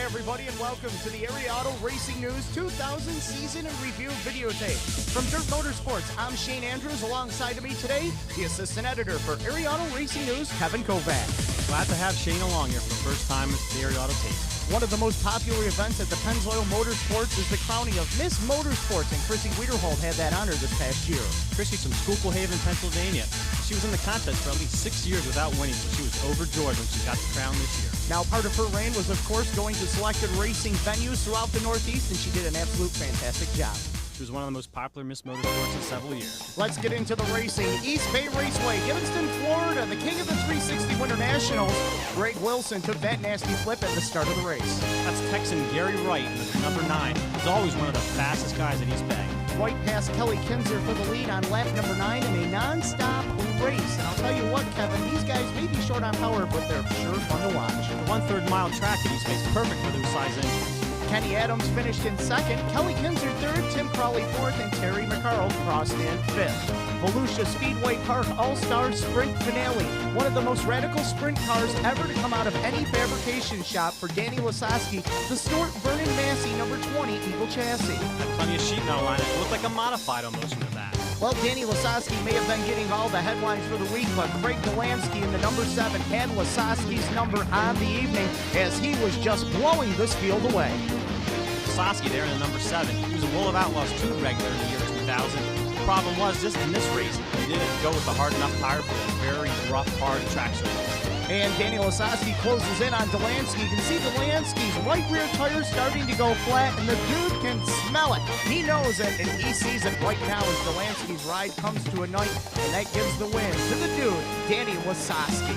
everybody, and welcome to the Area Auto Racing News 2000 Season in Review videotape. From Dirt Motorsports, I'm Shane Andrews. Alongside of me today, the assistant editor for Area Auto Racing News, Kevin Kovac. Glad to have Shane along here for the first time at the Area Auto Tape. One of the most popular events at the Pennzoil Motorsports is the crowning of Miss Motorsports, and Chrissy Wiederhold had that honor this past year. Chrissy's from Schuylkill Haven, Pennsylvania. She was in the contest for at least 6 years without winning, so she was overjoyed when she got the crown this year. Now, part of her reign was, of course, going to selected racing venues throughout the Northeast, and she did an absolute fantastic job. She was one of the most popular Miss Motorsports in several years. Let's get into the racing. East Bay Raceway, Evanston, Florida, the king of the 360 Winter Nationals. Greg Wilson took that nasty flip at the start of the race. That's Texan Gary Wright in the number 9. He's always one of the fastest guys at East Bay. Wright passed Kelly Kinzer for the lead on lap number 9 in a non-stop race. And I'll tell you what, Kevin, these guys may be short on power, but they're sure fun to watch. The 1/3 mile track at East Bay is perfect for those size engines. Kenny Adams finished in second, Kelly Kinzer third, Tim Crawley fourth, and Terry McCarroll crossed in fifth. Volusia Speedway Park All-Star Sprint Finale. One of the most radical sprint cars ever to come out of any fabrication shop for Danny Lasowski, the Stuart Vernon Massey number 20 Eagle chassis. Had plenty of sheet metal on it. It looked like a modified almost from the back. Well, Danny Lasowski may have been getting all the headlines for the week, but Craig Delansky in the number 7 had Lasowski's number on the evening as he was just blowing this field away. Lasowski there in the number 7. He was a World of Outlaws 2 regular in the year 2000. The problem was just in this race, he didn't go with a hard enough tire for that very rough, hard track surface. And Danny Lasowski closes in on Delansky. You can see Delansky's right rear tire starting to go flat, and the dude can smell it. He knows it, and he sees it right now as Delansky's ride comes to a night, and that gives the win to the dude, Danny Lasowski.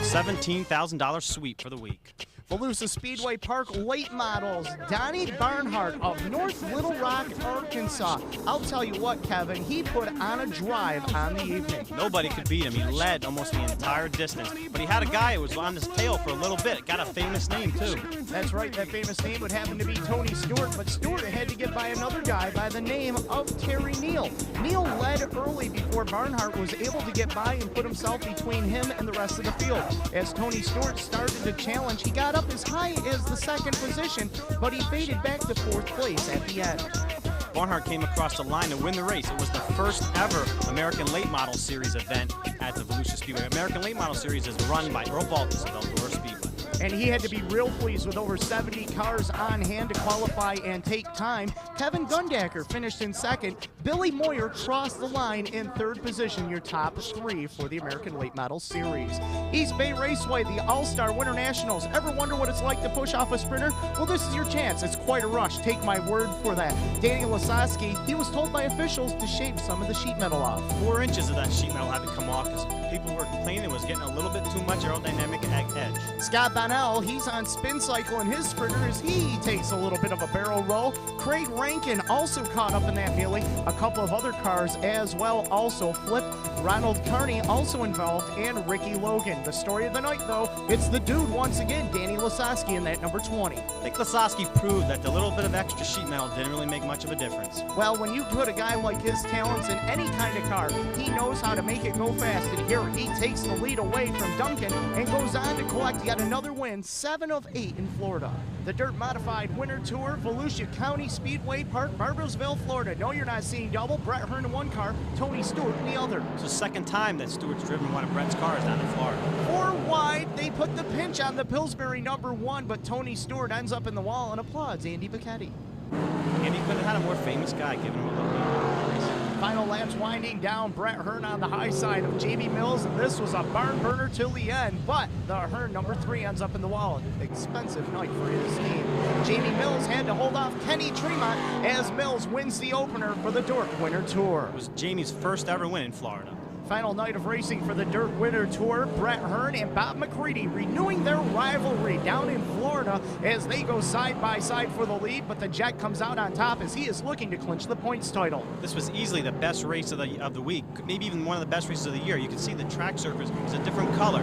So $17,000 sweep for the week. Volusia Speedway Park late models, Donnie Barnhart of North Little Rock, Arkansas. I'll tell you what, Kevin, he put on a drive on the evening. Nobody could beat him. He led almost the entire distance, but he had a guy who was on his tail for a little bit. Got a famous name, too. That's right, that famous name would happen to be Tony Stewart, but Stewart had to get by another guy by the name of Terry Neal. Neal led early before Barnhart was able to get by and put himself between him and the rest of the field. As Tony Stewart started to challenge, he got up as high as the second position, but he faded back to 4th place at the end. Barnhart came across the line to win the race. It was the first ever American Late Model Series event at the Volusia Speedway. American Late Model Series is run by Earl Baltus of Eldora Speedway. And he had to be real pleased with over 70 cars on hand to qualify and take time. Kevin Gundacker finished in second. Billy Moyer crossed the line in 3rd position, your top 3 for the American Late Model Series. East Bay Raceway, the All-Star Winter Nationals. Ever wonder what it's like to push off a sprinter? Well, this is your chance. It's quite a rush. Take my word for that. Danny Lasowski, he was told by officials to shave some of the sheet metal off. 4 inches of that sheet metal had to come off because people were complaining it was getting a little bit too much aerodynamic edge. Scott Bonnell, he's on spin cycle in his sprinter as he takes a little bit of a barrel roll. Craig Rankin also caught up in that wheelie. A couple of other cars as well also flipped. Ronald Carney also involved, and Ricky Logan. The story of the night, though, it's the dude once again, Danny Lasowski in that number 20. I think Lasowski proved that the little bit of extra sheet metal didn't really make much of a difference. Well, when you put a guy like his talents in any kind of car, he knows how to make it go fast. And here he takes the lead away from Duncan and goes on to collect yet another win, 7 of 8 in Florida. The Dirt Modified Winter Tour, Volusia County Speedway Park, Barboursville, Florida. No, you're not seeing double. Brett Hearn in one car, Tony Stewart in the other. It's the second time that Stewart's driven one of Brett's cars down in Florida. 4 wide, they put the pinch on the Pillsbury number 1, but Tony Stewart ends up in the wall and applauds Andy Bacchetti. And he could have had a more famous guy giving him a little bit. Final laps winding down. Brett Hearn on the high side of Jamie Mills, and this was a barn burner till the end, but the Hearn number 3 ends up in the wall. An expensive night for his team. Jamie Mills had to hold off Kenny Tremont as Mills wins the opener for the Dirt Winter Tour. It was Jamie's first ever win in Florida. Final night of racing for the Dirt Winter Tour. Brett Hearn and Bob McCready renewing their rivalry down in Florida as they go side by side for the lead, but the Jet comes out on top as he is looking to clinch the points title. This was easily the best race of the week, maybe even one of the best races of the year. You can see the track surface was a different color.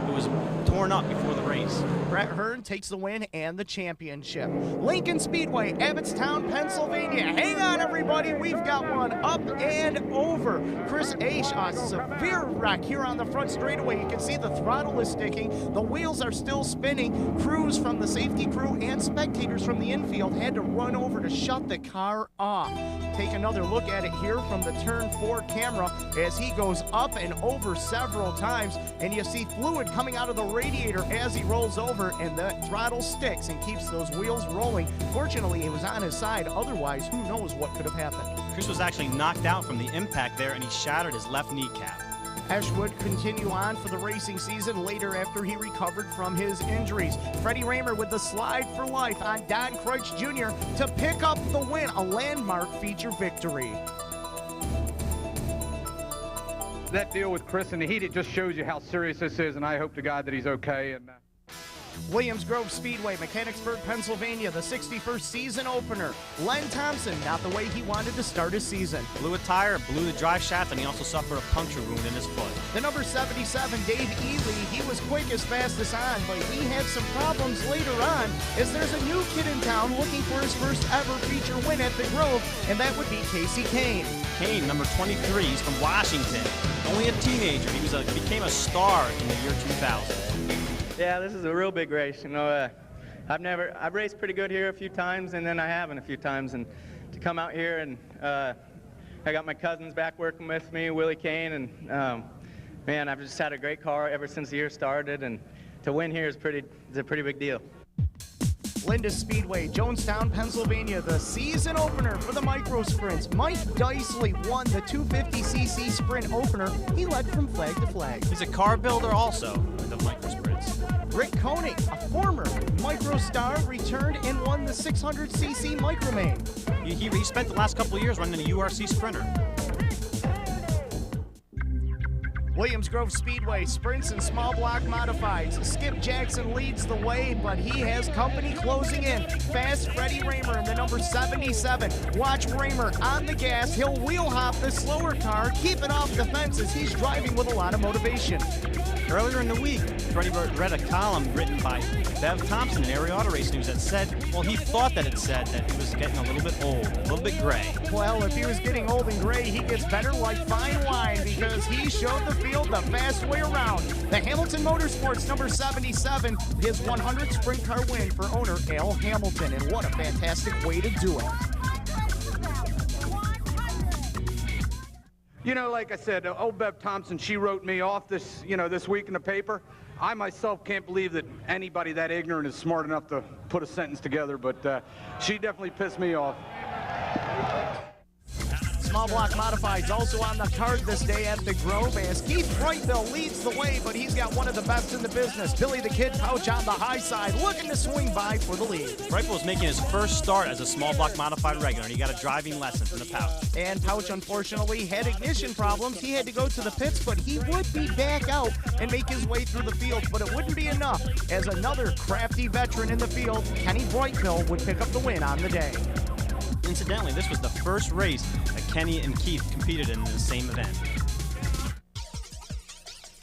It was torn up before the race. Brett Hearn takes the win and the championship. Lincoln Speedway, Abbottstown, Pennsylvania. Hang on, everybody. We've got one up and over. Chris Aish, severe wreck here on the front straightaway. You can see the throttle is sticking. The wheels are still spinning. Crews from the safety crew and spectators from the infield had to run over to shut the car off. Take another look at it here from the turn 4 camera as he goes up and over several times, and you see fluid coming out of the radiator as he rolls over, and the throttle sticks and keeps those wheels rolling. Fortunately, he was on his side. Otherwise, who knows what could have happened. Chris was actually knocked out from the impact there, and he shattered his left kneecap. Esch would continue on for the racing season later after he recovered from his injuries. Freddie Raymer with the slide for life on Don Kreutz Jr. to pick up the win, a landmark feature victory. That deal with Chris in the heat, it just shows you how serious this is, and I hope to God that he's okay. And Williams Grove Speedway, Mechanicsburg, Pennsylvania, the 61st season opener. Len Thompson, not the way he wanted to start his season. Blew a tire, blew the drive shaft, and he also suffered a puncture wound in his foot. The number 77, Dave Ely, he was quick as fast as on, but he had some problems later on as there's a new kid in town looking for his first ever feature win at the Grove, and that would be Casey Kane. Kane, number 23, he's from Washington. Only a teenager, he became a star in the year 2000. Yeah, this is a real big race. You know, I've raced pretty good here a few times, and then I haven't a few times. And to come out here and I got my cousins back working with me, Willie Kane, and man, I've just had a great car ever since the year started. And to win here is a pretty big deal. Lindis Speedway, Jonestown, Pennsylvania, the season opener for the micro sprints. Mike Dicely won the 250cc sprint opener. He led from flag to flag. He's a car builder also in the micro sprints. Rick Koenig, a former micro star, returned and won the 600cc micro main. He spent the last couple of years running a URC Sprinter. Williams Grove Speedway, sprints and small block modifieds. Skip Jackson leads the way, but he has company closing in. Fast Freddie Raymer in the number 77. Watch Raymer on the gas. He'll wheel hop the slower car, keeping off the fences. He's driving with a lot of motivation. Earlier in the week, Freddie read a column written by Bev Thompson in Area Auto Race News that said, well, he thought that it said that he was getting a little bit old, a little bit gray. Well, if he was getting old and gray, he gets better like fine wine because he showed the field the fast way around. The Hamilton Motorsports number 77, his 100th sprint car win for owner Al Hamilton, and what a fantastic way to do it. you know, like I said, old Bev Thompson, she wrote me off this week in the paper. I myself can't believe that anybody that ignorant is smart enough to put a sentence together, but she definitely pissed me off. Small block modifieds also on the card this day at the Grove as Keith Brightville leads the way, but he's got one of the best in the business. Billy the Kid Pouch on the high side, looking to swing by for the lead. Brightville's making his first start as a small block modified regular, and he got a driving lesson from the Pouch. And Pouch, unfortunately, had ignition problems. He had to go to the pits, but he would be back out and make his way through the field, but it wouldn't be enough as another crafty veteran in the field, Kenny Brightville, would pick up the win on the day. Incidentally, this was the first race that Kenny and Keith competed in the same event.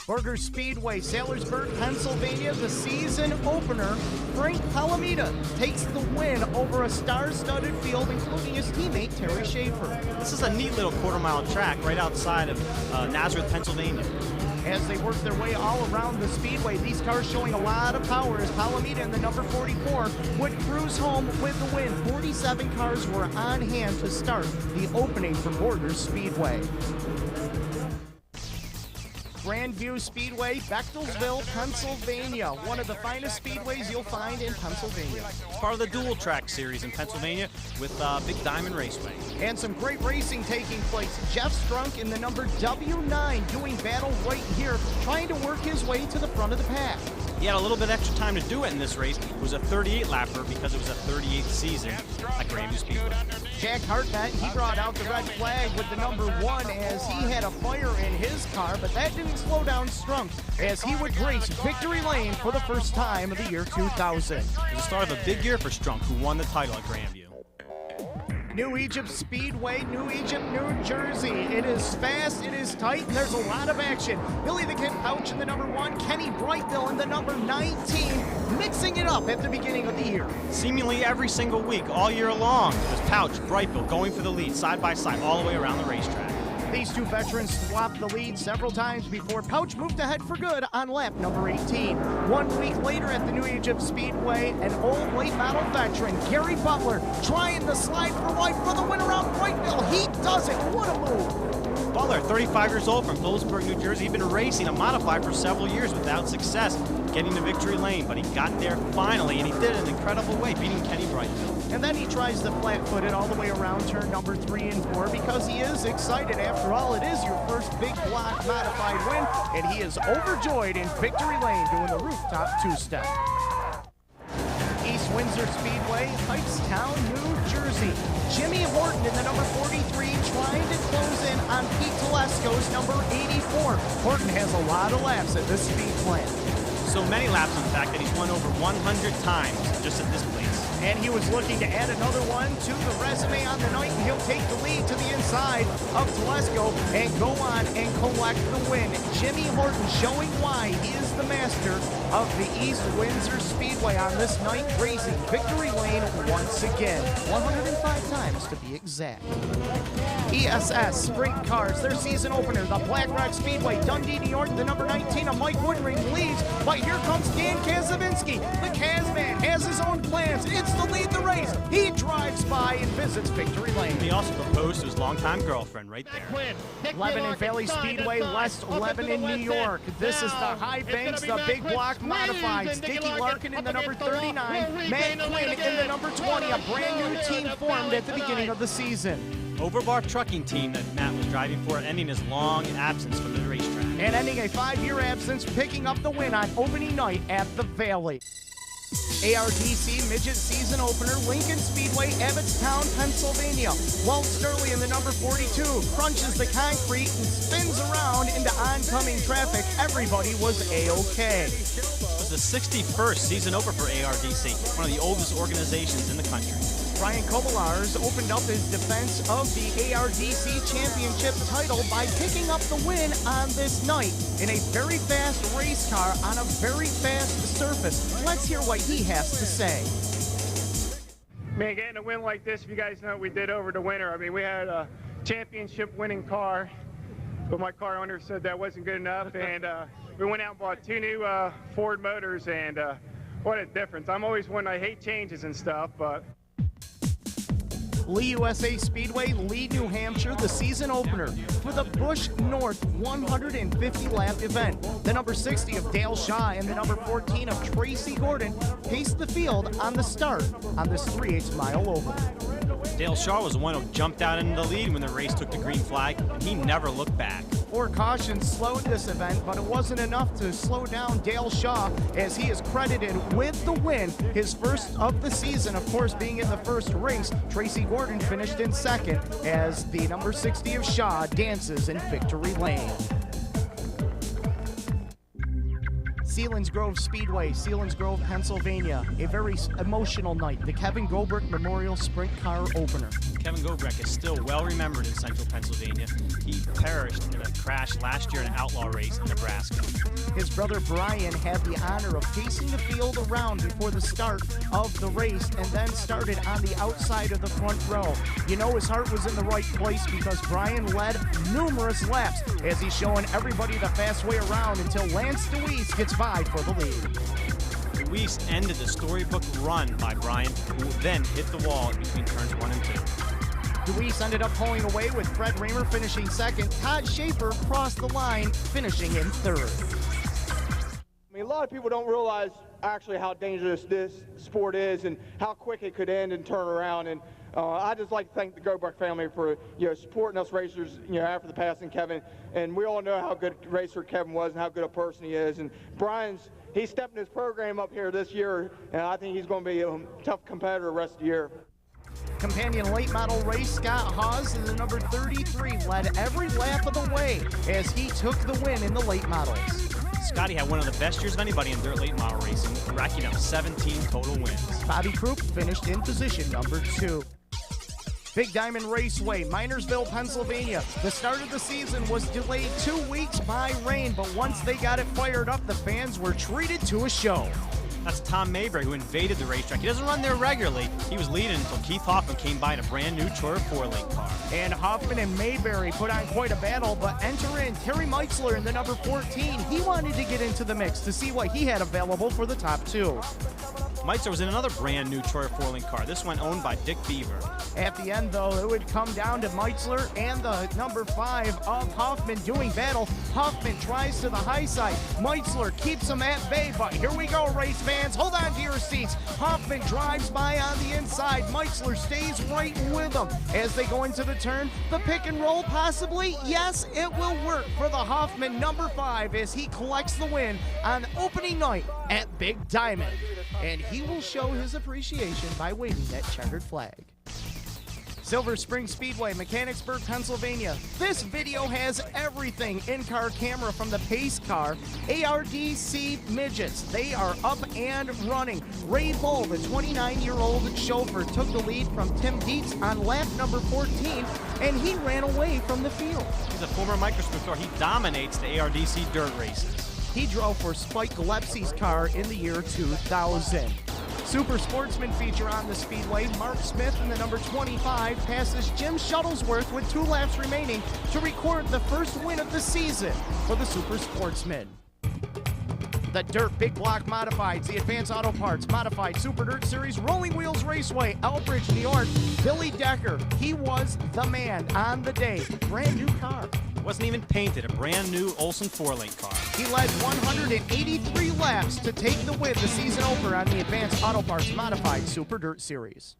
Burger Speedway, Saylorsburg, Pennsylvania, the season opener. Frank Palamita takes the win over a star-studded field, including his teammate, Terry Schaefer. This is a neat little quarter-mile track right outside of Nazareth, Pennsylvania. As they work their way all around the speedway, these cars showing a lot of power as Palamita in the number 44 would cruise home with the win. 47 cars were on hand to start the opening for Borders Speedway. Grandview Speedway, Bechtelsville, Pennsylvania. One of the finest speedways you'll find in Pennsylvania. It's part of the dual track series in Pennsylvania with Big Diamond Raceway. And some great racing taking place. Jeff Strunk in the number W9 doing battle right here, trying to work his way to the front of the pack. He had a little bit extra time to do it in this race. It was a 38-lapper because it was a 38th season at Grandview Speedway. Jack Hartnett, he brought out the red flag with the number 1 as he had a fire in his car, but that didn't slow down Strunk as he would race Victory Lane for the first time of the year 2000. It was the start of a big year for Strunk, who won the title at Grandview. New Egypt Speedway, New Egypt, New Jersey. It is fast, it is tight, and there's a lot of action. Billy the Kid Pouch in the number 1, Kenny Brightville in the number 19, mixing it up at the beginning of the year. Seemingly every single week, all year long, it was Pouch, Brightville going for the lead, side by side, all the way around the racetrack. These two veterans swapped the lead several times before Pouch moved ahead for good on lap number 18. 1 week later at the New Egypt Speedway, an old late model veteran, Gary Butler, trying to slide for life for the win around Brightville. He does it. What a move. Butler, 35 years old from Phillipsburg, New Jersey. He'd been racing a modified for several years without success, getting to victory lane, but he got there finally, and he did it in an incredible way, beating Kenny Brightville. And then he tries to flat-foot it all the way around turn number 3 and 4 because he is excited. After all, it is your first big block modified win, and he is overjoyed in victory lane doing the rooftop two-step. East Windsor Speedway, Hightstown, New Jersey. Jimmy Horton in the number 43 trying to close in on Pete Telesco's number 84. Horton has a lot of laps at this speed plant. So many laps, in fact, that he's won over 100 times just at this place. And he was looking to add another one to the resume on the night, and he'll take the lead to the inside of Telesco and go on and collect the win. Jimmy Horton showing why he is the master of the East Windsor Speedway on this night, racing victory lane once again, 105 times to be exact. ESS Sprint Cars, their season opener, the Black Rock Speedway, Dundee, New York, the number 19 of Mike Woodring leads, but here comes Dan Kazavinsky. The Kazman has his own plans. It's to lead the race. He drives by and visits victory lane. He also proposed to his longtime girlfriend right there. Lebanon Valley Speedway, West Lebanon, New York. This is the High Banks, the big block modifieds. Dickie Larkin in the number 39, Matt Quinn in the number 20, a brand new team formed at the beginning of the season. Overbar trucking team that Matt was driving for, ending his long absence from the racetrack. And ending a 5-year absence, picking up the win on opening night at the Valley. ARDC Midget Season Opener, Lincoln Speedway, Abbottstown, Pennsylvania. Walt Sterling in the number 42 crunches the concrete and spins around into oncoming traffic. Everybody was A-OK. It was the 61st season opener for ARDC, one of the oldest organizations in the country. Brian Kovalars opened up his defense of the ARDC Championship title by picking up the win on this night in a very fast race car on a very fast surface. Let's hear what he has to say. Man, getting a win like this, if you guys know what we did over the winter, I mean, we had a championship winning car, but my car owner said that wasn't good enough, and we went out and bought 2 new Ford motors, and what a difference. I'm always one, I hate changes and stuff, but... Lee USA Speedway, Lee, New Hampshire, the season opener for the Busch North 150 lap event. The number 60 of Dale Shaw and the number 14 of Tracy Gordon paced the field on the start on this 3/8 mile oval. Dale Shaw was the one who jumped out into the lead when the race took the green flag, and he never looked back. 4 cautions slowed this event, but it wasn't enough to slow down Dale Shaw, as he is credited with the win, his first of the season, of course, being in the first race. Tracy Gordon finished in second as the number 60 of Shaw dances in victory lane. Selinsgrove Speedway, Selinsgrove, Pennsylvania. A very emotional night, the Kevin Goldberg Memorial Sprint Car Opener. Kevin Goldberg is still well remembered in central Pennsylvania. He perished in a crash last year in an outlaw race in Nebraska. His brother Brian had the honor of pacing the field around before the start of the race and then started on the outside of the front row. You know his heart was in the right place because Brian led numerous laps as he's showing everybody the fast way around until Lance DeWeese gets by for the lead. DeWeese ended the storybook run by Brian, who then hit the wall between turns 1 and 2. DeWeese ended up pulling away with Fred Raymer finishing second. Todd Schaefer crossed the line, finishing in third. I mean, a lot of people don't realize actually how dangerous this sport is and how quick it could end and turn around. And I just like to thank the Goldberg family for supporting us racers after the passing Kevin. And we all know how good a racer Kevin was and how good a person he is. And he's stepping his program up here this year, and I think he's going to be a tough competitor the rest of the year. Companion late model race, Scott Hawes in the number 33 led every lap of the way as he took the win in the late models. Scotty had one of the best years of anybody in dirt late model racing, racking up 17 total wins. Bobby Croup finished in position number 2. Big Diamond Raceway, Minersville, Pennsylvania. The start of the season was delayed 2 weeks by rain, but once they got it fired up, the fans were treated to a show. That's Tom Mayberry, who invaded the racetrack. He doesn't run there regularly. He was leading until Keith Hoffman came by in a brand new Troyer 4-lane car. And Hoffman and Mayberry put on quite a battle, but enter in Terry Meitzler in the number 14. He wanted to get into the mix to see what he had available for the top two. Meitzler was in another brand new Troyer 4-lane car. This one owned by Dick Beaver. At the end, though, it would come down to Meitzler and the number 5 of Hoffman doing battle. Hoffman tries to the high side. Meitzler keeps him at bay, but here we go, race fans. Hold on to your seats. Hoffman drives by on the inside. Meitzler stays right with him. As they go into the turn, the pick and roll possibly? Yes, it will work for the Hoffman number 5 as he collects the win on opening night at Big Diamond. And he will show his appreciation by waving that checkered flag. Silver Spring Speedway, Mechanicsburg, Pennsylvania. This video has everything. In-car camera from the pace car. ARDC Midgets, they are up and running. Ray Bull, the 29-year-old chauffeur, took the lead from Tim Dietz on lap number 14, and he ran away from the field. He's a former microscope. He dominates the ARDC dirt races. He drove for Spike Gillespie's car in the year 2000. Super Sportsman feature on the Speedway. Mark Smith in the number 25 passes Jim Shuttlesworth with 2 laps remaining to record the first win of the season for the Super Sportsman. The Dirt Big Block Modifieds, the Advanced Auto Parts Modified Super Dirt Series Rolling Wheels Raceway, Elbridge, New York. Billy Decker, he was the man on the day. Brand new car. Wasn't even painted, a brand new Olson 4-lane car. He led 183 laps to take the win the season over on the Advanced Auto Parts Modified Super Dirt Series.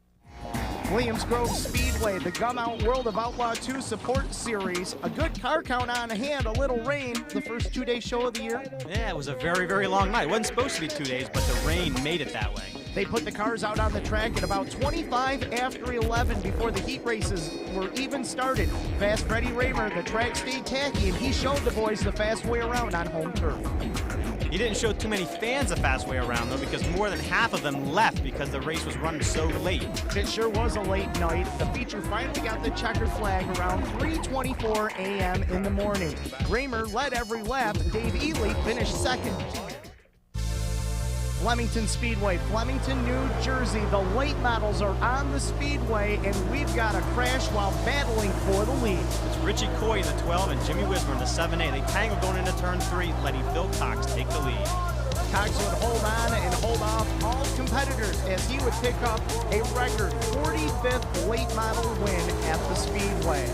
Williams Grove Speedway, the Gum Out World of Outlaw 2 Support Series. A good car count on hand, a little rain, the first 2-day show of the year. Yeah, it was a very, very long night. It wasn't supposed to be 2 days, but the rain made it that way. They put the cars out on the track at about 25 after 11 before the heat races were even started. Fast Freddie Raymer, the track stayed tacky, and he showed the boys the fast way around on home turf. He didn't show too many fans a fast way around, though, because more than half of them left because the race was running so late. It sure was a late night. The feature finally got the checkered flag around 3:24 a.m. in the morning. Raymer led every lap. Dave Ely finished second. Flemington Speedway, Flemington, New Jersey. The late models are on the speedway, and we've got a crash while battling for the lead. It's Richie Coy in the 12 and Jimmy Wismer in the 7A. They tangled going into turn 3, letting Phil Cox take the lead. Cox would hold on and hold off all competitors as he would pick up a record 45th late model win at the speedway.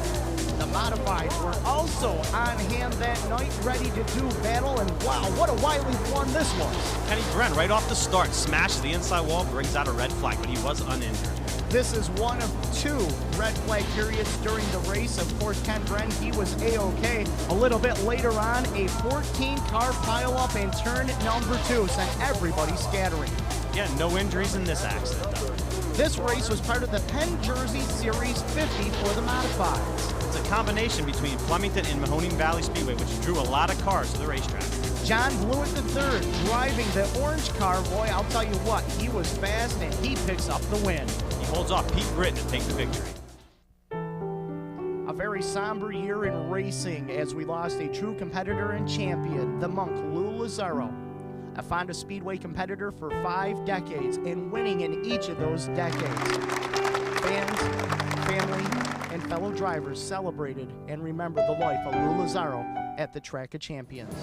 The Modifieds were also on hand that night, ready to do battle, and wow, what a wily one this was. Kenny Bren, right off the start, smashes the inside wall, brings out a red flag, but he was uninjured. This is one of 2 red flag periods during the race. Of course, Ken Bren, he was A-OK. A little bit later on, a 14-car pileup in turn number 2 sent everybody scattering. Yeah, no injuries in this accident, though. This race was part of the Penn Jersey Series 50 for the Modifieds. It's a combination between Flemington and Mahoning Valley Speedway, which drew a lot of cars to the racetrack. John Blewett III driving the orange car. Boy, I'll tell you what, he was fast and he picks up the win. He holds off Pete Britt to take the victory. A very somber year in racing as we lost a true competitor and champion, the monk Lou Lazzaro. A Fonda Speedway competitor for 5 decades and winning in each of those decades. Fans, family, and fellow drivers celebrated and remembered the life of Lou Lazzaro at the Track of Champions.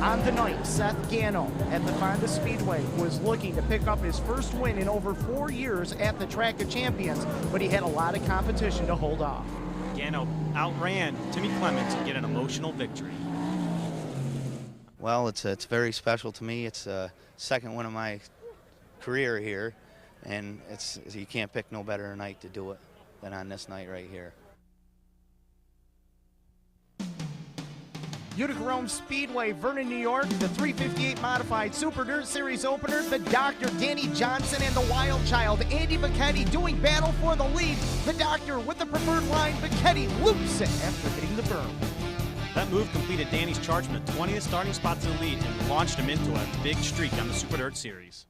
On the night, Seth Gano at the Fonda Speedway was looking to pick up his first win in over 4 years at the Track of Champions, but he had a lot of competition to hold off. Gano outran Timmy Clements to get an emotional victory. Well, it's very special to me. It's the second win of my career here, and you can't pick no better night to do it than on this night right here. Utica Rome Speedway, Vernon, New York, the 358 Modified Super Dirt Series opener, the Doctor, Danny Johnson, and the Wild Child, Andy Bacchetti, doing battle for the lead. The Doctor with the preferred line, Bacchetti loops it after hitting the berm. That move completed Danny's charge from the 20th starting spot to the lead and launched him into a big streak on the Super Dirt Series.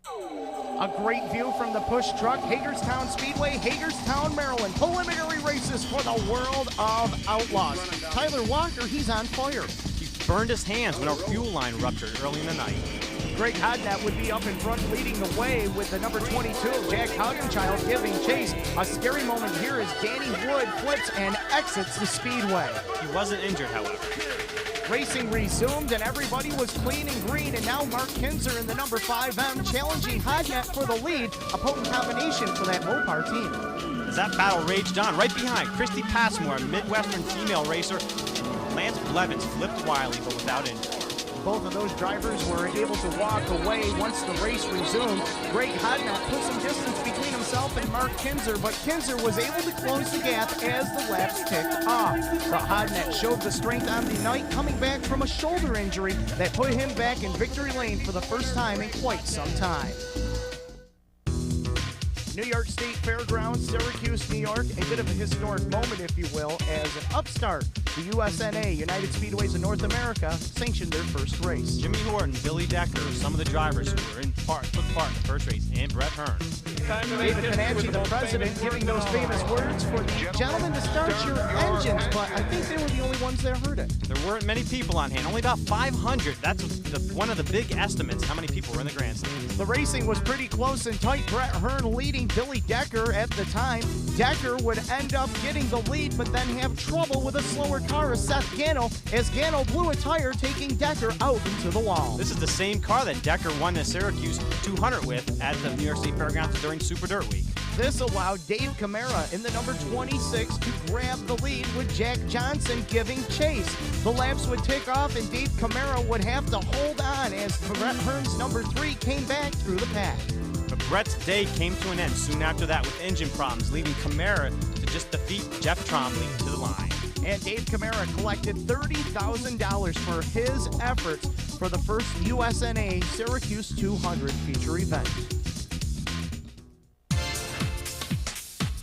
A great view from the push truck, Hagerstown Speedway, Hagerstown, Maryland. Preliminary races for the World of Outlaws. Tyler Walker, he's on fire. He burned his hands when our fuel line ruptured early in the night. Greg Hodnett would be up in front leading the way with the number 22, Jack Haugenchild, giving chase. A scary moment here as Danny Wood flips and exits the speedway. He wasn't injured, however. Racing resumed and everybody was clean and green, and now Mark Kinzer in the number 5M challenging Hodnett for the lead, a potent combination for that Mopar team. As that battle raged on, right behind Christy Passmore, a Midwestern female racer, Lance Blevins flipped wildly but without injury. Both of those drivers were able to walk away once the race resumed. Greg Hodnett put some distance between himself and Mark Kinzer, but Kinzer was able to close the gap as the laps ticked off. But Hodnett showed the strength on the night, coming back from a shoulder injury that put him back in victory lane for the first time in quite some time. New York State Fairgrounds, Syracuse, New York, a bit of a historic moment, if you will, as an upstart, the USNA, United Speedways of North America, sanctioned their first race. Jimmy Horton, Billy Decker, some of the drivers who were took part in the first race, and Brett Hearn. David Panacci, the president, giving those famous words for the gentlemen to start your engines, but I think they were the only ones that heard it. There weren't many people on hand, only about 500. That's one of the big estimates, how many people were in the grandstand. The racing was pretty close and tight. Brett Hearn leading Billy Decker at the time. Decker would end up getting the lead, but then have trouble with a slower car as Seth Gano, as Gano blew a tire, taking Decker out into the wall. This is the same car that Decker won the Syracuse 200 with at the New York State Fairgrounds during Super Dirt Week. This allowed Dave Camara in the number 26 to grab the lead, with Jack Johnson giving chase. The laps would tick off and Dave Camara would have to hold on as Brett Hearn's number 3 came back through the pack. But Brett's day came to an end soon after that with engine problems, leaving Camara to just defeat Jeff Trombley to the line. And Dave Camara collected $30,000 for his efforts for the first USNA Syracuse 200 feature event.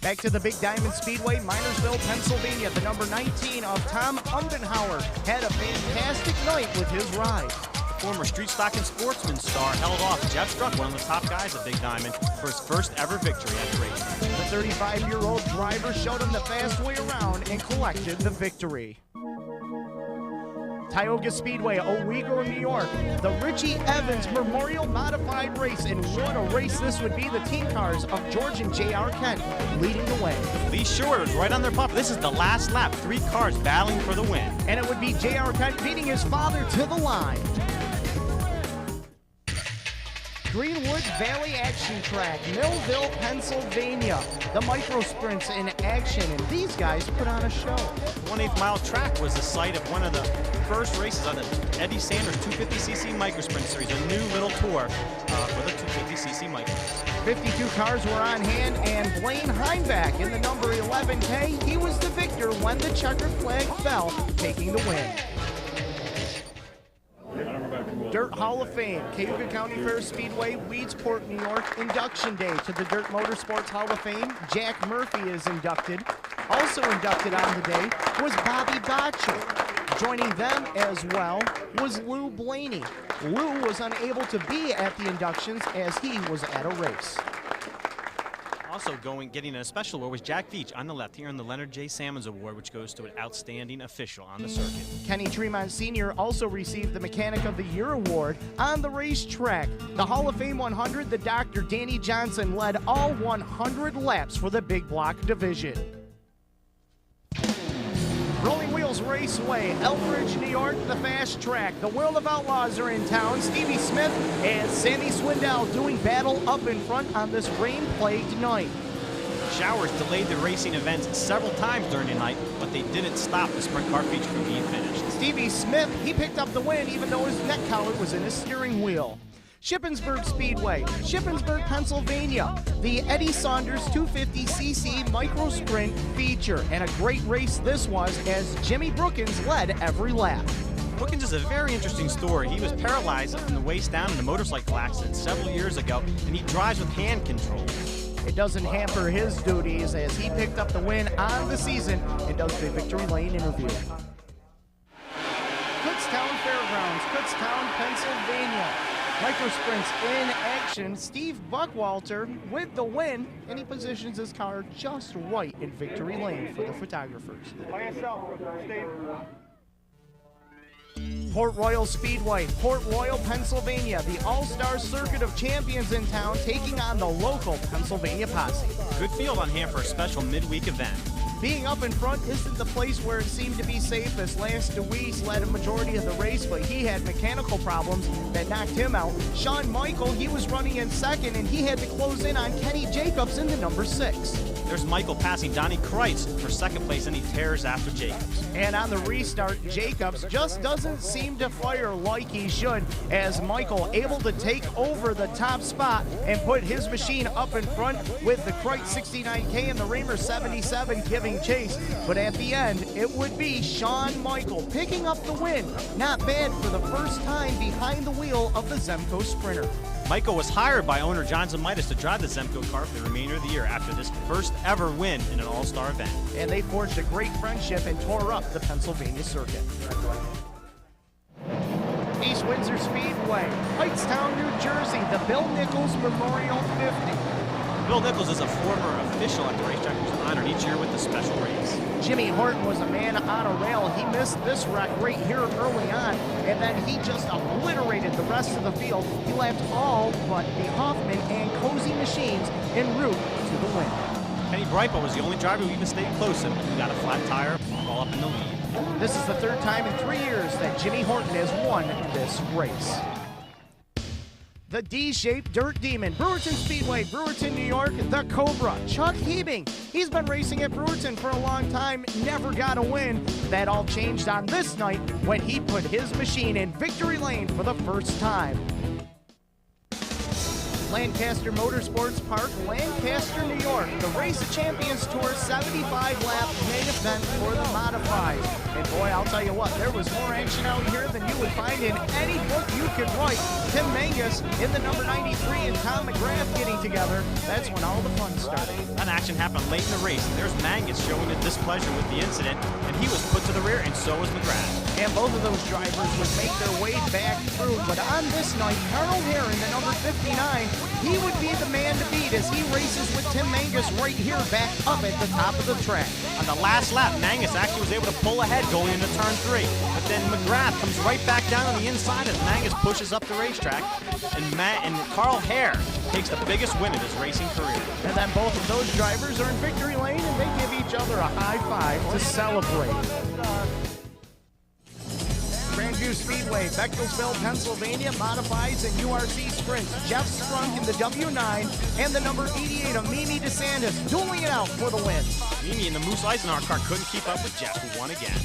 Back to the Big Diamond Speedway, Minersville, Pennsylvania. The number 19 of Tom Undenhauer had a fantastic night with his ride. Former Street Stock and Sportsman star held off Jeff Struck, one of the top guys at Big Diamond, for his first ever victory at the race. The 35-year-old driver showed him the fast way around and collected the victory. Tioga Speedway, Owego, New York. The Richie Evans Memorial Modified Race, and what a race this would be. The team cars of George and J.R. Kent leading the way. Lee Short was right on their bumper. This is the last lap, 3 cars battling for the win. And it would be J.R. Kent beating his father to the line. Greenwood Valley Action Track, Millville, Pennsylvania. The micro sprints in action, and these guys put on a show. 1/8 mile track was the site of one of the first races on the Eddie Sanders 250cc micro sprint series, a new little tour for the 250cc micro. 52 cars were on hand, and Blaine Heimbach in the number 11K, he was the victor when the checkered flag fell, taking the win. Dirt Hall of Fame, Cayuga County Fair Speedway, Weedsport, New York, induction day to the Dirt Motorsports Hall of Fame. Jack Murphy is inducted. Also inducted on the day was Bobby Boccia. Joining them as well was Lou Blaney. Lou was unable to be at the inductions as he was at a race. Also getting a special award was Jack Veach on the left here in the Leonard J. Sammons Award, which goes to an outstanding official on the circuit. Kenny Tremont Sr. also received the Mechanic of the Year award on the racetrack. The Hall of Fame 100, the Dr. Danny Johnson led all 100 laps for the big block division. Rolling Wheels Raceway, Elbridge, New York, the fast track. The World of Outlaws are in town. Stevie Smith and Sammy Swindell doing battle up in front on this rain-plagued night. Showers delayed the racing events several times during the night, but they didn't stop the sprint car feature from being finished. Stevie Smith, he picked up the win even though his neck collar was in his steering wheel. Shippensburg Speedway, Shippensburg, Pennsylvania. The Eddie Saunders 250cc micro sprint feature. And a great race this was as Jimmy Brookins led every lap. Brookins is a very interesting story. He was paralyzed from the waist down in a motorcycle accident several years ago, and he drives with hand controls. It doesn't hamper his duties as he picked up the win on the season and does the victory lane interview. Kutztown Fairgrounds, Kutztown, Pennsylvania. Micro sprints in action. Steve Buckwalter with the win, and he positions his car just right in victory lane for the photographers. By yourself, Steve. Port Royal Speedway, Port Royal, Pennsylvania. The All-Star Circuit of Champions in town taking on the local Pennsylvania posse. Good field on hand for a special midweek event. Being up in front isn't the place where it seemed to be safe, as Lance DeWeese led a majority of the race, but he had mechanical problems that knocked him out. Shawn Michael, he was running in second, and he had to close in on Kenny Jacobs in the number 6. There's Michael passing Donnie Kreitz for second place, and he tears after Jacobs. And on the restart, Jacobs just doesn't seem to fire like he should, as Michael able to take over the top spot and put his machine up in front with the Kreitz 69K and the Raymer 77 giving chase. But at the end, it would be Shawn Michael picking up the win. Not bad for the first time behind the wheel of the Zemco Sprinter. Michael was hired by owner John Zemaitis to drive the Zemco car for the remainder of the year after this first ever win in an all-star event. And they forged a great friendship and tore up the Pennsylvania circuit. East Windsor Speedway, Hightstown, New Jersey, the Bill Nichols Memorial 50. Bill Nichols is a former official at the racetrack who's honored each year with the special race. Jimmy Horton was a man on a rail. He missed this wreck right here early on, and then he just obliterated the rest of the field. He left all but the Hoffman and Cozy machines en route to the win. Kenny Brightbow was the only driver who even stayed close to him. He got a flat tire, all up in the lead. This is the third time in 3 years that Jimmy Horton has won this race. The D-shaped Dirt Demon, Brewerton Speedway, Brewerton, New York, the Cobra, Chuck Hebing. He's been racing at Brewerton for a long time, never got a win. That all changed on this night when he put his machine in victory lane for the first time. Lancaster Motorsports Park, Lancaster, New York. The Race of Champions Tour 75-lap main event for the modifieds. And boy, I'll tell you what, there was more action out here than you would find in any book you could write. Tim Mangus in the number 93 and Tom McGrath getting together. That's when all the fun started. That action happened late in the race, and there's Mangus showing his displeasure with the incident, and he was put to the rear, and so was McGrath. And both of those drivers would make their way back through. But on this night, Carl Heron, the number 59, he would be the man to beat as he races with Tim Mangus right here back up at the top of the track. On the last lap, Mangus actually was able to pull ahead going into turn 3. But then McGrath comes right back down on the inside as Mangus pushes up the racetrack. And Carl Hare takes the biggest win of his racing career. And then both of those drivers are in victory lane and they give each other a high five to celebrate. Grandview Speedway, Bechtelsville, Pennsylvania, modifies and URC sprints. Jeff Strunk in the W9 and the number 88 of Mimi DeSantis dueling it out for the win. Mimi in the Moose Eisenhower car couldn't keep up with Jeff, who won again.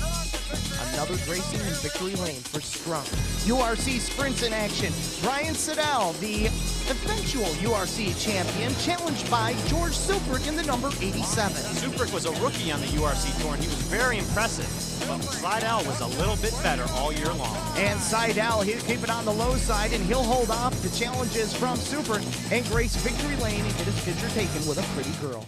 Another racing in victory lane for Strunk. URC sprints in action. Brian Siddell, the eventual URC champion, challenged by George Suprick in the number 87. Suprick was a rookie on the URC tour, and he was very impressive. But Seidel was a little bit better all year long. And Seidel, he'll keep it on the low side, and he'll hold off the challenges from Suprick and grace victory lane and get his picture taken with a pretty girl.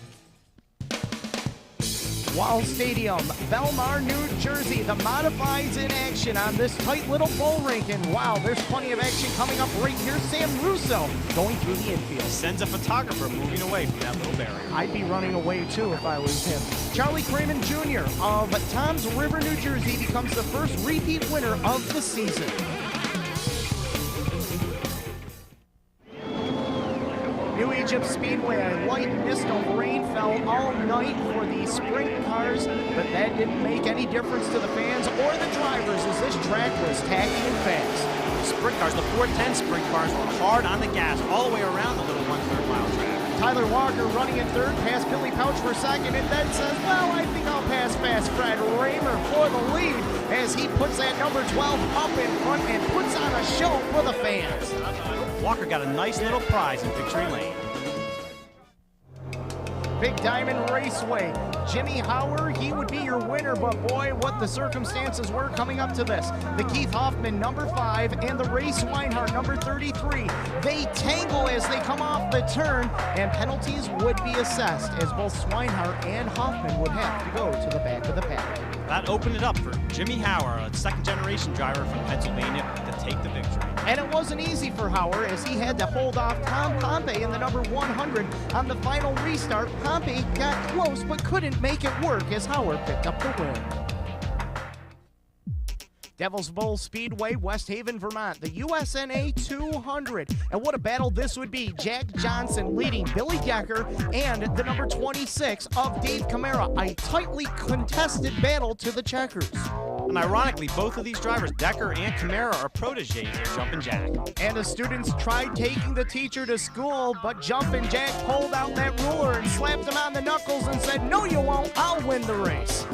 Wall Stadium, Belmar, New Jersey. The modifieds in action on this tight little bull rink. And wow, there's plenty of action coming up right here. Sam Russo going through the infield. Sends a photographer moving away from that little barrier. I'd be running away too if I was him. Charlie Craven Jr. of Toms River, New Jersey becomes the first repeat winner of the season. New Egypt Speedway, a light mist of rain fell all night for the sprint cars, but that didn't make any difference to the fans or the drivers as this track was tacky and fast. The sprint cars, the 410 sprint cars, were hard on the gas all the way around the little 1/3 mile track. Tyler Walker running in third, past Billy Pouch for second, and then says, well, I think I'll pass fast Fred Raymer for the lead as he puts that number 12 up in front and puts on a show for the fans. Walker got a nice little prize in victory lane. Big Diamond Raceway, Jimmy Howard, he would be your winner, but boy, what the circumstances were coming up to this. The Keith Hoffman, number 5, and the Ray Swinehart, number 33. They tangle as they come off the turn, and penalties would be assessed as both Swinehart and Hoffman would have to go to the back of the pack. That opened it up for Jimmy Howard, a second-generation driver from Pennsylvania, to take the victory. And it wasn't easy for Howard as he had to hold off Tom Pompey in the number 100 on the final restart. Pompey got close but couldn't make it work as Howard picked up the win. Devil's Bowl Speedway, West Haven, Vermont, the USNA 200. And what a battle this would be. Jack Johnson leading Billy Decker and the number 26 of Dave Camara. A tightly contested battle to the checkers. And ironically, both of these drivers, Decker and Camara, are proteges of Jumpin' Jack. And the students tried taking the teacher to school, but Jumpin' Jack pulled out that ruler and slapped him on the knuckles and said, "No, you won't. I'll win the race."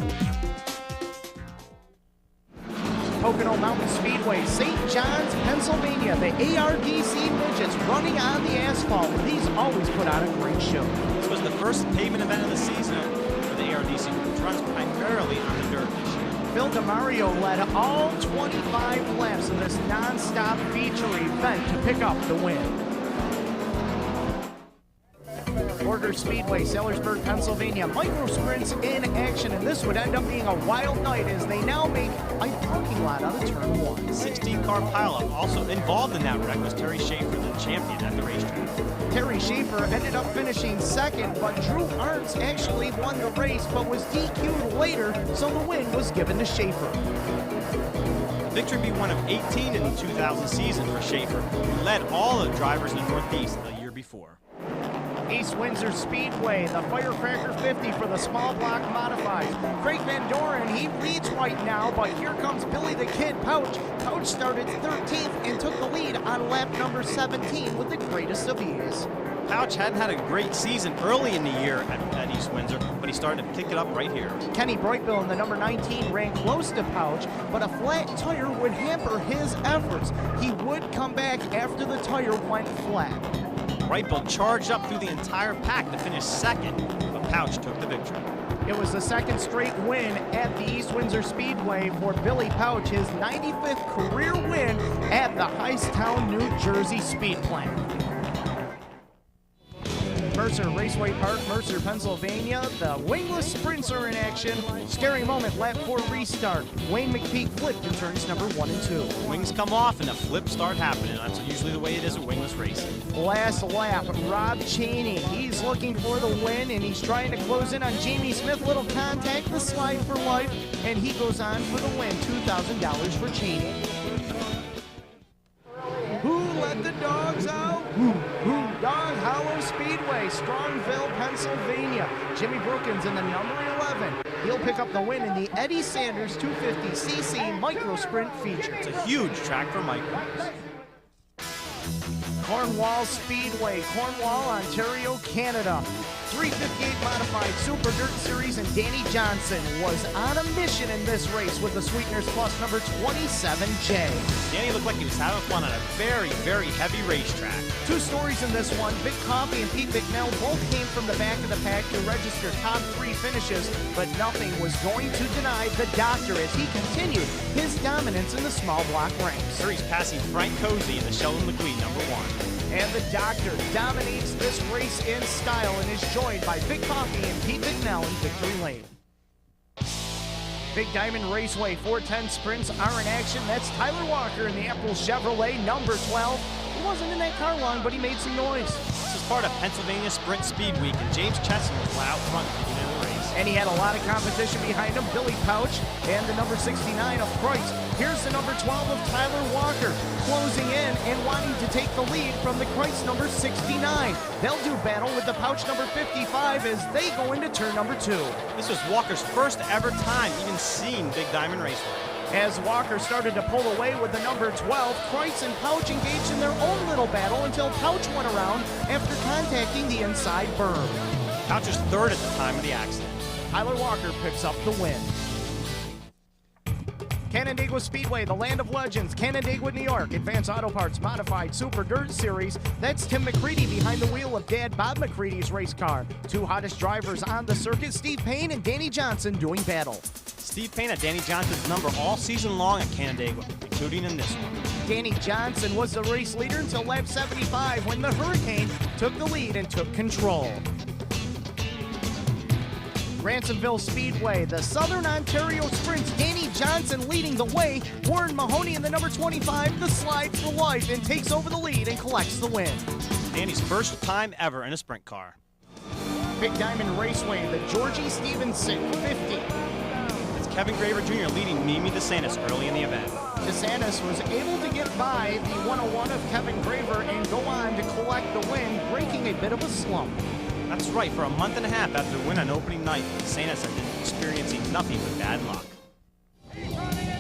Pocono Mountain Speedway, St. John's, Pennsylvania. The ARDC midgets running on the asphalt. These always put on a great show. This was the first pavement event of the season for the ARDC, which runs primarily on the dirt this year. Phil DeMario led all 25 laps of this non-stop feature event to pick up the win. Border Speedway, Sellersburg, Pennsylvania. Micro sprints in action, and this would end up being a wild night as they now make a parking lot out of turn 1. 16-car pileup. Also involved in that wreck was Terry Schaefer, the champion at the racetrack. Terry Schaefer ended up finishing second, but Drew Arntz actually won the race, but was DQ'd later, so the win was given to Schaefer. Victory be one of 18 in the 2000 season for Schaefer, who led all the drivers in the Northeast the year before. East Windsor Speedway, the Firecracker 50 for the small block modifieds. Craig Van Doren, he leads right now, but here comes Billy the Kid Pouch. Pouch started 13th and took the lead on lap number 17 with the greatest of ease. Pouch hadn't had a great season early in the year at East Windsor, but he started to pick it up right here. Kenny Broikville in the number 19 ran close to Pouch, but a flat tire would hamper his efforts. He would come back after the tire went flat. Brightbill charged up through the entire pack to finish second, but Pouch took the victory. It was the second straight win at the East Windsor Speedway for Billy Pouch, his 95th career win at the Hightstown, New Jersey Speed Plant. Mercer Raceway Park, Mercer, Pennsylvania. The wingless sprints are in action. Scary moment, lap 4 restart. Wayne McPeak flipped in turns number 1 and 2. Wings come off and the flips start happening. That's usually the way it is with wingless racing. Last lap, Rob Cheney. He's looking for the win, and he's trying to close in on Jamie Smith. Little contact, the slide for life, and he goes on for the win. $2,000 for Cheney. Who let the dogs out? Dog Hollow Speedway, Strongville, Pennsylvania. Jimmy Brookins in the number 11. He'll pick up the win in the Eddie Sanders 250cc Micro Sprint feature. It's a huge track for micros. Cornwall Speedway, Cornwall, Ontario, Canada. 358 Modified Super Dirt Series, and Danny Johnson was on a mission in this race with the Sweeteners Plus number 27J. Danny looked like he was having fun on a very, very heavy racetrack. Two stories in this one. Vic Coffey and Pete McNell both came from the back of the pack to register top 3 finishes, but nothing was going to deny the Doctor as he continued his dominance in the small block ranks. Here he's passing Frank Cozy in the Sheldon McQueen number 1. And the Doctor dominates this race in style and is joined by Vic Coffey and Pete McNell in victory lane. Big Diamond Raceway 410 sprints are in action. That's Tyler Walker in the April Chevrolet number 12. He wasn't in that car long, but he made some noise. This is part of Pennsylvania Sprint Speed Week, and James Chesson was out front at the beginning of the race. And he had a lot of competition behind him. Billy Pouch and the number 69 of Price. Here's the number 12 of Tyler Walker, closing in and wanting to take the lead from the Kreitz number 69. They'll do battle with the Pouch number 55 as they go into turn number 2. This was Walker's first ever time even seeing Big Diamond Raceway. As Walker started to pull away with the number 12, Kreitz and Pouch engaged in their own little battle until Pouch went around after contacting the inside berm. Pouch was third at the time of the accident. Tyler Walker picks up the win. Canandaigua Speedway, the land of legends, Canandaigua, New York. Advance Auto Parts Modified Super Dirt Series. That's Tim McCready behind the wheel of Dad Bob McCready's race car. Two hottest drivers on the circuit, Steve Payne and Danny Johnson, doing battle. Steve Payne had Danny Johnson's number all season long at Canandaigua, including in this one. Danny Johnson was the race leader until lap 75 when the Hurricane took the lead and took control. Ransomville Speedway, the Southern Ontario Sprints, Danny Johnson leading the way. Warren Mahoney in the number 25, the slide for life, and takes over the lead and collects the win. Danny's first time ever in a sprint car. Big Diamond Raceway, the Georgie Stevenson 50. It's Kevin Graver Jr. leading Mimi DeSantis early in the event. DeSantis was able to get by the 101 of Kevin Graver and go on to collect the win, breaking a bit of a slump. That's right, for a month and a half after the win on opening night, DeSantis had been experiencing nothing but bad luck.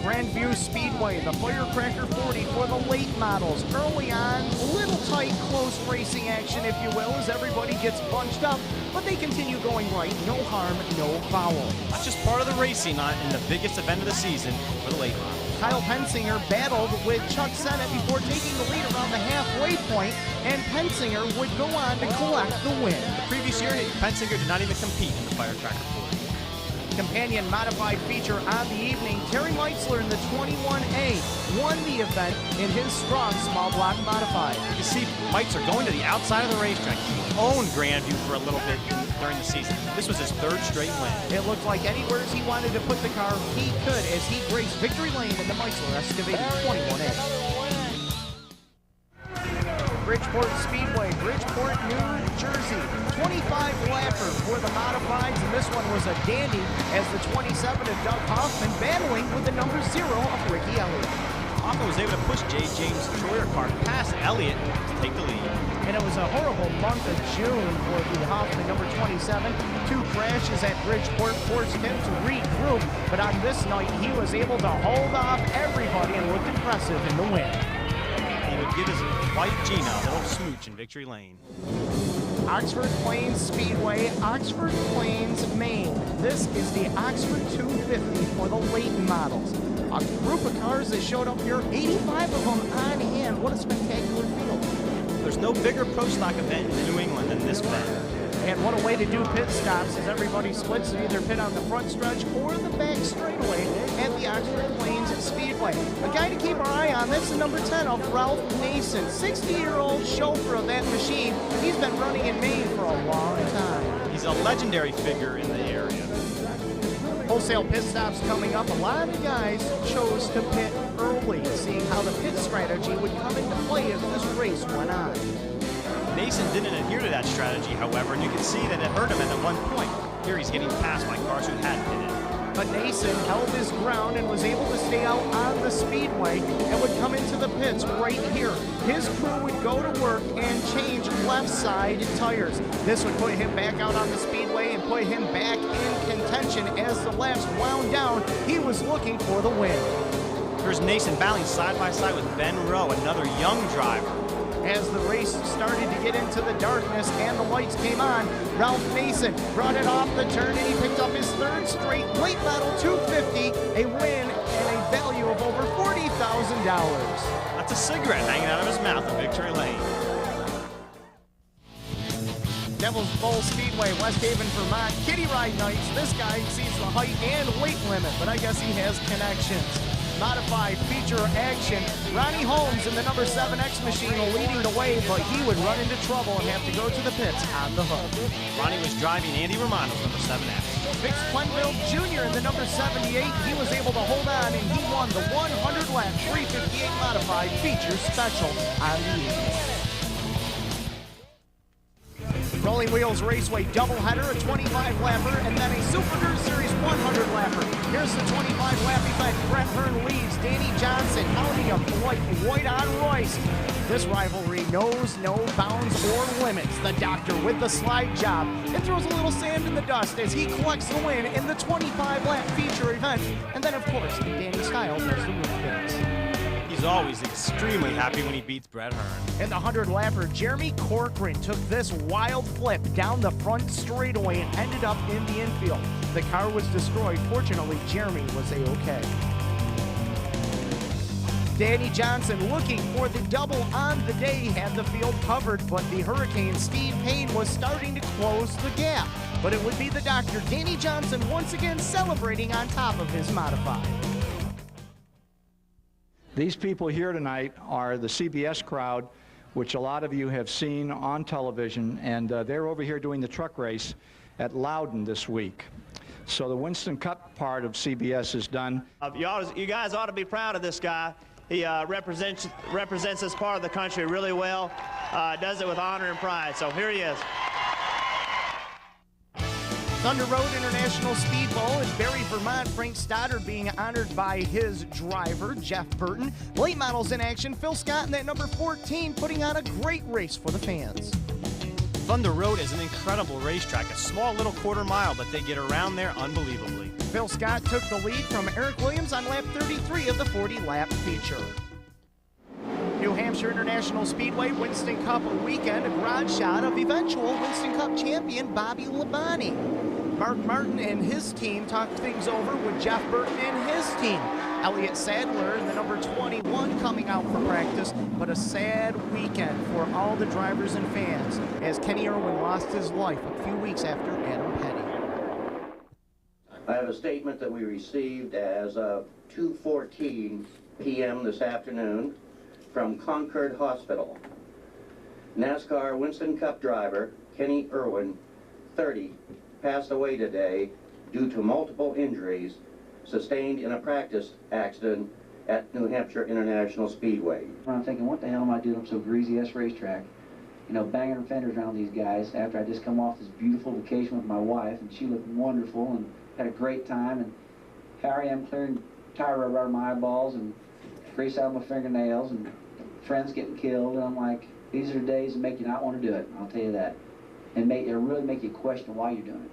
Grandview Speedway, the Firecracker 40 for the late models. Early on, little tight, close racing action, if you will, as everybody gets bunched up, but they continue going right. No harm, no foul. That's just part of the racing in the biggest event of the season for the late models. Kyle Pensinger battled with Chuck Sennett before taking the lead around the halfway point, and Pensinger would go on to collect the win. The previous year, Pensinger did not even compete in the Firecracker 40. Companion modified feature on the evening, Terry Meitzler in the 21A won the event in his strong small block modified. You can see Meitzler going to the outside of the racetrack. He owned Grandview for a little bit during the season. This was his third straight win. It looked like anywhere he wanted to put the car, he could, as he graced victory lane in the Meitzler Excavating 21A. Bridgeport Speedway, Bridgeport, New Jersey. 25 lapper for the modifieds, and this one was a dandy as the 27 of Doug Hoffman battling with the number 0 of Ricky Elliott. Hoffman was able to push J. James Troyer car past Elliott to take the lead. And it was a horrible month of June for the Hoffman number 27. 2 crashes at Bridgeport forced him to regroup, but on this night he was able to hold off everybody and looked impressive in the win. He would give his wife Gina a little smooch in victory lane. Oxford Plains Speedway, Oxford Plains, Maine. This is the Oxford 250 for the late models. A group of cars that showed up here, 85 of them on hand. What a spectacular field. There's no bigger pro stock event in New England than this event. And what a way to do pit stops as everybody splits to either pit on the front stretch or the back straightaway at the Oxford Plains Speedway. A guy to keep our eye on, that's the number 10 of Ralph Nason, 60-year-old chauffeur of that machine. He's been running in Maine for a long time. He's a legendary figure in the area. Wholesale pit stops coming up. A lot of guys chose to pit early, seeing how the pit strategy would come into play as this race went on. Nason didn't adhere to that strategy, however, and you can see that it hurt him at one point. Here he's getting passed by cars who had pitted. But Nason held his ground and was able to stay out on the speedway and would come into the pits right here. His crew would go to work and change left side tires. This would put him back out on the speedway and put him back in contention as the laps wound down. He was looking for the win. Here's Nason battling side by side with Ben Rowe, another young driver. As the race started to get into the darkness and the lights came on, Ralph Nason brought it off the turn and he picked up his third straight late model 250, a win and a value of over $40,000. That's a cigarette hanging out of his mouth in victory lane. Devil's Bowl Speedway, West Haven, Vermont. Kitty Ride Nights. This guy sees the height and weight limit, but I guess he has connections. Modified feature action. Ronnie Holmes in the number 7X machine leading the way, but he would run into trouble and have to go to the pits on the hook. Ronnie was driving Andy Romano's number 7X. Vince Plenville Jr. in the number 78. He was able to hold on and he won the 100 lap 358 modified feature special on the evening. Rolling Wheels Raceway doubleheader, a 25-lapper, and then a Super Dirt Series 100-lapper. Here's the 25-lap event. Brett Hearn leads. Danny Johnson hounding him like White on Royce. This rivalry knows no bounds or limits. The Doctor with the slide job. It throws a little sand in the dust as he collects the win in the 25-lap feature event. And then, of course, Danny Style does the win picks. He's always extremely happy when he beats Brett Hearn. In the 100-lapper, Jeremy Corcoran took this wild flip down the front straightaway and ended up in the infield. The car was destroyed. Fortunately, Jeremy was A-okay. Danny Johnson looking for the double on the day, had the field covered, but the Hurricane Steve Payne was starting to close the gap. But it would be the Doctor, Danny Johnson, once again celebrating on top of his modified. These people here tonight are the CBS crowd, which a lot of you have seen on television, and they're over here doing the truck race at Loudon this week. So the Winston Cup part of CBS is done. You guys ought to be proud of this guy. He represents this part of the country really well, does it with honor and pride. So here he is. Thunder Road International Speed Bowl in Barrie, Vermont. Frank Stoddard being honored by his driver, Jeff Burton. Late models in action. Phil Scott in that number 14, putting on a great race for the fans. Thunder Road is an incredible racetrack, a small little quarter mile, but they get around there unbelievably. Phil Scott took the lead from Eric Williams on lap 33 of the 40-lap feature. New Hampshire International Speedway Winston Cup weekend, a garage shot of eventual Winston Cup champion Bobby Labonte. Mark Martin and his team talked things over with Jeff Burton and his team. Elliott Sadler in the number 21 coming out for practice, but a sad weekend for all the drivers and fans as Kenny Irwin lost his life a few weeks after Adam Petty. I have a statement that we received as of 2:14 p.m. this afternoon from Concord Hospital. NASCAR Winston Cup driver Kenny Irwin, 30, passed away today due to multiple injuries sustained in a practice accident at New Hampshire International Speedway. I'm thinking, what the hell am I doing up so greasy-ass racetrack? You know, banging fenders around these guys after I just come off this beautiful vacation with my wife, and she looked wonderful and had a great time, and here I am clearing tire rubber out of my eyeballs and grease out of my fingernails, and friends getting killed, and I'm like, these are the days that make you not want to do it, I'll tell you that. And it really make you question why you're doing it.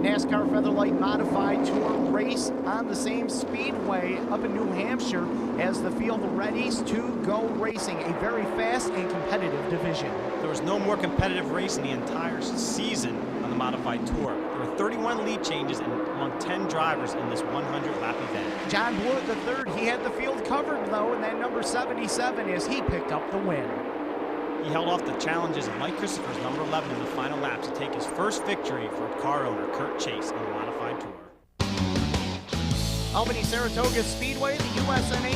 NASCAR Featherlight Modified Tour race on the same speedway up in New Hampshire as the field readies to go racing, a very fast and competitive division. There was no more competitive race in the entire season on the Modified Tour. There were 31 lead changes among 10 drivers in this 100-lap event. John Blewett III, he had the field covered though in that number 77 as he picked up the win. He held off the challenges of Mike Christopher's number 11 in the final lap to take his first victory for car owner Kurt Chase in the Modified Tour. Albany Saratoga Speedway, the USNA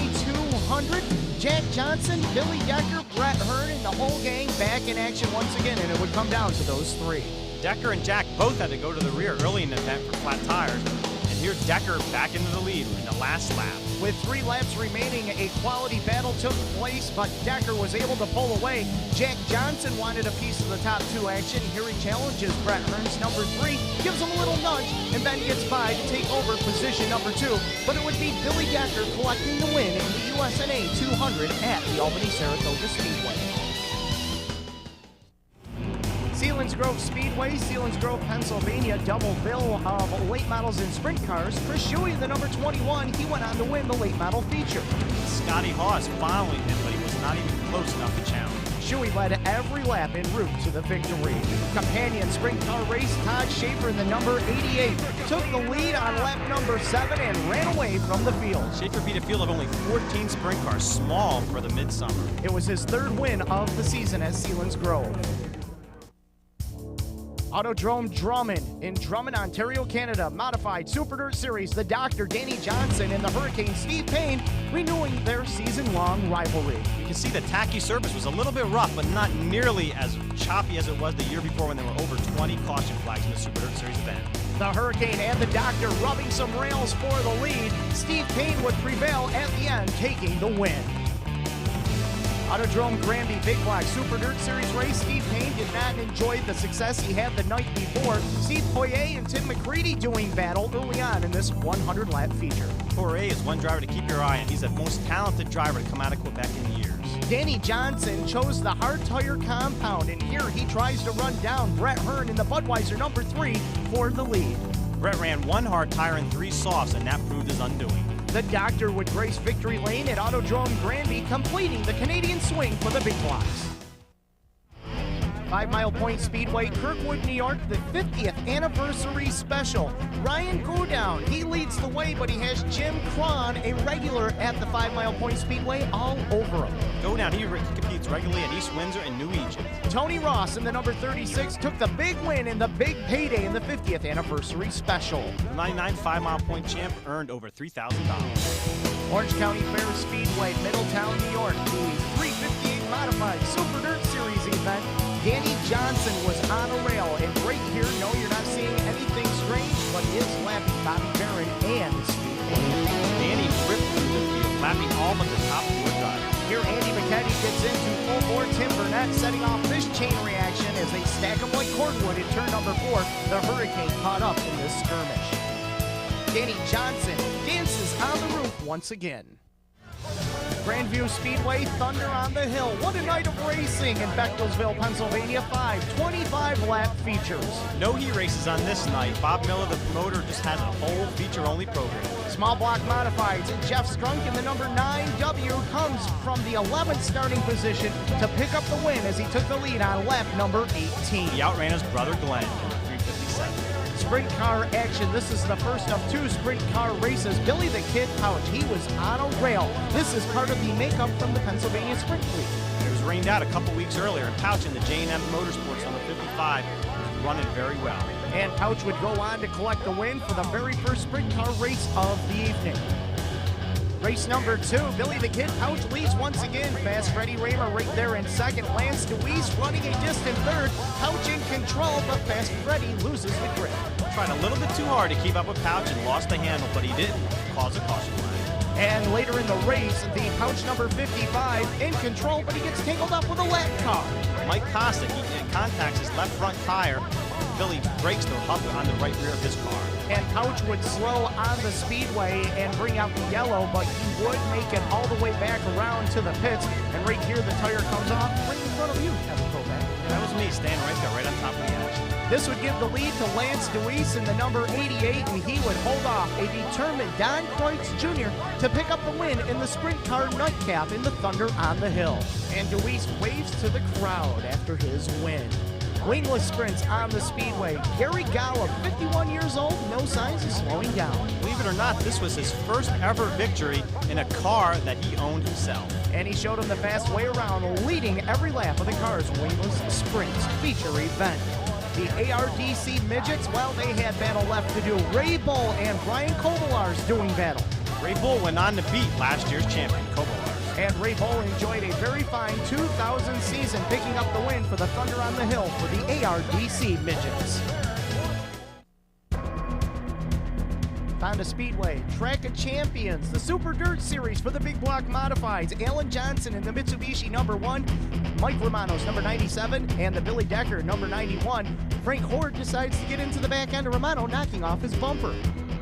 200. Jack Johnson, Billy Decker, Brett Hearn, and the whole gang back in action once again, and it would come down to those three. Decker and Jack both had to go to the rear early in the event for flat tires, and here Decker back into the lead in the last lap. With 3 laps remaining, a quality battle took place, but Decker was able to pull away. Jack Johnson wanted a piece of the top 2 action. Here he challenges Brett Hearns, number 3, gives him a little nudge, and then gets by to take over position number 2. But it would be Billy Decker collecting the win in the USNA 200 at the Albany Saratoga Speedway. Selinsgrove Speedway, Selinsgrove, Pennsylvania, double bill of late models and sprint cars. Chris Shuey, the number 21, he went on to win the late model feature. Scotty Haas following him, but he was not even close enough to challenge. Shuey led every lap en route to the victory. Companion sprint car race, Todd Schaefer in the number 88 took the lead on lap number 7 and ran away from the field. Schaefer beat a field of only 14 sprint cars, small for the midsummer. It was his 3rd win of the season at Selinsgrove. Autodrome Drummond in Drummond, Ontario, Canada. Modified Super Dirt Series, the Doctor Danny Johnson and the Hurricane Steve Payne renewing their season-long rivalry. You can see the tacky surface was a little bit rough, but not nearly as choppy as it was the year before when there were over 20 caution flags in the Super Dirt Series event. The Hurricane and the Doctor rubbing some rails for the lead. Steve Payne would prevail at the end, taking the win. Autodrome Granby Big Block Super Dirt Series race, Steve Payne did not enjoy the success he had the night before. Steve Poirier and Tim McCready doing battle early on in this 100-lap feature. Poirier is one driver to keep your eye on. He's the most talented driver to come out of Quebec in years. Danny Johnson chose the hard tire compound, and here he tries to run down Brett Hearn in the Budweiser number 3 for the lead. Brett ran 1 hard tire and 3 softs, and that proved his undoing. The Doctor would grace victory lane at Autodrome Granby, completing the Canadian swing for the big blocks. 5 Mile Point Speedway, Kirkwood, New York, the 50th anniversary special. Ryan Godown, he leads the way, but he has Jim Cron, a regular at the 5 Mile Point Speedway, all over him. Godown, he competes regularly at East Windsor and New Egypt. Tony Ross in the number 36 took the big win in the big payday in the 50th anniversary special. The 99 5 Mile Point champ earned over $3,000. Orange County Fair Speedway, Middletown, New York, the 358 Modified Super Dirt Series event. Danny Johnson was on a rail, and right here, no, you're not seeing anything strange, but he is lapping Bobby Barron and Steve Payne. Danny ripped through the field, lapping all but the top 4 drivers. Here, Andy McKenny gets into full bore Tim Burnett. Brett setting off this chain reaction as they stack them like cordwood in turn number 4. The Hurricane caught up in this skirmish. Danny Johnson dances on the roof once again. Grandview Speedway, Thunder on the Hill. What a night of racing in Bechtelsville, Pennsylvania. 5 25-lap features. No heat races on this night. Bob Miller, the promoter, just has a whole feature-only program. Small block modifieds. Jeff Strunk in the number 9W comes from the 11th starting position to pick up the win as he took the lead on lap number 18. He outran his brother Glenn, number 357. Sprint car action. This is the first of 2 sprint car races. Billy the Kid Pouch, he was on a rail. This is part of the makeup from the Pennsylvania Sprint Fleet. It was rained out a couple weeks earlier, and Pouch in the J&M Motorsports number 55 was running very well. And Pouch would go on to collect the win for the very first sprint car race of the evening. Race number 2, Billy the Kid Pouch leads once again. Fast Freddie Raymer right there in second. Lance DeWeese running a distant third. Pouch in control, but Fast Freddie loses the grip. Tried a little bit too hard to keep up with Pouch and lost the handle, but he didn't cause a caution line. And later in the race, the Pouch number 55 in control, but he gets tangled up with a lap car. Mike Kostic, he contacts his left front tire. Billy breaks the hub on the right rear of his car. And Pouch would slow on the speedway and bring out the yellow, but he would make it all the way back around to the pits. And right here, the tire comes off right in front of you, Kevin Kovac. That was me, standing right there, right on top of the action. This would give the lead to Lance DeWeese in the number 88, and he would hold off a determined Don Kreutz Jr. to pick up the win in the sprint car nightcap in the Thunder on the Hill. And DeWeese waves to the crowd after his win. Wingless sprints on the speedway. Gary Gallup, 51 years old, no signs of slowing down. Believe it or not, this was his first ever victory in a car that he owned himself. And he showed him the fast way around, leading every lap of the car's wingless sprints feature event. The ARDC Midgets, well, they had battle left to do. Ray Bull and Brian Kovalars doing battle. Ray Bull went on to beat last year's champion, Kovalars. And Ray Bull enjoyed a very fine 2000 season, picking up the win for the Thunder on the Hill for the ARDC Midgets. Honda Speedway, Track of Champions, the Super Dirt Series for the Big Block Modifieds. Alan Johnson in the Mitsubishi number 1, Mike Romanos number 97, and the Billy Decker number 91. Frank Horde decides to get into the back end of Romano, knocking off his bumper.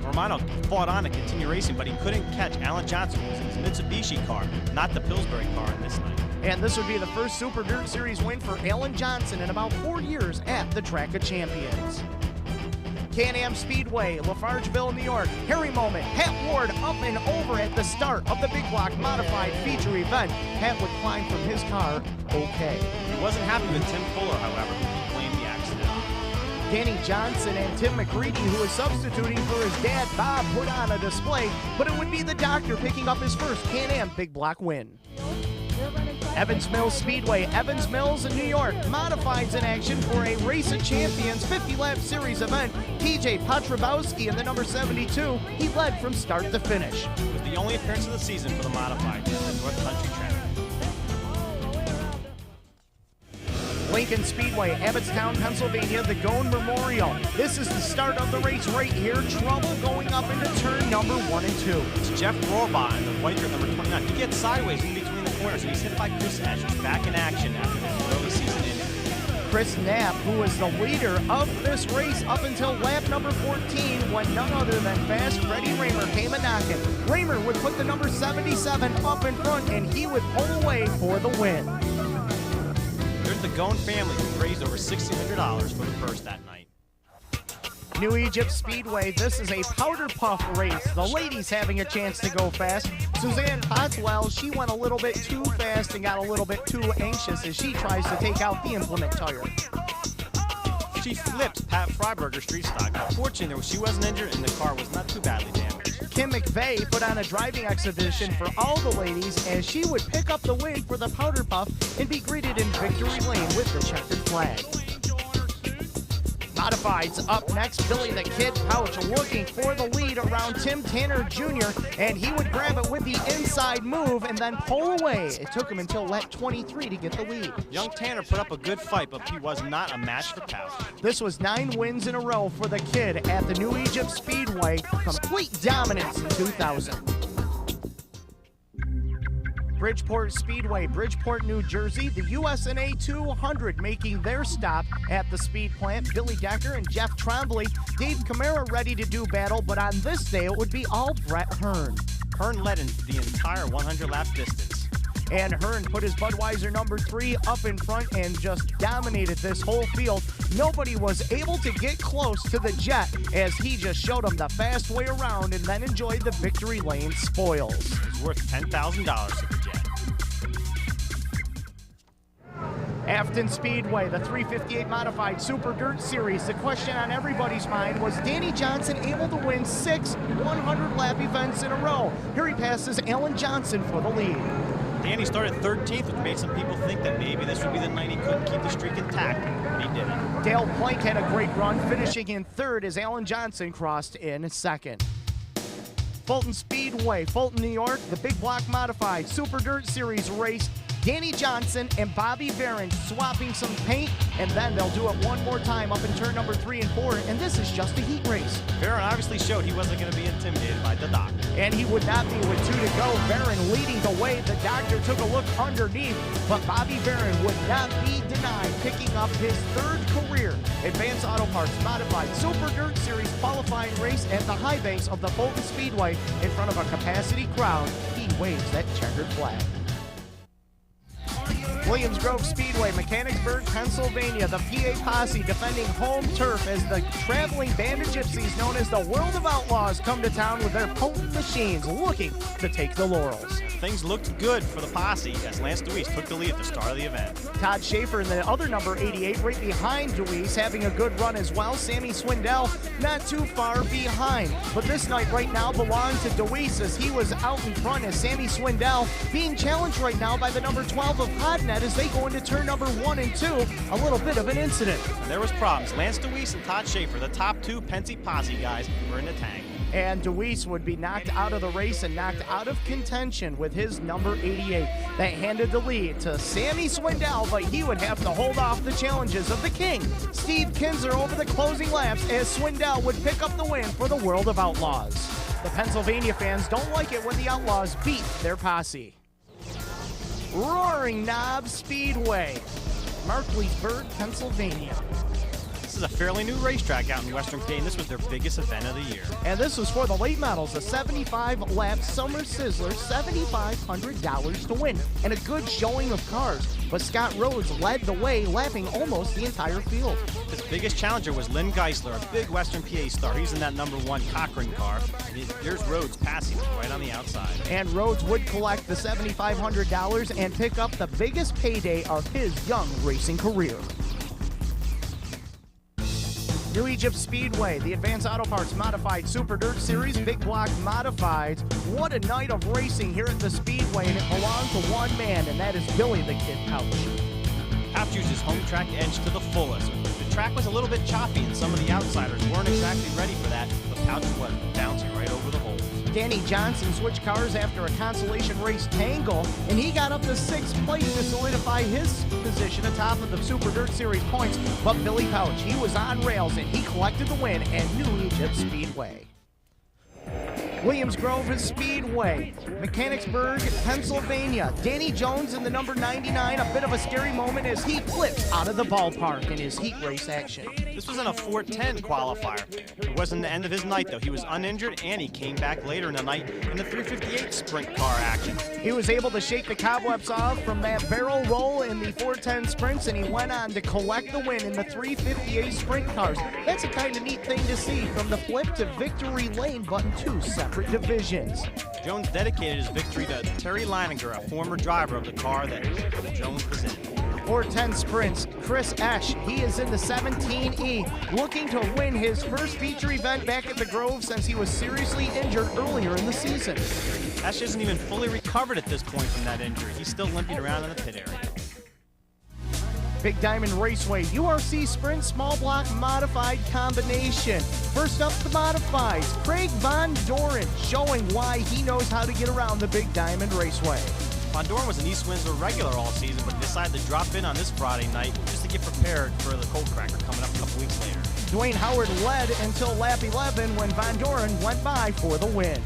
Romano fought on to continue racing, but he couldn't catch Alan Johnson, who was in his Mitsubishi car, not the Pillsbury car in this night. And this would be the first Super Dirt Series win for Alan Johnson in about 4 years at the Track of Champions. Can-Am Speedway, Lafargeville, New York. Harry Moment, Pat Ward up and over at the start of the Big Block Modified feature event. Pat would climb from his car okay. He wasn't happy with Tim Fuller, however, who blamed the accident. Danny Johnson and Tim McCready, who was substituting for his dad, Bob, put on a display, but it would be the doctor picking up his first Can-Am Big Block win. Evans Mills Speedway, Evans Mills in New York. Modifieds in action for a Race of Champions 50-lap series event. TJ Patrabowski in the number 72. He led from start to finish. It was the only appearance of the season for the Modifieds at the North Country Track. Lincoln Speedway, Abbottstown, Pennsylvania, the Gone Memorial. This is the start of the race right here. Trouble going up into turn number 1 and 2. It's Jeff Rohrbaugh in the white shirt number 29. He gets sideways in between the corners, and he's hit by Chris Asher's back in action after his early season injury. Chris Knapp, who was the leader of this race up until lap number 14, when none other than Fast Freddie Raymer came a-knocking. Raymer would put the number 77 up in front, and he would pull away for the win. There's the Gone family who raised over $1,600 for the purse that night. New Egypt Speedway, this is a powder puff race. The ladies having a chance to go fast. Suzanne Pottswell, she went a little bit too fast and got a little bit too anxious as she tries to take out the implement tire. She flipped Pat Freiberger's street stock. Fortunately, she wasn't injured and the car was not too badly damaged. Kim McVeigh put on a driving exhibition for all the ladies as she would pick up the win for the powder puff and be greeted in victory lane with the checkered flag. Modifieds up next, Billy the Kid Pouch looking for the lead around Tim Tanner Jr., and he would grab it with the inside move and then pull away. It took him until lap 23 to get the lead. Young Tanner put up a good fight, but he was not a match for Pouch. This was 9 wins in a row for the Kid at the New Egypt Speedway. Complete dominance in 2000. Bridgeport Speedway, Bridgeport, New Jersey. The USNA 200 making their stop at the speed plant. Billy Decker and Jeff Trombley. Dave Camara ready to do battle, but on this day it would be all Brett Hearn. Hearn led in the entire 100-lap distance. And Hearn put his Budweiser number 3 up in front and just dominated this whole field. Nobody was able to get close to the Jet as he just showed them the fast way around and then enjoyed the victory lane spoils. It's worth $10,000 to the Jet. Afton Speedway, the 358 Modified Super Dirt Series. The question on everybody's mind was Danny Johnson able to win 6 100-lap events in a row? Here he passes Alan Johnson for the lead. Danny started 13th, which made some people think that maybe this would be the night he couldn't keep the streak intact, but he didn't. Dale Plank had a great run, finishing in 3rd as Alan Johnson crossed in 2nd. Fulton Speedway, Fulton, New York, the Big Block Modified Super Dirt Series race. Danny Johnson and Bobby Barron swapping some paint, and then they'll do it one more time up in turn number 3 and 4, and this is just a heat race. Barron obviously showed he wasn't going to be intimidated by the doctor. And he would not be with 2 to go. Barron leading the way. The doctor took a look underneath, but Bobby Barron would not be denied picking up his 3rd career Advanced Auto Parts Modified Super Dirt Series qualifying race at the high banks of the Fulton Speedway in front of a capacity crowd. He waves that checkered flag. Williams Grove Speedway, Mechanicsburg, Pennsylvania. The PA Posse defending home turf as the traveling band of gypsies known as the World of Outlaws come to town with their potent machines looking to take the laurels. Things looked good for the Posse as Lance Deweese took the lead at the start of the event. Todd Schaefer in the other number 88 right behind Deweese having a good run as well. Sammy Swindell not too far behind. But this night right now belonged to Deweese as he was out in front as Sammy Swindell being challenged right now by the number 12 of Hodnet as they go into turn number 1 and 2. A little bit of an incident. And there was problems. Lance Deweese and Todd Schaefer, the top 2 Pennsy Posse guys, were in the tank. And Deweese would be knocked out of the race and knocked out of contention with his number 88. That handed the lead to Sammy Swindell, but he would have to hold off the challenges of the king, Steve Kinzer, over the closing laps as Swindell would pick up the win for the World of Outlaws. The Pennsylvania fans don't like it when the Outlaws beat their posse. Roaring Knob Speedway, Markleysburg, Pennsylvania. This is a fairly new racetrack out in Western PA, and this was their biggest event of the year. And this was for the late models, a 75-lap Summer Sizzler, $7,500 to win, and a good showing of cars. But Scott Rhodes led the way, lapping almost the entire field. His biggest challenger was Lynn Geisler, a big Western PA star. He's in that number 1 Cochran car. And there's Rhodes passing him right on the outside. And Rhodes would collect the $7,500 and pick up the biggest payday of his young racing career. New Egypt Speedway, the Advanced Auto Parts Modified Super Dirt Series, Big Block Modifieds. What a night of racing here at the Speedway, and it belonged to one man, and that is Billy the Kid Pouch. Pouch used his home track edge to the fullest. The track was a little bit choppy, and some of the outsiders weren't exactly ready for that, but Pouch was bouncing right over the holes. Danny Johnson switched cars after a consolation race tangle, and he got up to 6th place to solidify his position atop of the Super Dirt Series points. But Billy Pouch, he was on rails, and he collected the win at New Egypt Speedway. Williams Grove Speedway, Mechanicsburg, Pennsylvania. Danny Jones in the number 99, a bit of a scary moment as he flips out of the ballpark in his heat race action. This was in a 410 qualifier. It wasn't the end of his night, though. He was uninjured, and he came back later in the night in the 358 sprint car action. He was able to shake the cobwebs off from that barrel roll in the 410 sprints, and he went on to collect the win in the 358 sprint cars. That's a kind of neat thing to see, from the flip to victory lane, but in 2 separate divisions. Jones dedicated his victory to Terry Leininger, a former driver of the car that Jones was in. 410 sprints, Chris Esch, he is in the 17E, looking to win his first feature event back at the Grove since he was seriously injured earlier in the season. Esch isn't even fully recovered at this point from that injury. He's still limping around in the pit area. Big Diamond Raceway, URC Sprint Small Block Modified Combination. First up, the Modifieds, Craig Von Doren, showing why he knows how to get around the Big Diamond Raceway. Von Doren was an East Windsor regular all season, but decided to drop in on this Friday night just to get prepared for the Cold Cracker coming up a couple weeks later. Dwayne Howard led until lap 11 when Von Doren went by for the win.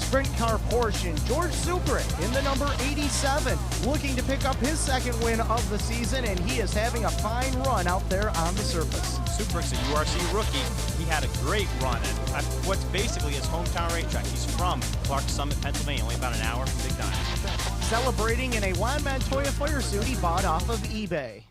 Sprint car portion, George Subrick in the number 87, looking to pick up his second win of the season, and he is having a fine run out there on the surface. Subrick's a URC rookie. He had a great run at what's basically his hometown racetrack. He's from Clark Summit, Pennsylvania, only about an hour from Big Diamond. Celebrating in a Juan Montoya fire suit he bought off of eBay.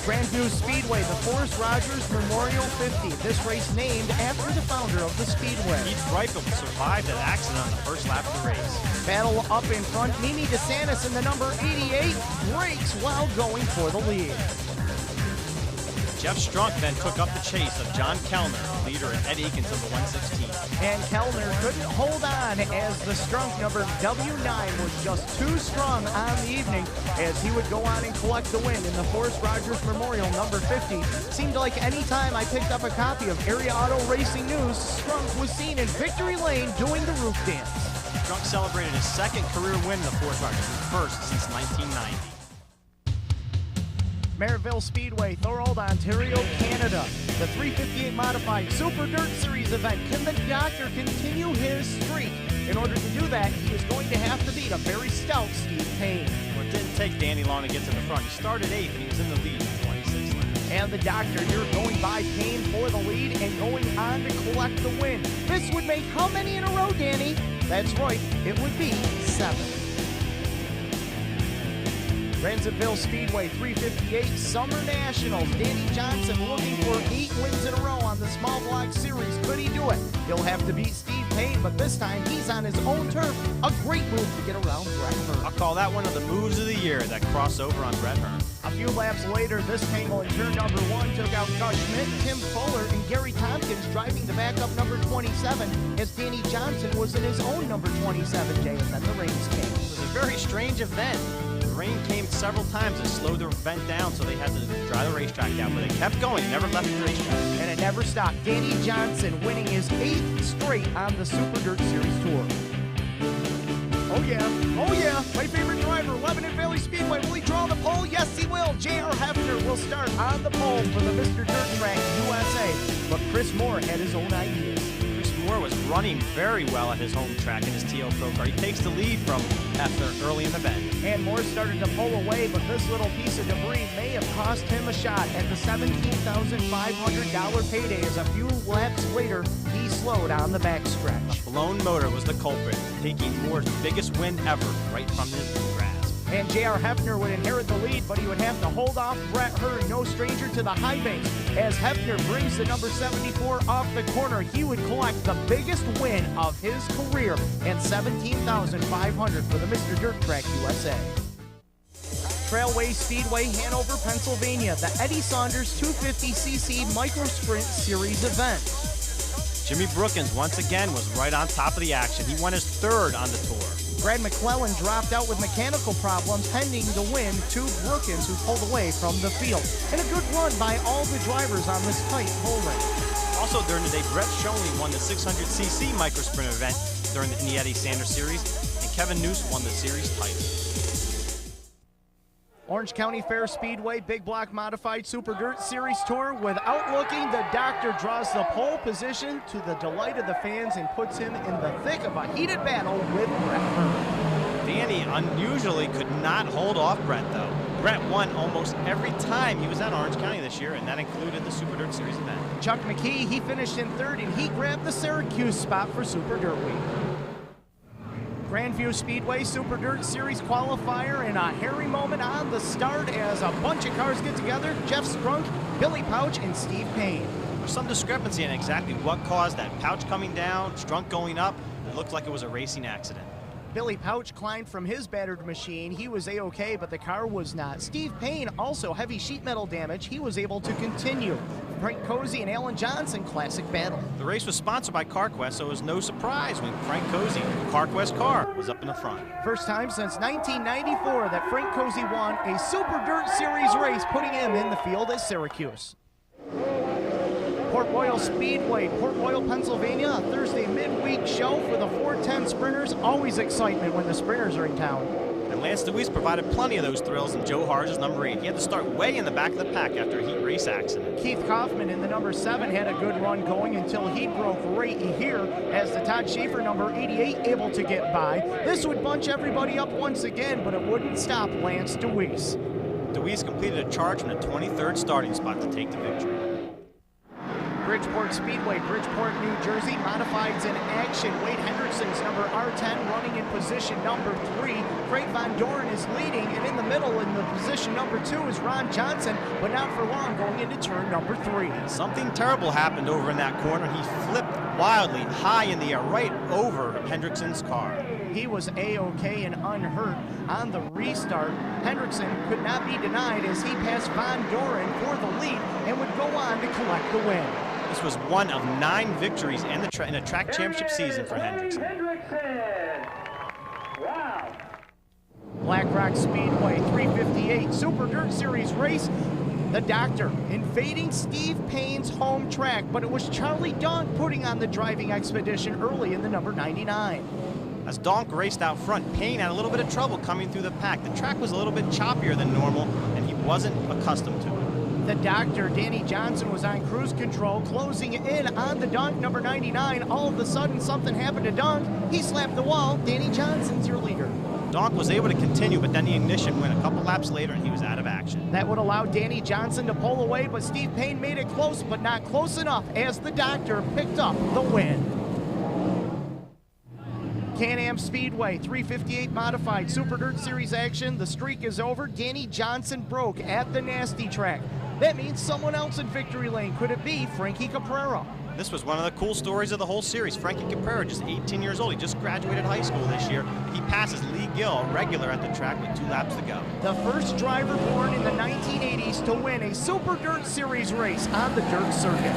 Grandview Speedway, the Forrest Rogers Memorial 50. This race named after the founder of the Speedway. Keith Reipel survived an accident on the first lap of the race. Battle up in front, Mimi DeSantis in the number 88 brakes while going for the lead. Jeff Strunk then took up the chase of John Kellner, leader, and Ed Akins of the 116. And Kellner couldn't hold on as the Strunk number W9 was just too strong on the evening as he would go on and collect the win in the Forrest Rogers Memorial number 50. Seemed like any time I picked up a copy of Area Auto Racing News, Strunk was seen in Victory Lane doing the roof dance. Strunk celebrated his second career win in the Forrest Rogers, his first since 1990. Merivale Speedway, Thorold, Ontario, Canada. The 358 Modified Super Dirt Series event. Can the Doctor continue his streak? In order to do that, he is going to have to beat a very stout Steve Payne. Well, it didn't take Danny long to get to the front. He started 8th and he was in the lead for 26 laps. And the Doctor here going by Payne for the lead and going on to collect the win. This would make how many in a row, Danny? That's right, it would be 7. Ransomville Speedway 358 Summer Nationals. Danny Johnson looking for 8 wins in a row on the small block series. Could he do it? He'll have to beat Steve Payne, but this time he's on his own turf. A great move to get around Brett Hearn. I'll call that one of the moves of the year, that crossover on Brett Hearn. A few laps later, this tangle in turn number 1 took out Gus Schmidt, Tim Fuller, and Gary Tompkins driving to back up number 27 as Danny Johnson was in his own number 27, Jay, and then the rains came. It was a very strange event. The rain came several times and slowed the event down, so they had to dry the racetrack down, but they kept going, never left the racetrack. And it never stopped. Danny Johnson winning his 8th straight on the Super Dirt Series Tour. Oh yeah, my favorite driver, Lebanon Valley Speedway. Will he draw the pole? Yes, he will. J.R. Hefner will start on the pole for the Mr. Dirt Track USA, but Chris Moore had his own ideas. Chris Moore was running very well at his home track in his TL Pro car. He takes the lead from Hefner early in the bend. And Moore started to pull away, but this little piece of debris may have cost him a shot at the $17,500 payday as a few laps later, he slowed on the backstretch. A blown motor was the culprit, taking Moore's biggest win ever right from his grasp. And J.R. Hefner would inherit the lead, but he would have to hold off Brett Hearn, no stranger to the high banks. As Hefner brings the number 74 off the corner, he would collect the biggest win of his career and $17,500 for the Mr. Dirt Track USA. Trailway Speedway, Hanover, Pennsylvania, the Eddie Saunders 250cc Micro Sprint Series event. Jimmy Brookins once again was right on top of the action. He won his 3rd on the tour. Brad McClellan dropped out with mechanical problems, pending the win to Brookins, who pulled away from the field. And a good run by all the drivers on this tight pole race. Also during the day, Brett Schoenle won the 600cc Micro Sprint event in the Eddie Sanders Series, and Kevin Noose won the series title. Orange County Fair Speedway Big Block Modified Super Dirt Series Tour. Without looking, the Doctor draws the pole position to the delight of the fans and puts him in the thick of a heated battle with Brett Hearn. Danny unusually could not hold off Brett, though. Brett won almost every time he was at Orange County this year, and that included the Super Dirt Series event. Chuck McKee, he finished in 3rd, and he grabbed the Syracuse spot for Super Dirt Week. Grandview Speedway Super Dirt Series qualifier, and a hairy moment on the start as a bunch of cars get together. Jeff Strunk, Billy Pouch, and Steve Payne. There's some discrepancy in exactly what caused that. Pouch coming down, Strunk going up. It looked like it was a racing accident. Billy Pouch climbed from his battered machine. He was A-OK, but the car was not. Steve Payne, also heavy sheet metal damage. He was able to continue. Frank Cozy and Alan Johnson, classic battle. The race was sponsored by CarQuest, so it was no surprise when Frank Cozy, CarQuest car, was up in the front. First time since 1994 that Frank Cozy won a Super Dirt Series race, putting him in the field at Syracuse. Port Royal Speedway, Port Royal, Pennsylvania, a Thursday midweek show for the 410 sprinters. Always excitement when the sprinters are in town. And Lance Dewease provided plenty of those thrills in Joe Harge's number 8. He had to start way in the back of the pack after a heat race accident. Keith Kaufman in the number 7 had a good run going until he broke right here as the Todd Schaefer number 88 able to get by. This would bunch everybody up once again, but it wouldn't stop Lance Dewease. Dewease completed a charge from the 23rd starting spot to take the victory. Bridgeport Speedway, Bridgeport, New Jersey, modifieds in action. Wade Hendrickson's number R10 running in position number 3. Craig Von Doren is leading, and in the middle in the position number 2 is Ron Johnson, but not for long going into turn number 3. Something terrible happened over in that corner. He flipped wildly high in the air right over Hendrickson's car. He was A-OK and unhurt on the restart. Hendrickson could not be denied as he passed Von Doren for the lead and would go on to collect the win. This was one of 9 victories in a track championship season for Hendrickson. Wow. Black Rock Speedway 358 Super Dirt Series race. The Doctor invading Steve Payne's home track, but it was Charlie Donk putting on the driving expedition early in the number 99. As Donk raced out front, Payne had a little bit of trouble coming through the pack. The track was a little bit choppier than normal, and he wasn't accustomed to it. The Doctor, Danny Johnson, was on cruise control, closing in on the Donk number 99. All of a sudden, something happened to Donk. He slapped the wall. Danny Johnson's your leader. Donk was able to continue, but then the ignition went a couple laps later, and he was out of action. That would allow Danny Johnson to pull away, but Steve Payne made it close, but not close enough, as the Doctor picked up the win. Can-Am Speedway 358 modified Super Dirt Series action. The streak is over. Danny Johnson broke at the nasty track. That means someone else in victory lane. Could it be Frankie Caprara? This was one of the cool stories of the whole series. Frankie Caprara, just 18 years old. He just graduated high school this year. He passes Lee Gill, a regular at the track with 2 laps to go. The first driver born in the 1980s to win a Super Dirt Series race on the dirt circuit.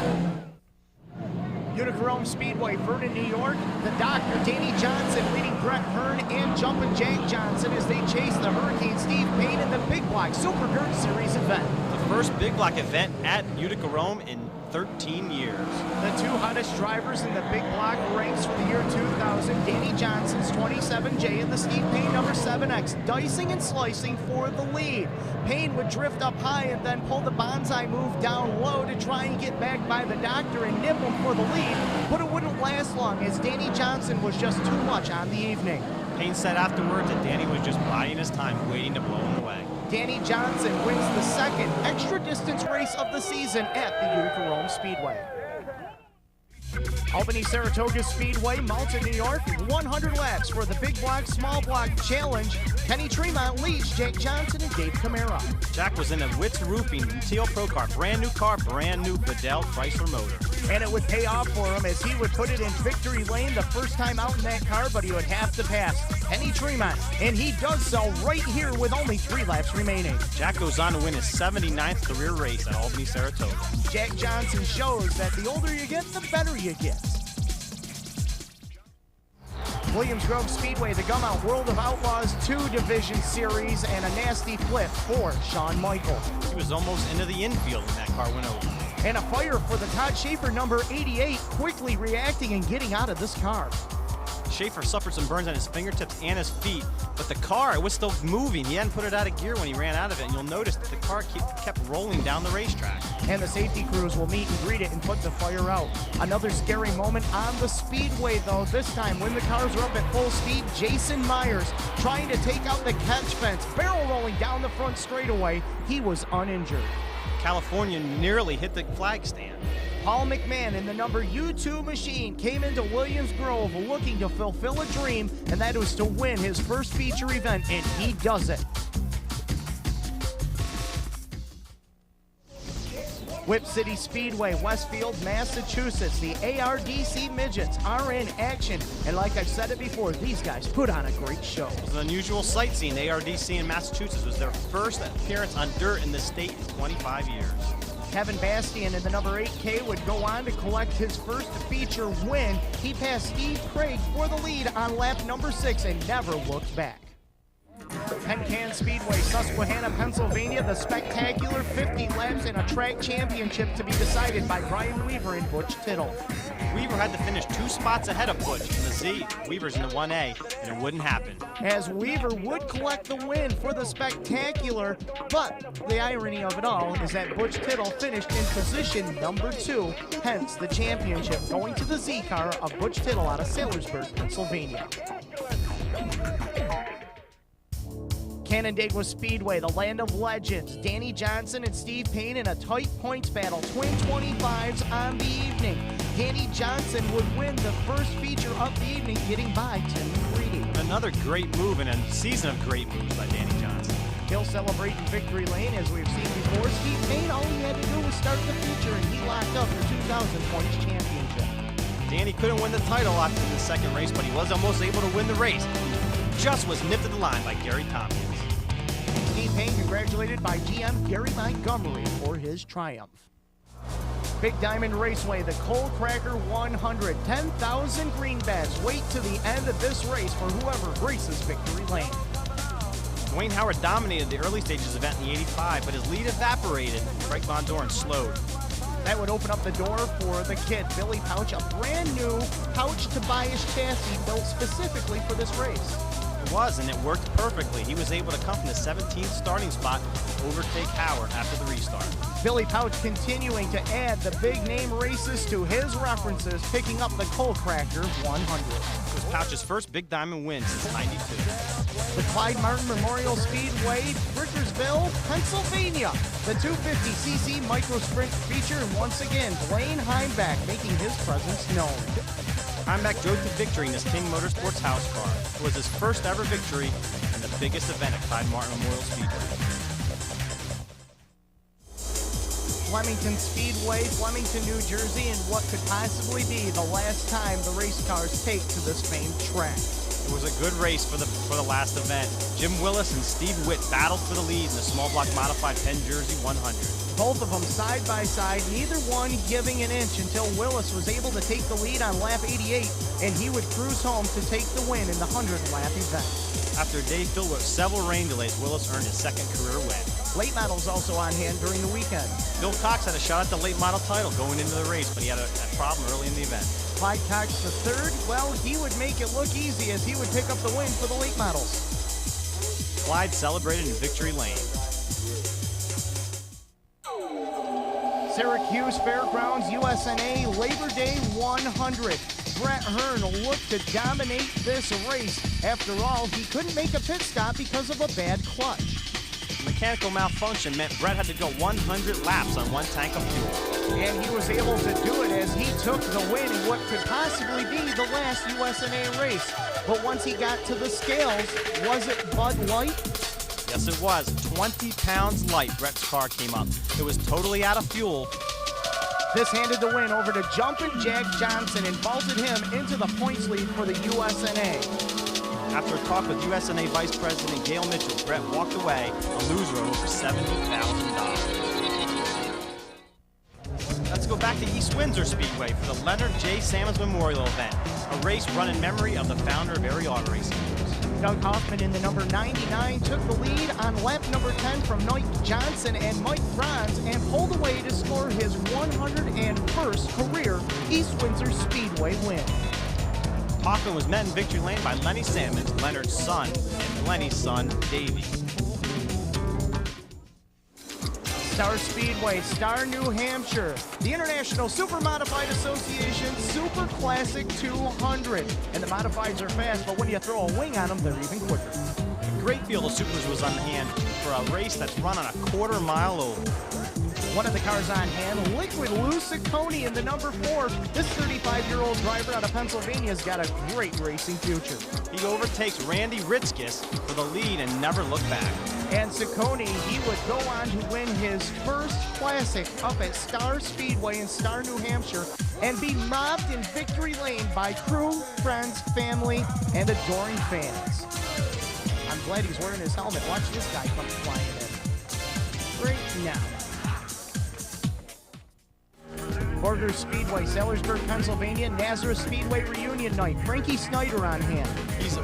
Utica Rome Speedway, Vernon, New York. The Doctor, Danny Johnson, leading Brett Hearn and Jumpin' Jack Johnson as they chase the Hurricane Steve Payne in the Big Block Super Dirt Series event. The first Big Block event at Utica Rome in 13 years. The 2 hottest drivers in the Big Block ranks for the year 2000, Danny Johnson's 27J and the Steve Payne number 7X, dicing and slicing for the lead. Payne would drift up high and then pull the bonsai move down low to try and get back by the Doctor and nip him for the lead, but it wouldn't last long as Danny Johnson was just too much on the evening. Payne said afterwards that Danny was just biding his time, waiting to blow him away. Danny Johnson wins the second extra distance race of the season at the Utica Rome Speedway. Albany Saratoga Speedway, Malta, New York, 100 laps for the Big Block, Small Block Challenge. Kenny Tremont leads Jack Johnson and Dave Camara. Jack was in a Witz Roofing TL Pro car, brand new car, brand new Bedell Chrysler motor. And it would pay off for him as he would put it in victory lane the first time out in that car, but he would have to pass Kenny Tremont, and he does so right here with only 3 laps remaining. Jack goes on to win his 79th career race at Albany Saratoga. Jack Johnson shows that the older you get, the better you get. Williams Grove Speedway, the Gumout World of Outlaws 2 Division Series, and a nasty flip for Shawn Michaels. He was almost into the infield when that car went over. And a fire for the Todd Schaefer number 88, quickly reacting and getting out of this car. Schaefer suffered some burns on his fingertips and his feet, but the car, it was still moving. He hadn't put it out of gear when he ran out of it, and you'll notice that the car kept rolling down the racetrack. And the safety crews will meet and greet it and put the fire out. Another scary moment on the speedway, though. This time, when the cars are up at full speed, Jason Myers trying to take out the catch fence, barrel rolling down the front straightaway. He was uninjured. California nearly hit the flag stand. Paul McMahon in the number U2 machine came into Williams Grove looking to fulfill a dream, and that was to win his first feature event, and he does it. Whip City Speedway, Westfield, Massachusetts. The ARDC Midgets are in action, and like I've said it before, these guys put on a great show. It was an unusual sight seeing ARDC in Massachusetts. It was their first appearance on dirt in the state in 25 years. Kevin Bastian in the number 8K would go on to collect his first feature win. He passed Steve Craig for the lead on lap number 6 and never looked back. Penn Speedway, Susquehanna, Pennsylvania, the spectacular 50 laps and a track championship to be decided by Brian Weaver and Butch Tittle. Weaver had to finish 2 spots ahead of Butch in the Z. Weaver's in the 1A, and it wouldn't happen. As Weaver would collect the win for the spectacular, but the irony of it all is that Butch Tittle finished in position number 2, hence the championship going to the Z car of Butch Tittle out of Saylorsburg, Pennsylvania. Canandaigua Speedway, the land of legends. Danny Johnson and Steve Payne in a tight points battle. Twin 25s on the evening. Danny Johnson would win the first feature of the evening, getting by Tim McCready. Another great move and a season of great moves by Danny Johnson. He'll celebrate in victory lane as we've seen before. Steve Payne, all he had to do was start the feature and he locked up the 2000 points championship. Danny couldn't win the title after the second race, but he was almost able to win the race. Just was nipped at the line by Gary Tompkins. Steve Payne congratulated by GM Gary Montgomery for his triumph. Big Diamond Raceway, the Coal Cracker 100. 10,000 greenbacks wait to the end of this race for whoever graces victory lane. Dwayne Howard dominated the early stages event in the 85, but his lead evaporated. Craig Von Dorn slowed. That would open up the door for the kid, Billy Pouch, a brand new Pouch Tobias chassis built specifically for this race. It was, and it worked perfectly. He was able to come from the 17th starting spot to overtake Howard after the restart. Billy Pouch continuing to add the big name races to his references, picking up the Coal Cracker 100. It was Pouch's first Big Diamond win since '92. The Clyde Martin Memorial Speedway, Bridgersville, Pennsylvania. The 250cc micro sprint feature, and once again, Blaine Heimbach making his presence known. Heimbach drove to victory in this King Motorsports house car. It was his first ever victory in the biggest event at Clyde Martin Memorial Speedway. Flemington Speedway, Flemington, New Jersey, and what could possibly be the last time the race cars take to this famed track. It was a good race for the last event. Jim Willis and Steve Witt battled for the lead in the small block modified Penn Jersey 100. Both of them side by side, neither one giving an inch until Willis was able to take the lead on lap 88, and he would cruise home to take the win in the 100-lap event. After a day filled with several rain delays, Willis earned his second career win. Late models also on hand during the weekend. Bill Cox had a shot at the late model title going into the race, but he had a problem early in the event. Clyde Cox III, well, he would make it look easy as he would pick up the win for the late models. Clyde celebrated in victory lane. Syracuse Fairgrounds USNA Labor Day 100. Brett Hearn looked to dominate this race. After all, he couldn't make a pit stop because of a bad clutch. Mechanical malfunction meant Brett had to go 100 laps on one tank of fuel. And he was able to do it as he took the win in what could possibly be the last USNA race. But once he got to the scales, was it Bud Light? Yes, it was. 20 pounds light, Brett's car came up. It was totally out of fuel. This handed the win over to Jumpin' Jack Johnson and vaulted him into the points lead for the USNA. After a talk with USNA Vice President Gail Mitchell, Brett walked away a loser of over $70,000. Let's go back to East Windsor Speedway for the Leonard J. Sammons Memorial event, a race run in memory of the founder of Erie Auto Racing. Doug Hoffman in the number 99 took the lead on lap number 10 from Mike Johnson and Mike Franz and pulled away to score his 101st career East Windsor Speedway win. Hoffman was met in victory lane by Lenny Sammons, Leonard's son, and Lenny's son, Davey. Star Speedway, Star, New Hampshire. The International Super Modified Association Super Classic 200. And the modifieds are fast, but when you throw a wing on them, they're even quicker. A great field of supers was on hand for a race that's run on a quarter-mile oval. One of the cars on hand, Liquid Lou Ciccone in the number 4. This 35-year-old driver out of Pennsylvania has got a great racing future. He overtakes Randy Ritzkis for the lead and never looked back. And Ciccone, he would go on to win his first classic up at Star Speedway in Star, New Hampshire, and be mobbed in victory lane by crew, friends, family, and adoring fans. I'm glad he's wearing his helmet. Watch this guy come flying in. Right now. Borgers Speedway, Sellersburg, Pennsylvania, Nazareth Speedway reunion night. Frankie Snyder on hand.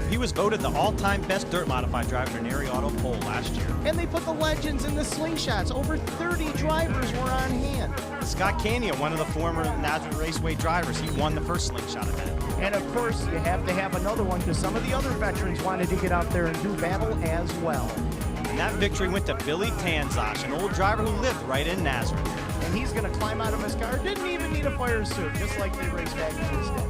He was voted the all-time best dirt modified driver in Erie Auto Poll last year. And they put the legends in the slingshots. Over 30 drivers were on hand. Scott Kania, one of the former Nazareth Raceway drivers, he won the first slingshot event. And of course, you have to have another one because some of the other veterans wanted to get out there and do battle as well. And that victory went to Billy Tanzosh, an old driver who lived right in Nazareth. And he's going to climb out of his car. Didn't even need a fire suit, just like they raced back in his day.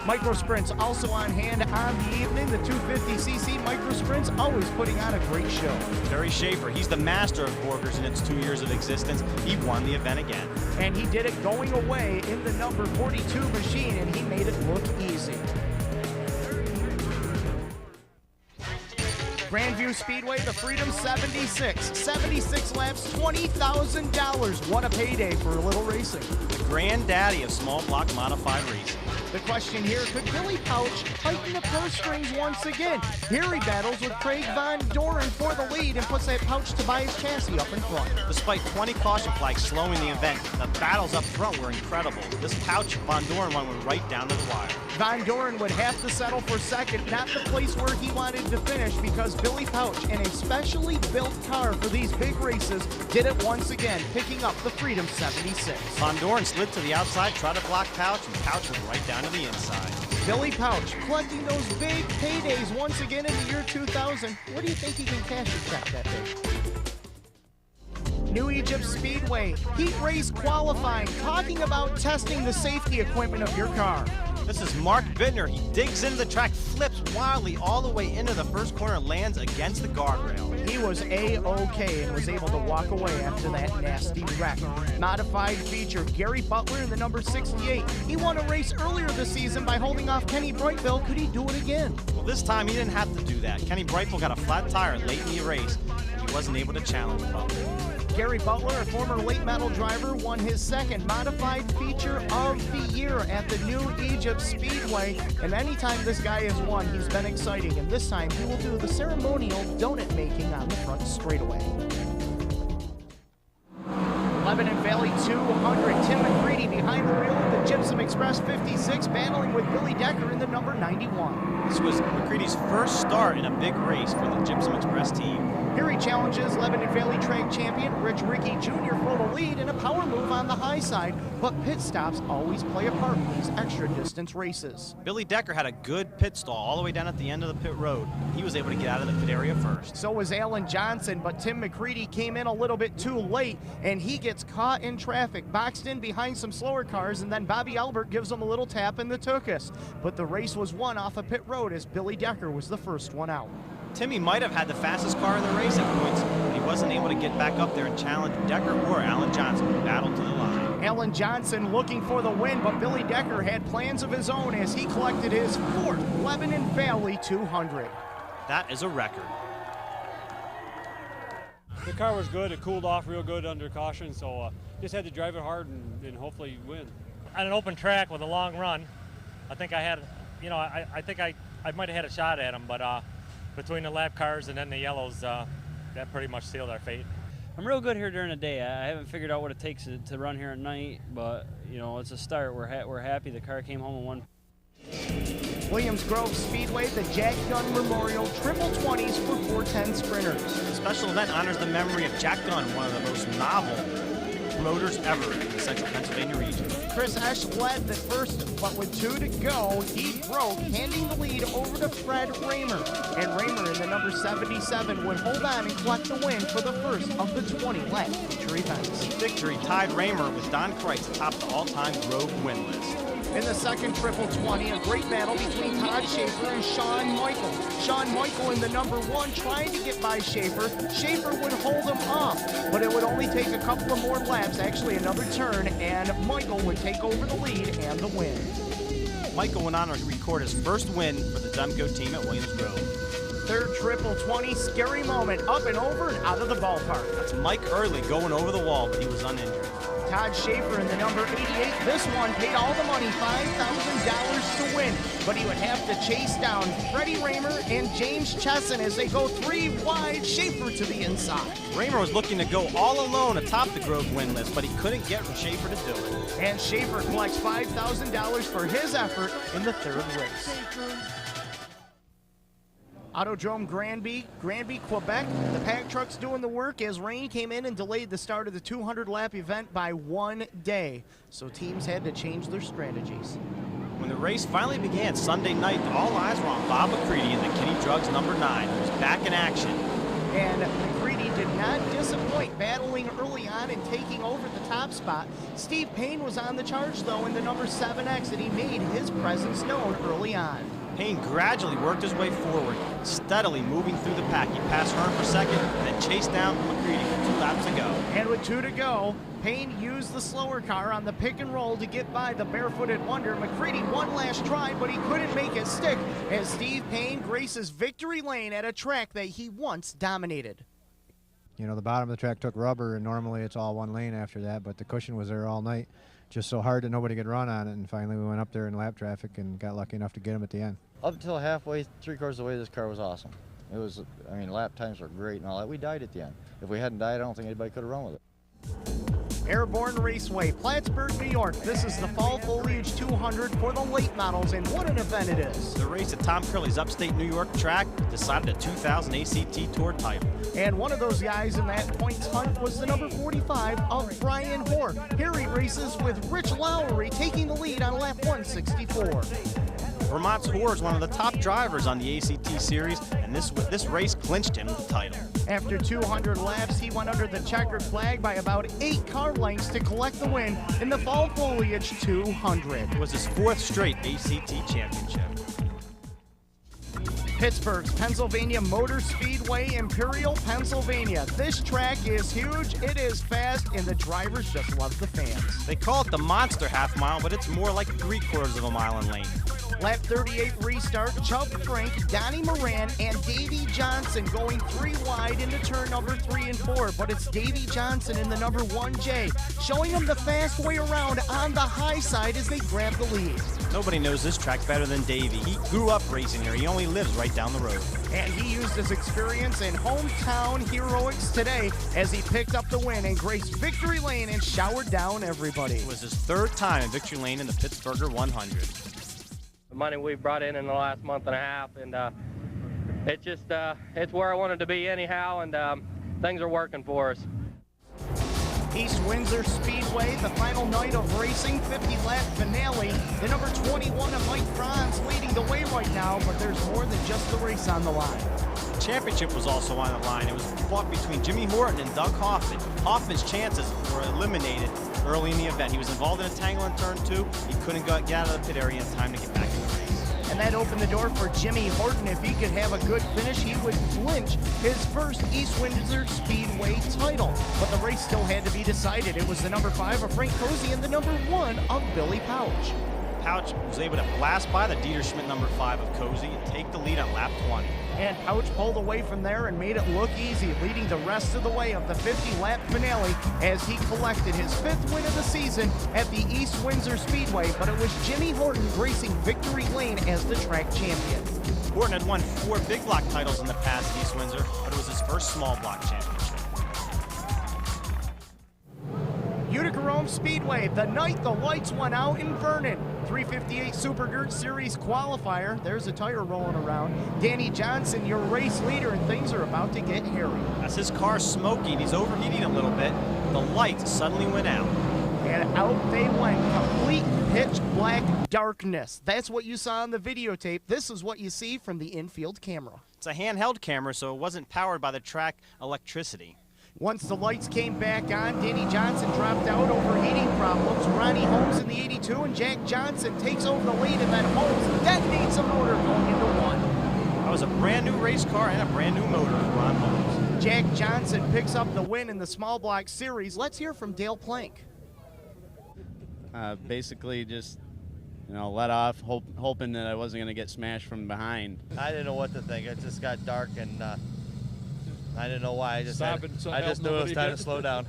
Micro Sprints also on hand on the evening. The 250cc Micro Sprints always putting on a great show. Terry Schaefer, he's the master of Borgers in its 2 years of existence. He won the event again. And he did it going away in the number 42 machine, and he made it look easy. Grandview Speedway, the Freedom 76. 76 laps, $20,000. What a payday for a little racing. The granddaddy of small block modified racing. The question here, could Billy Pauch tighten the purse strings once again? Here he battles with Craig Von Doren for the lead and puts that Pauch Tobias chassis up in front. Despite 20 caution flags slowing the event, the battles up front were incredible. This Pauch Von Doren one went right down to the wire. Von Doren would have to settle for second, not the place where he wanted to finish, because Billy Pauch, in a specially built car for these big races, did it once again, picking up the Freedom 76. Von Doren slid to the outside, tried to block Pauch, and Pauch went right down to the inside. Billy Pauch collecting those big paydays once again in the year 2000. What do you think he can cash a check that big? New Egypt Speedway, heat race qualifying, talking about testing the safety equipment of your car. This is Mark Bittner. He digs into the track, flips wildly all the way into the first corner, and lands against the guardrail. He was A-OK and was able to walk away after that nasty wreck. Modified feature, Gary Butler in the number 68. He won a race earlier this season by holding off Kenny Brightville. Could he do it again? Well, this time he didn't have to do that. Kenny Brightville got a flat tire late in the race, and he wasn't able to challenge Butler. Gary Butler, a former late medal driver, won his second modified feature of the year at the New Egypt Speedway. And anytime this guy has won, he's been exciting. And this time he will do the ceremonial donut making on the front straightaway. Lebanon Valley 200, Tim McCready behind the wheel of the Gypsum Express 56, battling with Billy Decker in the number 91. This was McCready's first start in a big race for the Gypsum Express team. Here he challenges Lebanon Valley track champion Rich Rickey Jr. for the lead in a power move on the high side, but pit stops always play a part in these extra distance races. Billy Decker had a good pit stall all the way down at the end of the pit road. He was able to get out of the pit area first. So was Alan Johnson, but Tim McCready came in a little bit too late, and he gets caught in traffic, boxed in behind some slower cars, and then Bobby Albert gives him a little tap in the tuchus. But the race was won off a pit road as Billy Decker was the first one out. Timmy might have had the fastest car in the race at points, but he wasn't able to get back up there and challenge Decker or Alan Johnson, who battled to the line. Alan Johnson looking for the win, but Billy Decker had plans of his own as he collected his fourth Lebanon Valley 200. That is a record. The car was good. It cooled off real good under caution, so just had to drive it hard and hopefully win. On an open track with a long run, I think I had, I think I might have had a shot at him, but between the lap cars and then the yellows, that pretty much sealed our fate. I'm real good here during the day. I haven't figured out what it takes to run here at night, but it's a start. We're happy. The car came home and won. Williams Grove Speedway, the Jack Gunn Memorial Triple 20s for 410 sprinters. The special event honors the memory of Jack Gunn, one of the most novel promoters ever in the central Pennsylvania region. Chris Esch led the first, but with 2 to go, he broke, handing the lead over to Fred Raymer. And Raymer in the number 77 would hold on and collect the win for the first of the 20-lap feature events. Victory tied Raymer with Don Kreitz atop the all-time Grove win list. In the second Triple 20, a great battle between Todd Schaefer and Shawn Michael. Shawn Michael in the number 1 trying to get by Schaefer. Schaefer would hold him off, but it would only take a couple of more laps, actually another turn, and Michael would take over the lead and the win. Michael went on to record his first win for the Demko team at Williams Grove. Third Triple 20, scary moment, up and over and out of the ballpark. That's Mike Early going over the wall, but he was uninjured. Todd Schaefer in the number 88. This one paid all the money, $5,000 to win. But he would have to chase down Freddie Raymer and James Chesson as they go 3 wide. Schaefer to the inside. Raymer was looking to go all alone atop the Grove win list, but he couldn't get Schaefer to do it. And Schaefer collects $5,000 for his effort in the third race. Autodrome Granby, Quebec. The pack trucks doing the work as rain came in and delayed the start of the 200-lap event by 1 day. So teams had to change their strategies. When the race finally began Sunday night, all eyes were on Bob McCready in the Kenny Drugs number 9, who was back in action. And McCready did not disappoint, battling early on and taking over the top spot. Steve Payne was on the charge, though, in the number 7X, and he made his presence known early on. Payne gradually worked his way forward, steadily moving through the pack. He passed Hearn for second, and then chased down McCready with 2 laps to go. And with 2 to go, Payne used the slower car on the pick and roll to get by the barefooted wonder. McCready one last try, but he couldn't make it stick as Steve Payne graces victory lane at a track that he once dominated. You know, the bottom of the track took rubber, and normally it's all 1 lane after that, but the cushion was there all night. Just so hard that nobody could run on it, and finally we went up there in lap traffic and got lucky enough to get him at the end. Up until halfway, 3/4 of the way, this car was awesome. It was, I mean, lap times were great and all that. We died at the end. If we hadn't died, I don't think anybody could have run with it. Airborne Raceway, Plattsburgh, New York. This is the Fall Foliage 200 for the late models, and what an event it is. The race at Tom Curley's upstate New York track decided a 2000 ACT Tour title. And one of those guys in that points hunt was the number 45 of Brian Hoare. Here he races with Rich Lowry taking the lead on lap 164. Vermont's Hoare is one of the top drivers on the ACT series, and this race clinched him the title. After 200 laps, he went under the checkered flag by about 8 car lengths to collect the win in the Fall Foliage 200. It was his 4th straight ACT championship. Pittsburgh's Pennsylvania Motor Speedway, Imperial, Pennsylvania. This track is huge, it is fast, and the drivers just love the fans. They call it the Monster Half Mile, but it's more like 3/4 of a mile in length. Lap 38 restart, Chubb Frank, Donnie Moran, and Davey Johnson going 3 wide into turn number 3 and 4. But it's Davey Johnson in the number 1J, showing them the fast way around on the high side as they grab the lead. Nobody knows this track better than Davey. He grew up racing here. He only lives right down the road. And he used his experience in hometown heroics today as he picked up the win and graced victory lane and showered down everybody. It was his 3rd time in victory lane in the Pittsburgher 100. The money we brought in the last month and a half, and it's just it's where I wanted to be anyhow, and things are working for us. East Windsor Speedway, the final night of racing, 50-lap finale. The number 21 of Mike Franz leading the way right now, but there's more than just the race on the line. The championship was also on the line. It was fought between Jimmy Horton and Doug Hoffman. Hoffman's chances were eliminated early in the event. He was involved in a tangle in turn 2. He couldn't get out of the pit area in time to get back in the race. And that opened the door for Jimmy Horton. If he could have a good finish, he would clinch his first East Windsor Speedway title. But the race still had to be decided. It was the number 5 of Frank Cozy and the number 1 of Billy Pouch. Pouch was able to blast by the Dieter Schmidt number 5 of Cozy and take the lead on lap 20. And Pouch pulled away from there and made it look easy, leading the rest of the way of the 50-lap finale as he collected his 5th win of the season at the East Windsor Speedway. But it was Jimmy Horton gracing victory lane as the track champion. Horton had won 4 big block titles in the past at East Windsor, but it was his first small block championship. Utica Rome Speedway, the night the lights went out in Vernon. 358 Super Dirt Series qualifier. There's a tire rolling around. Danny Johnson, your race leader, and things are about to get hairy. As his car's smoking, he's overheating a little bit. The lights suddenly went out. And out they went. Complete pitch black darkness. That's what you saw on the videotape. This is what you see from the infield camera. It's a handheld camera, so it wasn't powered by the track electricity. Once the lights came back on, Danny Johnson dropped out, overheating problems. Ronnie Holmes in the 82, and Jack Johnson takes over the lead, and then Holmes detonates a motor going into 1. That was a brand new race car and a brand new motor for Ron Holmes. Jack Johnson picks up the win in the small block series. Let's hear from Dale Plank. Basically just, let off, hoping that I wasn't going to get smashed from behind. I didn't know what to think. It just got dark, and I didn't know why. I just knew it was time to slow down.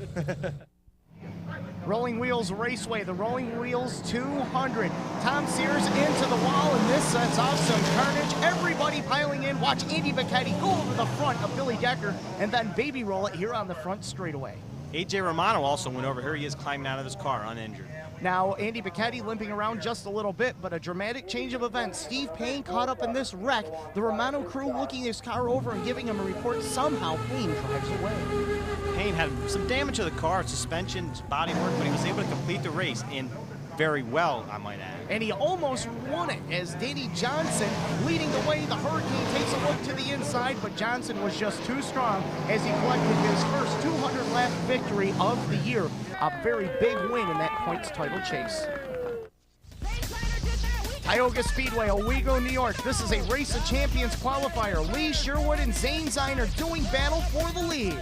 Rolling Wheels Raceway, the Rolling Wheels 200. Tom Sears into the wall, and this sets off some carnage. Everybody piling in. Watch Andy Bacchetti go over the front of Billy Decker and then baby roll it here on the front straightaway. AJ Romano also went over. Here he is climbing out of his car uninjured. Now, Andy Bacchetti limping around just a little bit, but a dramatic change of events. Steve Payne caught up in this wreck. The Romano crew looking his car over and giving him a report. Somehow, Payne drives away. Payne had some damage to the car, suspension, body work, but he was able to complete the race, and very well, I might add. And he almost won it as Danny Johnson leading the way. The Hurricane takes a look to the inside, but Johnson was just too strong as he collected his first 200-lap victory of the year. A very big win in that points title chase. Tioga Speedway, Owego, New York. This is a Race of Champions qualifier. Lee Sherwood and Zane Ziner doing battle for the lead.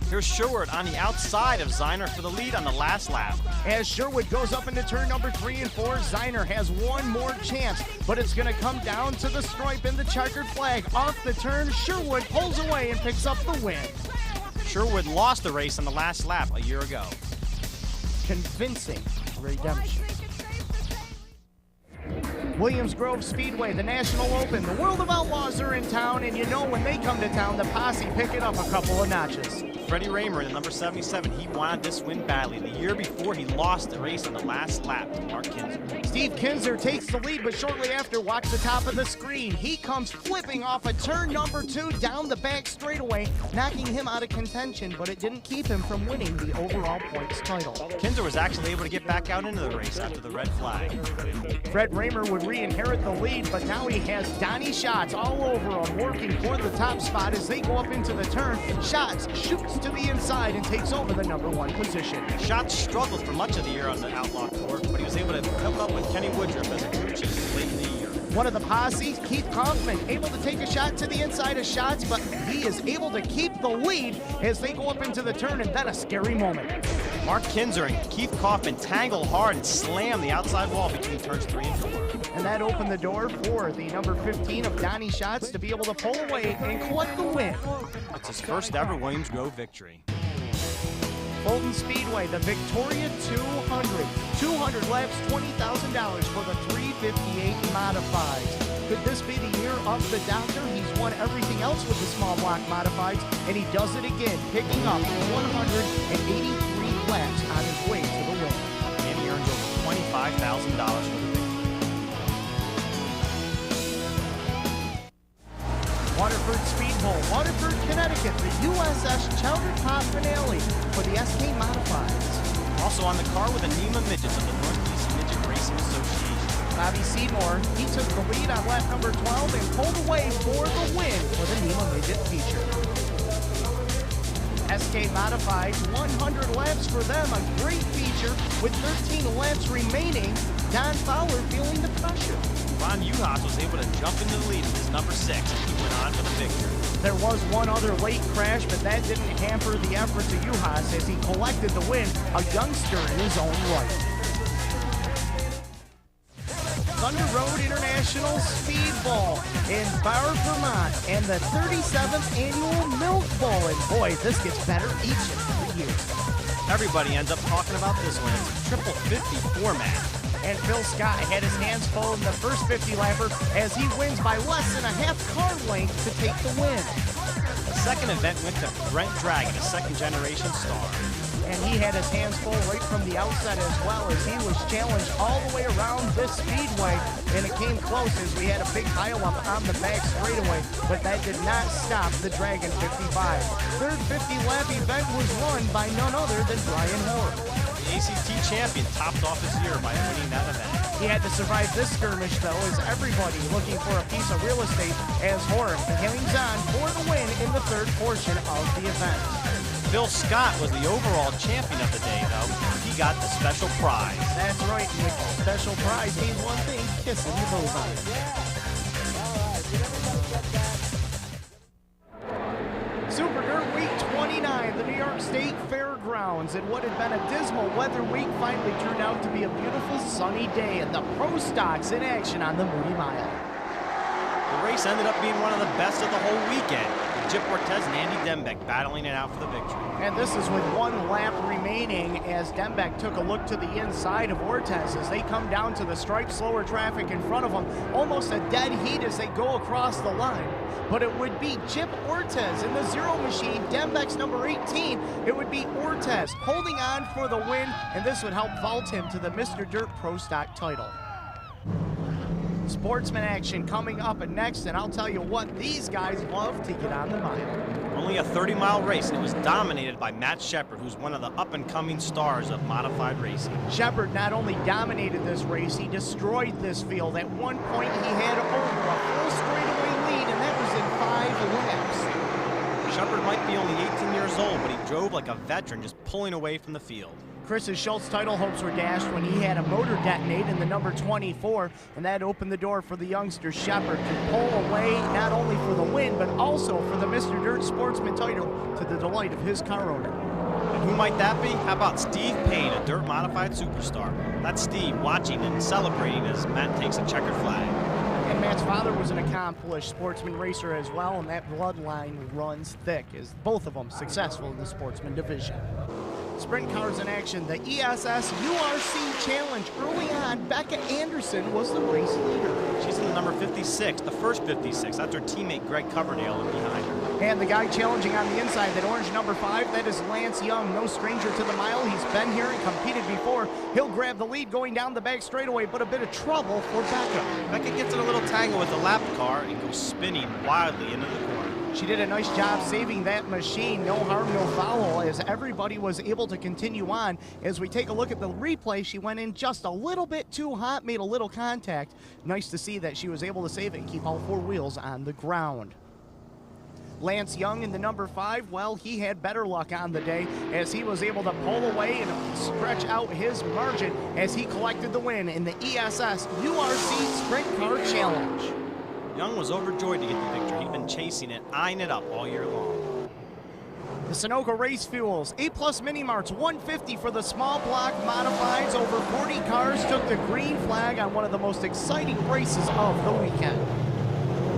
Here's Sherwood on the outside of Ziner for the lead on the last lap. As Sherwood goes up into turn number 3 and 4, Ziner has one more chance, but it's going to come down to the stripe and the checkered flag. Off the turn, Sherwood pulls away and picks up the win. Sherwood lost the race on the last lap a year ago. Convincing redemption. Williams Grove Speedway, the National Open. The World of Outlaws are in town, and you know when they come to town, the posse pick it up a couple of notches. Freddie Raymer in the number 77, he wanted this win badly. The year before, he lost the race on the last lap to Mark Kinzer. Steve Kinzer takes the lead, but shortly after, watch the top of the screen. He comes flipping off of turn number 2 down the back straightaway, knocking him out of contention, but it didn't keep him from winning the overall points title. Kinzer was actually able to get back out into the race after the red flag. Fred Raymer would re-inherit the lead, but now he has Donnie Schatz all over him, working for the top spot as they go up into the turn. Schatz shoots to the inside and takes over the number 1 position. Schatz struggled for much of the year on the Outlaw Tour, but he was able to hook up with Kenny Woodruff as a crew chief late in the year. One of the posse, Keith Kaufman, able to take a shot to the inside of Schatz, but he is able to keep the lead as they go up into the turn, and then a scary moment. Mark Kinzer and Keith Kaufman tangle hard and slam the outside wall between turns 3 and 4. And that opened the door for the number 15 of Donnie Schatz to be able to pull away and collect the win. It's his first ever Williams Grove victory. Fulton Speedway, the Victoria 200. 200 laps, $20,000 for the 358 Modifieds. Could this be the year of the Doctor? He's won everything else with the small block Modifieds, and he does it again, picking up 183 laps on his way to the win. And he earns over $25,000 for the victory. Waterford Speedbowl, Waterford, Connecticut, the USS Chowder Top finale for the SK Modifieds. Also on the car with the NEMA Midgets of the Northeast Midget Racing Association. Bobby Seymour, he took the lead on lap number 12 and pulled away for the win for the NEMA Midget feature. SK Modified, 100 laps for them, a great feature with 13 laps remaining. Don Fowler feeling the pressure. Ron Uhas was able to jump into the lead with his number 6, and he went on for the victory. There was one other late crash, but that didn't hamper the efforts of Uhas as he collected the win, a youngster in his own right. Thunder Road International Speedball in Bar, Vermont, and the 37th annual Milk Bowl. And boy, this gets better each and every year. Everybody ends up talking about this one. It's a triple 50 format. And Phil Scott had his hands full in the first 50-lapper as he wins by less than a half car length to take the win. The second event went to Brent Dragon, a second-generation star. And he had his hands full right from the outset as well as he was challenged all the way around this speedway. And it came close as we had a big pileup on the back straightaway, but that did not stop the Dragon 55. Third 50-lap event was won by none other than Brian Hoare. The ACT champion topped off his year by winning that event. He had to survive this skirmish, though, as everybody looking for a piece of real estate as Hoare hangs on for the win in the third portion of the event. Phil Scott was the overall champion of the day, though. He got the special prize. That's right, and the special prize means one thing, kissing the bullseye. Super Dirt Week 29, the New York State Fairgrounds. And what had been a dismal weather week finally turned out to be a beautiful sunny day, and the Pro Stocks in action on the Moody Mile. The race ended up being one of the best of the whole weekend. Chip Ortez and Andy Dembeck battling it out for the victory. And this is with 1 lap remaining as Dembeck took a look to the inside of Ortez as they come down to the stripe, slower traffic in front of them. Almost a dead heat as they go across the line. But it would be Chip Ortez in the Zero Machine, Dembeck's number 18. It would be Ortez holding on for the win, and this would help vault him to the Mr. Dirt Pro Stock title. Sportsman action coming up next, and I'll tell you what, these guys love to get on the mile. Only a 30-mile race, and it was dominated by Matt Shepard, who's one of the up-and-coming stars of modified racing. Shepard not only dominated this race, he destroyed this field. At one point, he had over a full straightaway lead, and that was in 5 laps. Shepard might be only 18 years old, but he drove like a veteran, just pulling away from the field. Chris Schultz title hopes were dashed when he had a motor detonate in the number 24, and that opened the door for the youngster Shepard to pull away not only for the win, but also for the Mr. Dirt Sportsman title to the delight of his car owner. And who might that be? How about Steve Payne, a dirt modified superstar? That's Steve watching and celebrating as Matt takes a checkered flag. And Matt's father was an accomplished sportsman racer as well, and that bloodline runs thick as both of them successful in the sportsman division. Sprint cars in action, the ESS URC Challenge. Early on, Becca Anderson was the race leader. She's in the number 56, the first 56. That's her teammate Greg Coverdale in behind her. And the guy challenging on the inside, that orange number 5, that is Lance Young. No stranger to the mile. He's been here and competed before. He'll grab the lead going down the back straightaway, but a bit of trouble for Becca. Becca gets in a little tangle with the lap car and goes spinning wildly into the corner. She did a nice job saving that machine. No harm, no foul, as everybody was able to continue on. As we take a look at the replay, she went in just a little bit too hot, made a little contact. Nice to see that she was able to save it and keep all 4 wheels on the ground. Lance Young in the number 5, well, he had better luck on the day as he was able to pull away and stretch out his margin as he collected the win in the ESS URC Sprint Car Challenge. Young was overjoyed to get the victory. He'd been chasing it, eyeing it up all year long. The Sunoco Race Fuels A+ Mini Marts 150 for the small block modifieds. Over 40 cars took the green flag on one of the most exciting races of the weekend.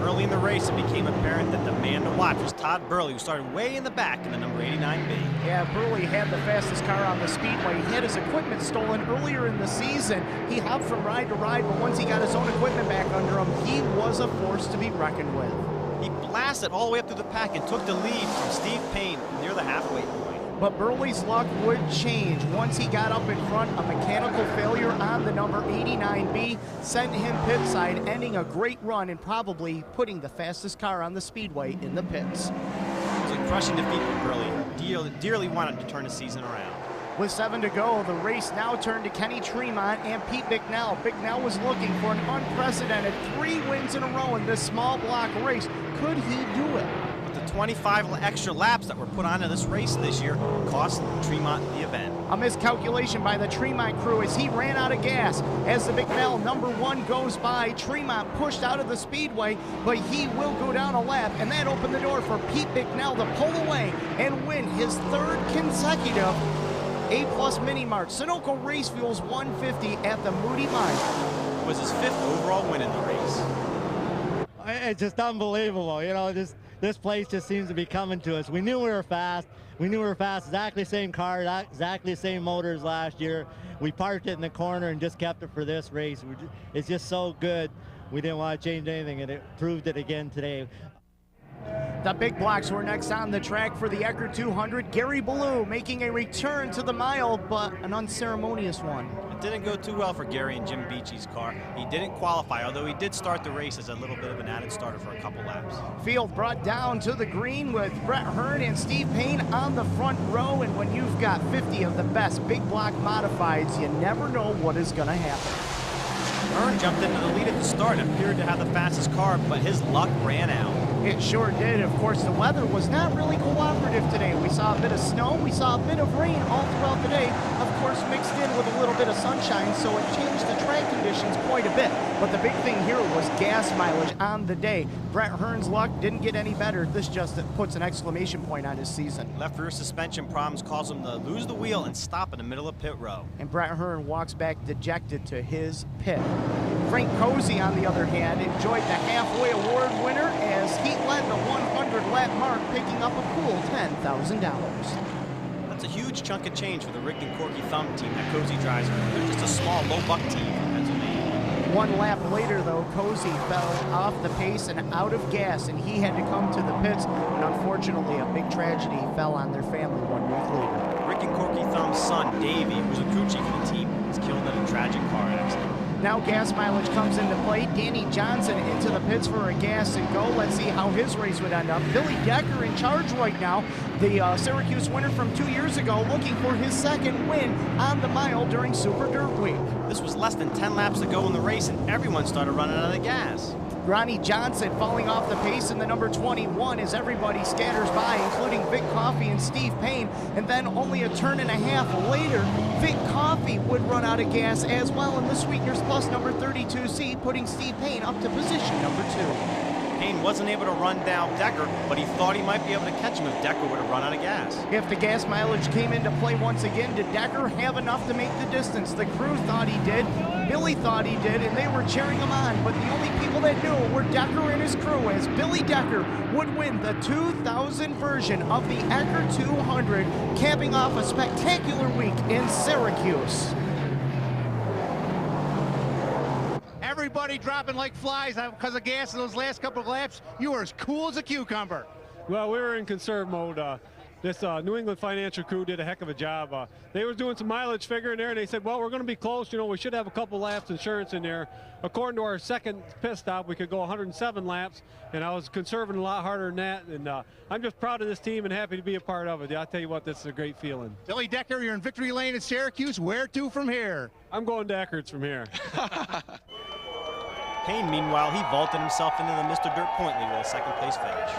Early in the race, it became apparent that the man to watch was Todd Burley, who started way in the back in the number 89B. Yeah, Burley had the fastest car on the speedway. He had his equipment stolen earlier in the season. He hopped from ride to ride, but once he got his own equipment back under him, he was a force to be reckoned with. He blasted all the way up through the pack and took the lead from Steve Payne near the halfway point. But Burley's luck would change once he got up in front. A mechanical failure on the number 89B sent him pit side, ending a great run and probably putting the fastest car on the speedway in the pits. It was a crushing defeat for Burley. Dearly wanted to turn the season around. With 7 to go, the race now turned to Kenny Tremont and Pete Bicknell. Bicknell was looking for an unprecedented 3 wins in a row in this small block race. Could he do it? But the 25 extra laps that were put onto this race this year cost Tremont the event. A miscalculation by the Tremont crew as he ran out of gas. As the Bicknell number 1 goes by, Tremont pushed out of the speedway, but he will go down a lap, and that opened the door for Pete Bicknell to pull away and win his 3rd consecutive A+ Mini Mart Sunoco Race Fuels 150 at the Moody Mile. It was his 5th overall win in the race. It's just unbelievable. You know, this place just seems to be coming to us. We knew we were fast. We knew we were fast. Exactly the same car, exactly the same motors last year. We parked it in the corner and just kept it for this race. It's just so good. We didn't want to change anything, and it proved it again today. The big blocks were next on the track for the Eckerd 200. Gary Ballou making a return to the mile, but an unceremonious one. It didn't go too well for Gary and Jim Beachy's car. He didn't qualify, although he did start the race as a little bit of an added starter for a couple laps. Field brought down to the green with Brett Hearn and Steve Payne on the front row, and when you've got 50 of the best big block modifieds, you never know what is going to happen. Hearn jumped into the lead at the start and appeared to have the fastest car, but his luck ran out. It sure did. Of course, the weather was not really cooperative today. We saw a bit of snow, we saw a bit of rain all throughout the day, of course mixed in with a little bit of sunshine, so it changed the track conditions quite a bit. But the big thing here was gas mileage on the day. Brett Hearn's luck didn't get any better. This just puts an exclamation point on his season. Left rear suspension problems cause him to lose the wheel and stop in the middle of pit row. And Brett Hearn walks back dejected to his pit. Frank Cozy, on the other hand, enjoyed the halfway award winner as he led the 100-lap mark, picking up a cool $10,000. That's a huge chunk of change for the Rick and Corky Thumb team that Cozy drives for. They're just a small, low-buck team from Pennsylvania. One lap later, though, Cozy fell off the pace and out of gas, and he had to come to the pits. And unfortunately, a big tragedy fell on their family 1 week later. Rick and Corky Thumb's son, Davey, who's a crew chief for the team, was killed in a tragic car accident. Now gas mileage comes into play. Danny Johnson into the pits for a gas and go. Let's see how his race would end up. Billy Decker in charge right now. The Syracuse winner from 2 years ago, looking for his second win on the mile during Super Dirt Week. This was less than 10 laps to go in the race, and everyone started running out of gas. Ronnie Johnson falling off the pace in the number 21 as everybody scatters by, including Vic Coffey and Steve Payne. And then only a turn and a half later, Vic Coffey would run out of gas as well in the Sweeteners Plus number 32C, putting Steve Payne up to position number 2. Payne wasn't able to run down Decker, but he thought he might be able to catch him if Decker would have run out of gas. If the gas mileage came into play once again, did Decker have enough to make the distance? The crew thought he did, Billy thought he did, and they were cheering him on. But the only people that knew were Decker and his crew, as Billy Decker would win the 2000 version of the Ecker 200, capping off a spectacular week in Syracuse. Everybody dropping like flies because of gas in those last couple of laps. You were as cool as a cucumber. Well, we were in conserve mode. This New England Financial crew did a heck of a job. They were doing some mileage figuring there, and they said, well, we're going to be close. You know, we should have a couple laps insurance in there. According to our second pit stop, we could go 107 laps, and I was conserving a lot harder than that. And I'm just proud of this team and happy to be a part of it. I'll tell you what, this is a great feeling. Billy Decker, you're in victory lane at Syracuse. Where to from here? I'm going to Eckerd's from here. Payne, meanwhile, he vaulted himself into the Mr. Dirt Point League with a second place finish.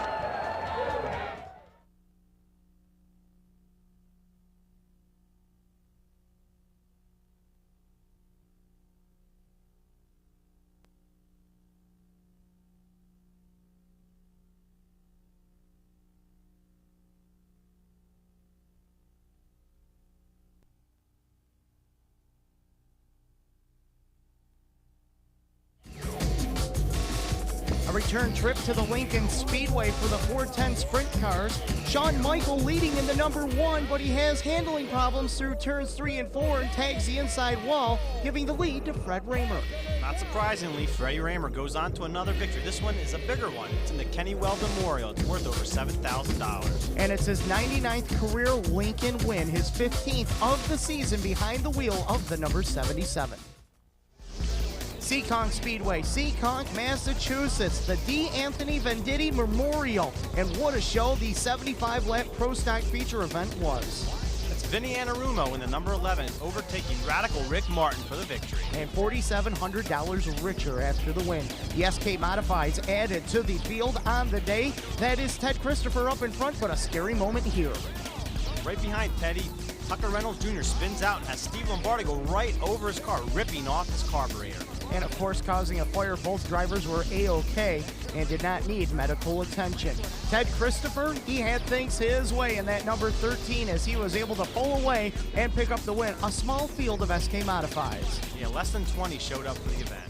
Return trip to the Lincoln Speedway for the 410 Sprint cars. Shawn Michael leading in the number 1, but he has handling problems through turns 3 and 4 and tags the inside wall, giving the lead to Fred Raymer. Not surprisingly, Freddie Raymer goes on to another victory. This one is a bigger one. It's in the Kenny Weld Memorial. It's worth over $7,000. And it's his 99th career Lincoln win, his 15th of the season behind the wheel of the number 77. Seekonk Speedway, Seekonk, Massachusetts, the D. Anthony Venditti Memorial. And what a show the 75-lap Pro Stock feature event was. That's Vinny Anarumo in the number 11, overtaking Radical Rick Martin for the victory. And $4,700 richer after the win. The SK Modifieds added to the field on the day. That is Ted Christopher up in front, but a scary moment here. Right behind Teddy, Tucker Reynolds Jr. spins out and has Steve Lombardi go right over his car, ripping off his carburetor. And of course, causing a fire. Both drivers were A-OK and did not need medical attention. Ted Christopher, he had things his way in that number 13 as he was able to pull away and pick up the win. A small field of SK Modifieds. Yeah, less than 20 showed up for the event.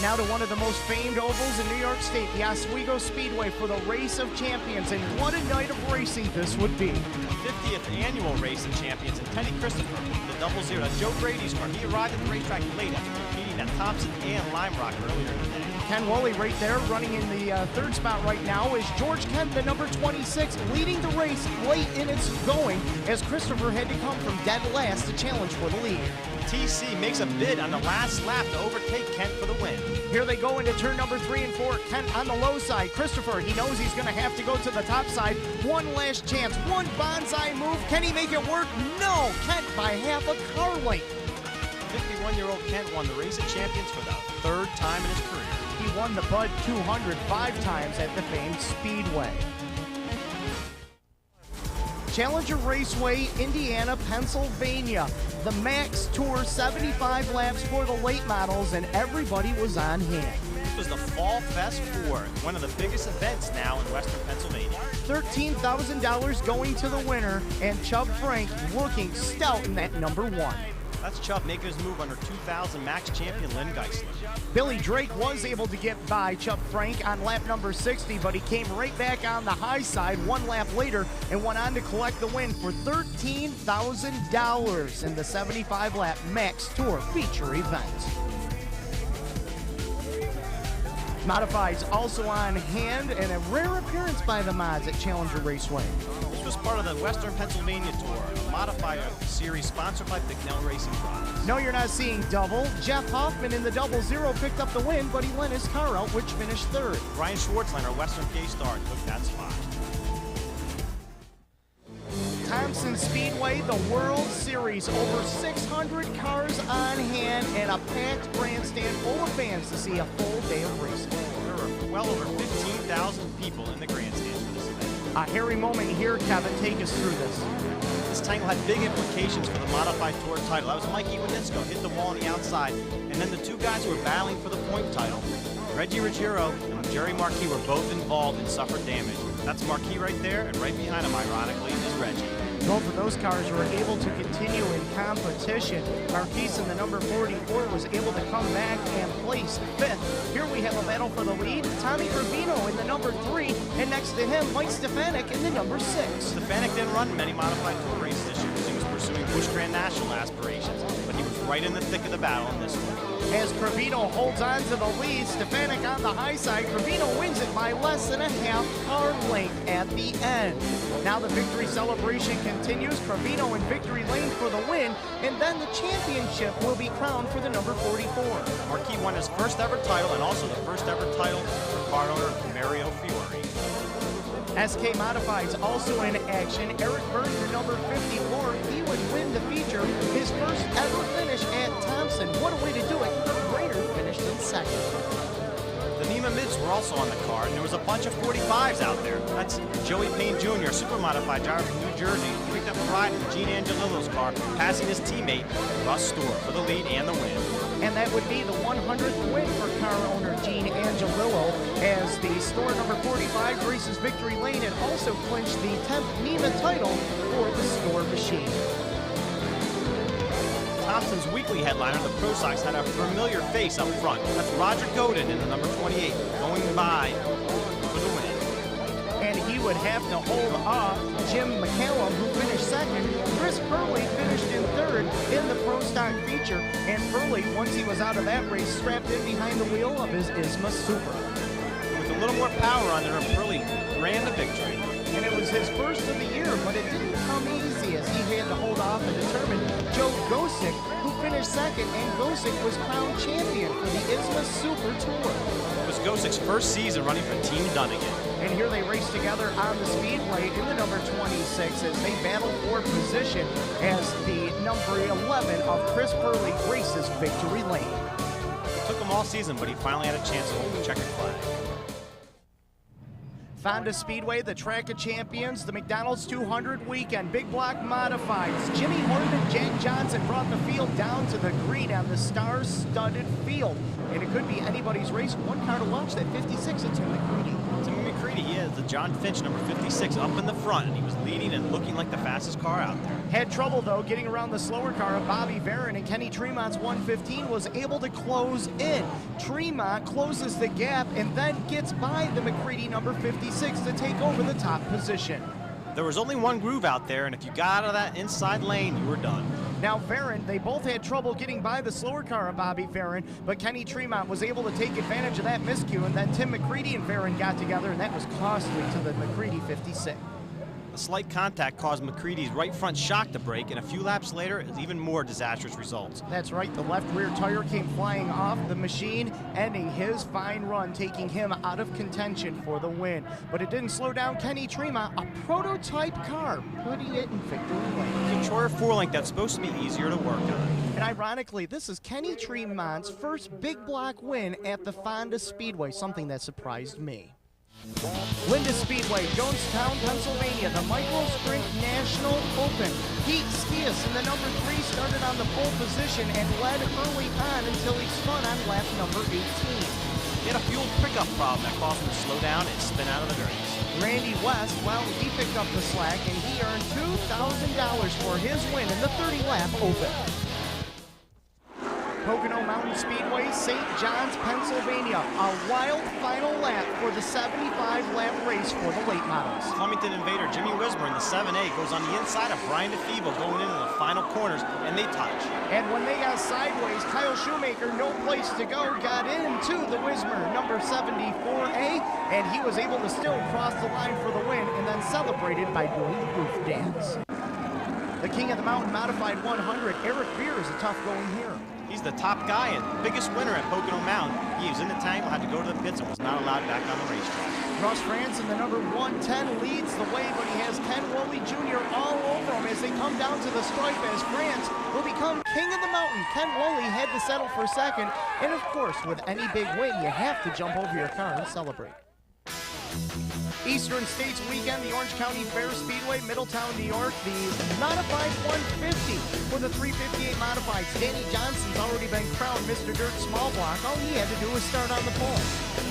Now to one of the most famed ovals in New York State, the Oswego Speedway for the Race of Champions. And what a night of racing this would be. 50th annual Race of Champions, and Teddy Christopher, the double zero. Now, Joe Brady's car, he arrived at the racetrack late after competing at Thompson and Lime Rock earlier today. Ken Woolley right there, running in the third spot right now is George Kent, the number 26, leading the race late in its going as Christopher had to come from dead last to challenge for the lead. TC makes a bid on the last lap to overtake Kent for the win. Here they go into turn number 3 and 4. Kent on the low side. Christopher, he knows he's going to have to go to the top side. One last chance, one bonsai move. Can he make it work? No, Kent by half a car length. 51-year-old Kent won the Race of Champions for the third time in his career. He won the Bud 200 5 times at the famed Speedway. Challenger Raceway, Indiana, Pennsylvania. The Max Tour, 75 laps for the late models, and everybody was on hand. This was the Fall Fest 4, one of the biggest events now in Western Pennsylvania. $13,000 going to the winner, and Chubb Frank looking stout in that number 1. That's Chubb making his move under 2000 Max champion Lynn Geisler. Billy Drake was able to get by Chubb Frank on lap number 60, but he came right back on the high side 1 lap later and went on to collect the win for $13,000 in the 75-lap Max Tour feature event. Modifieds also on hand, and a rare appearance by the mods at Challenger Raceway. This was part of the Western Pennsylvania Tour, a modified series sponsored by Bicknell Racing Products. No, you're not seeing double. Jeff Hoffman in the 00 picked up the win, but he lent his car out, which finished 3rd. Ryan Schwartzlander, Western PA star, took that spot. Thompson Speedway, the World Series. Over 600 cars on hand and a packed grandstand full of fans to see a full day of racing. There were well over 15,000 people in the grandstands for this event. A hairy moment here, Kevin. Take us through this. This title had big implications for the Modified Tour title. That was Mikey Wienisko, hit the wall on the outside, and then the 2 guys who were battling for the point title, Reggie Ruggiero and Jerry Marquis, were both involved and suffered damage. That's Marquis right there, and right behind him, ironically, is Reggie. Both of those cars were able to continue in competition. Marquis in the number 44 was able to come back and place 5th. Here we have a battle for the lead. Tommy Gravino in the number 3, and next to him, Mike Stefanik in the number 6. Stefanik didn't run many Modified Tour races this year because he was pursuing Busch Grand National aspirations, but he was right in the thick of the battle in this one. As Gravino holds on to the lead, Stefanik on the high side. Gravino wins it by less than a half car length at the end. Now the victory celebration continues. Gravino in victory lane for the win, and then the championship will be crowned for the number 44. Marquis won his first ever title and also the first ever title for car owner Mario Fiore. SK Modifieds also in action. Eric Berger, number 54, he would win the feature, his first ever finish at Thompson. What a way to do it. Kurt Grader finished in 2nd. The NEMA Mids were also on the card, and there was a bunch of 45s out there. That's Joey Payne Jr., super modified driver from New Jersey, who picked up a ride in Gene Angelillo's car, passing his teammate, Russ Storr, for the lead and the win. And that would be the 100th win for car owner Gene Angelillo, as the Storr number 45 races victory lane and also clinched the 10th NEMA title for the Storr machine. Thompson's weekly headliner, the Pro Sox, had a familiar face up front. That's Roger Godin in the number 28, going by for the win. And he would have to hold off Jim McCallum, who finished 2nd. Chris Purley finished in 3rd in the Pro Stock feature. And Purley, once he was out of that race, strapped in behind the wheel of his ISMA Super. With a little more power on there, Purley ran the victory. And it was his first of the year, but it didn't come easy as he had to hold off and determine Joe Gosick, who finished 2nd, and Gosick was crowned champion for the ISMA Super Tour. It was Gosick's first season running for Team Dunnigan. And here they race together on the speedway in the number 26 as they battle for position as the number 11 of Chris Purley races victory lane. It took him all season, but he finally had a chance to hold the checkered flag. Fonda Speedway, the track of champions, the McDonald's 200 weekend, big block modifieds. Jimmy Horton and Jack Johnson brought the field down to the green on the star-studded field. And it could be anybody's race. One car to watch, that 56 of Tim McCready. Tim McCready, he is the John Finch, number 56, up in the front, and he was leading and looking like the fastest car out there. Had trouble, though, getting around the slower car of Bobby Varon, and Kenny Tremont's 115 was able to close in. Tremont closes the gap and then gets by the McCready number 56 to take over the top position. There was only one groove out there, and if you got out of that inside lane, you were done. Now Varon, they both had trouble getting by the slower car of Bobby Varon, but Kenny Tremont was able to take advantage of that miscue, and then Tim McCready and Varon got together, and that was costly to the McCready 56. A slight contact caused McCready's right front shock to break, and a few laps later, it was even more disastrous results. That's right, the left rear tire came flying off the machine, ending his fine run, taking him out of contention for the win. But it didn't slow down Kenny Tremont, a prototype car, putting it in victory lane. Controller 4-link that's supposed to be easier to work on. And ironically, this is Kenny Tremont's first big block win at the Fonda Speedway, something that surprised me. Linda Speedway, Jonestown, Pennsylvania, the Micro Sprint National Open. Pete Skias in the number 3 started on the pole position and led early on until he spun on lap number 18. He had a fuel pickup problem that caused him to slow down and spin out of the dirties. Randy West, well, he picked up the slack and he earned $2,000 for his win in the 30-lap Open. Pocono Mountain Speedway, St. John's, Pennsylvania. A wild final lap for the 75-lap race for the late models. Flemington Invader Jimmy Wismer in the 7A goes on the inside of Brian DeFeebo going into the final corners, and they touch. And when they got sideways, Kyle Shoemaker, no place to go, got into the Wismer, number 74A, and he was able to still cross the line for the win and then celebrated by doing the roof dance. The King of the Mountain Modified 100, Eric Beer is a tough going here. He's the top guy and biggest winner at Pocono Mountain. He was in the tangle, had to go to the pits, and was not allowed back on the racetrack. Russ Franson, the number 110, leads the way, but he has Ken Woolley Jr. all over him as they come down to the stripe as France will become King of the Mountain. Ken Woolley had to settle for second, and of course, with any big win, you have to jump over your car and celebrate. Eastern States Weekend, the Orange County Fair Speedway, Middletown, New York, the Modified 150 for the 358 Modifieds. Danny Johnson's already been crowned Mr. Dirt Small Block. All he had to do was start on the pole.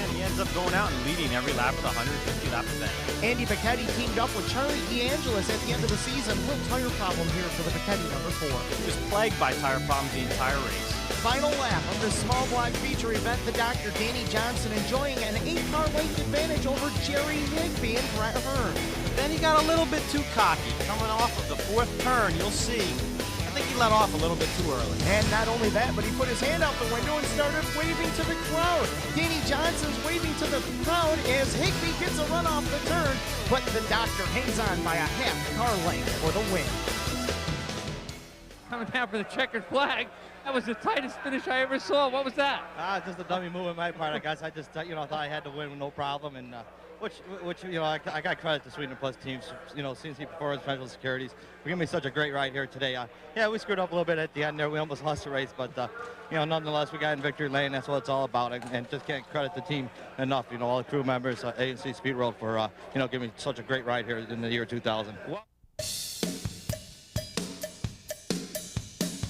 And he ends up going out and leading every lap of the 150-lap event. Andy Becchetti teamed up with Charlie DeAngelis at the end of the season. Little tire problem here for the Becchetti number 4. He was plagued by tire problems the entire race. Final lap of the small block feature event, the Dr. Danny Johnson enjoying an 8-car length advantage over Jerry Higby and Brett Hearn. Then he got a little bit too cocky. Coming off of the 4th turn, you'll see. I think he let off a little bit too early. And not only that, but he put his hand out the window and started waving to the crowd. Danny Johnson's waving to the crowd as Higby gets a run off the turn, but the Doctor hangs on by a half-car length for the win. Coming down for the checkered flag. That was the tightest finish I ever saw. What was that? Just a dummy move on my part, I guess. I just, thought I had to win with no problem, and which I got credit to Sweden Plus teams, CNC Performance, Special Securities. For giving me such a great ride here today. Yeah, we screwed up a little bit at the end there. We almost lost the race, but nonetheless, we got in victory lane. That's what it's all about, and just can't credit the team enough. All the crew members, ANC Speed World for giving me such a great ride here in the year 2000.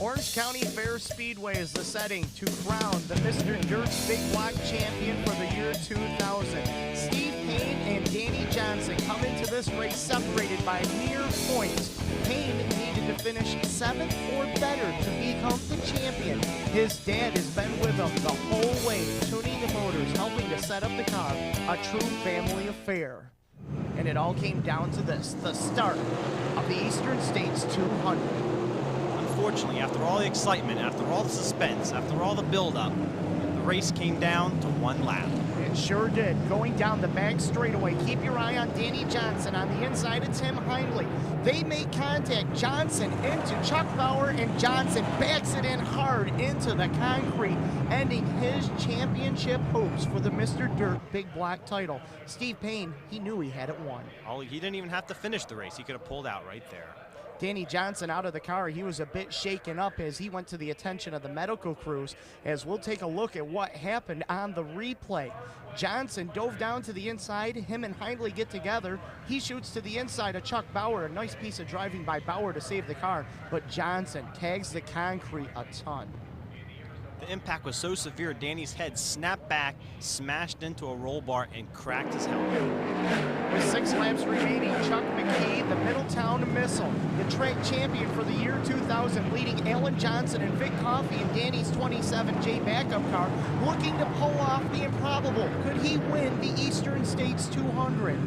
Orange County Fair Speedway is the setting to crown the Mr. Dirt Big Block champion for the year 2000. Steve Payne and Danny Johnson come into this race separated by mere points. Payne needed to finish 7th or better to become the champion. His dad has been with him the whole way, tuning the motors, helping to set up the car. A true family affair. And it all came down to this, the start of the Eastern States 200. Unfortunately, after all the excitement, after all the suspense, after all the build-up, the race came down to one lap. It sure did. Going down the back straightaway, keep your eye on Danny Johnson. On the inside, it's Tim Hindley. They make contact. Johnson into Chuck Bauer, and Johnson backs it in hard into the concrete, ending his championship hopes for the Mr. Dirt Big Block title. Steve Payne, he knew he had it won. He didn't even have to finish the race. He could have pulled out right there. Danny Johnson out of the car, he was a bit shaken up as he went to the attention of the medical crews, as we'll take a look at what happened on the replay. Johnson dove down to the inside, him and Hindley get together, he shoots to the inside of Chuck Bauer, a nice piece of driving by Bauer to save the car, but Johnson tags the concrete a ton. The impact was so severe, Danny's head snapped back, smashed into a roll bar, and cracked his helmet. With 6 laps remaining, Chuck McKee, the Middletown Missile, the track champion for the year 2000, leading Alan Johnson and Vic Coffey in Danny's 27J backup car, looking to pull off the improbable. Could he win the Eastern States 200?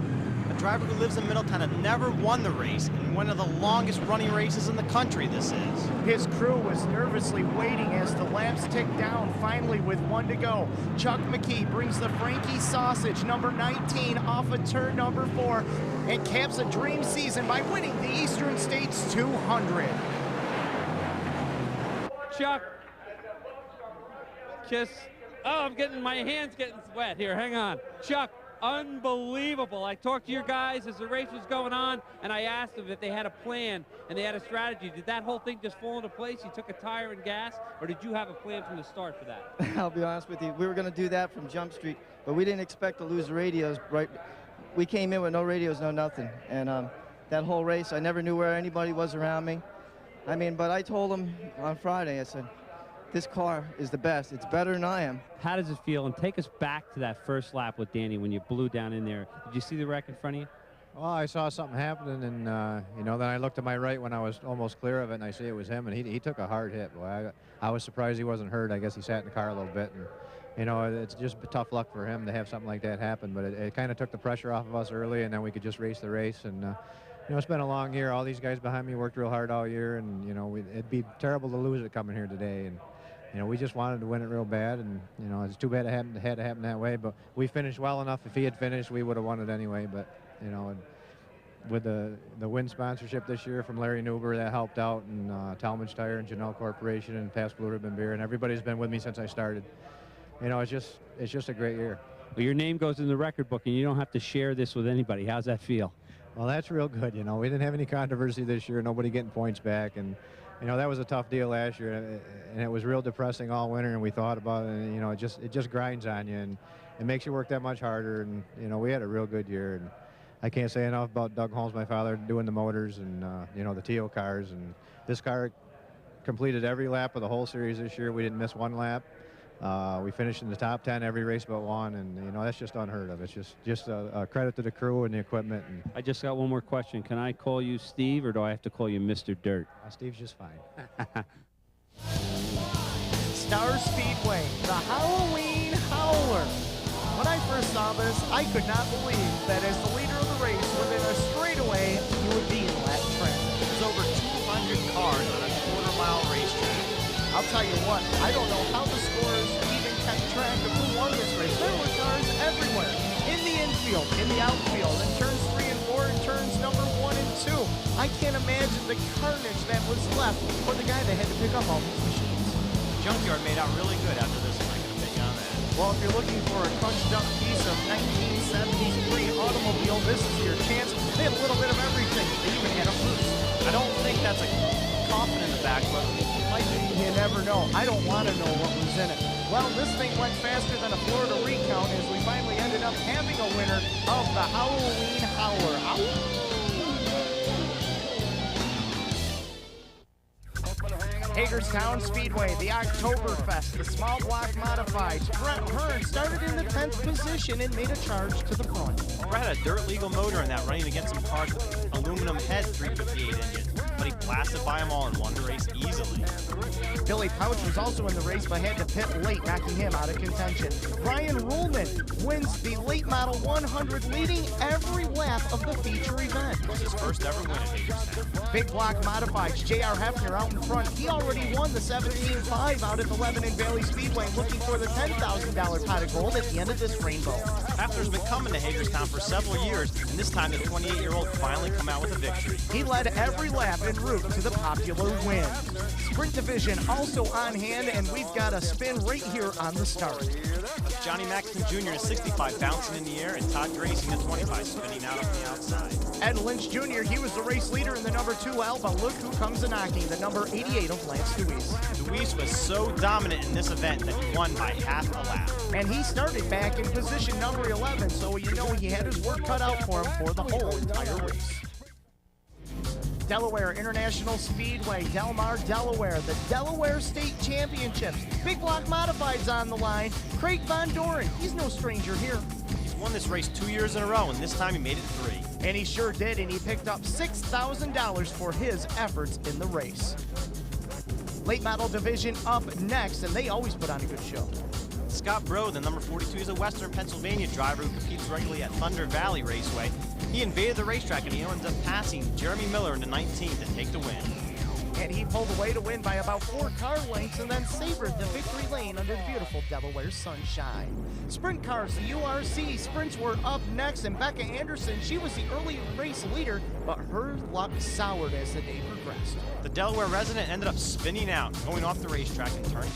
A driver who lives in Middletown had never won the race, and one of the longest running races in the country this is. His crew was nervously waiting as the laps ticked down, finally with 1 to go. Chuck McKee brings the Frankie Sausage, number 19, off of turn number 4, and caps a dream season by winning the Eastern States 200. Chuck, my hand's getting wet here, hang on. Chuck, unbelievable. I talked to your guys as the race was going on, and I asked them if they had a plan and they had a strategy. Did that whole thing just fall into place? You took a tire and gas, or did you have a plan from the start for that? I'll be honest with you. We were going to do that from Jump Street, but we didn't expect to lose the radios. Right? We came in with no radios, no nothing. And that whole race. I never knew where anybody was around me. I mean, but I told him on Friday, I said, this car is the best. It's better than I am. How does it feel? And take us back to that first lap with Danny when you blew down in there. Did you see the wreck in front of you? Well, I saw something happening, and you know, then I looked to my right when I was almost clear of it, and I see it was him, and he took a hard hit. Boy, I was surprised he wasn't hurt. I guess he sat in the car a little bit, and you know, it's just tough luck for him to have something like that happen. But it kind of took the pressure off of us early, and then we could just race the race. And you know, it's been a long year. All these guys behind me worked real hard all year, and you know, it'd be terrible to lose it coming here today. And you know, we just wanted to win it real bad, and you know, it's too bad it had to happen that way. But we finished well enough. If he had finished, we would have won it anyway. But you know, with the Win sponsorship this year from Larry Newber, that helped out, and Talmadge Tire and Janelle Corporation and Pabst Blue Ribbon Beer, and everybody's been with me since I started. You know, it's just a great year. Well, your name goes in the record book, and you don't have to share this with anybody. How's that feel? Well, that's real good. You know, we didn't have any controversy this year. Nobody getting points back, and you know, that was a tough deal last year, and it was real depressing all winter. And we thought about it, and you know, it just grinds on you, and it makes you work that much harder. And you know, we had a real good year, and I can't say enough about Doug Holmes, my father, doing the motors and you know, the TO cars. And this car completed every lap of the whole series this year. We didn't miss one lap. We finished in the top 10 every race but one, and you know, that's just unheard of. It's just a credit to the crew and the equipment. And I just got one more question. Can I call you Steve, or do I have to call you Mr. Dirt? Steve's just fine. Star Speedway, the Halloween Howler. When I first saw this, I could not believe that as the leader of the race, within a straightaway, you would be in lap trend. There's over 200 cars on a quarter-mile racetrack. I'll tell you what, I don't know how the scorers even kept track of who won this race. There were cars everywhere, in the infield, in the outfield, in turns 3 and 4, and turns number 1 and 2. I can't imagine the carnage that was left for the guy that had to pick up all these machines. Junkyard made out really good after this. I'm not going to bet you on that. Well, if you're looking for a crunched-up piece of 1970s pre-automobile, this is your chance. They had a little bit of everything. They even had a Bruce. I don't think that's a coffin in the back, but it might be. You never know. I don't want to know what was in it. Well, this thing went faster than a Florida recount as we finally ended up having a winner of the Halloween Howler. Hagerstown Speedway, the Oktoberfest, the small block modified. Brett Hearn started in the 10th position and made a charge to the front. Brett had a dirt legal motor in that, running against some cars with aluminum head 358 engines, but he blasted by them all and won the race easily. Billy Pouch was also in the race but had to pit late, knocking him out of contention. Brian Ruhlman wins the late model 100, leading every lap of the feature event. It was his first ever win at Hagerstown. Big block modifieds, J.R. Hefner out in front. He already won the 17.5 out at the Lebanon Valley Speedway, looking for the $10,000 pot of gold at the end of this rainbow. Hefner's been coming to Hagerstown for several years, and this time the 28-year-old finally come out with a victory. He led every lap en route to the popular win. Sprint division also on hand, and we've got a spin right here on the start. That's Johnny Maxton Jr. at 65 bouncing in the air, and Todd Gracing at 25 spinning out on the outside. Ed Lynch Jr., he was the race leader in the number 2 L, but look who comes a knocking, the number 88 of Lance Deweese. Deweese was so dominant in this event that he won by half a lap. And he started back in position number 11, so you know he had his work cut out for him for the whole entire race. Delaware International Speedway, Del Mar, Delaware, the Delaware State Championships. Big block modifieds on the line. Craig Von Doren, he's no stranger here. He's won this race 2 years in a row, and this time he made it 3. And he sure did, and he picked up $6,000 for his efforts in the race. Late model division up next, and they always put on a good show. Scott Bro, the number 42, is a Western Pennsylvania driver who competes regularly at Thunder Valley Raceway. He invaded the racetrack, and he ends up passing Jeremy Miller in the 19th to take the win. And he pulled away to win by about 4 car lengths and then savored the victory lane under the beautiful Delaware sunshine. Sprint cars, the URC sprints were up next, and Becca Anderson, she was the early race leader, but her luck soured as the day progressed. The Delaware resident ended up spinning out, going off the racetrack in turn 2.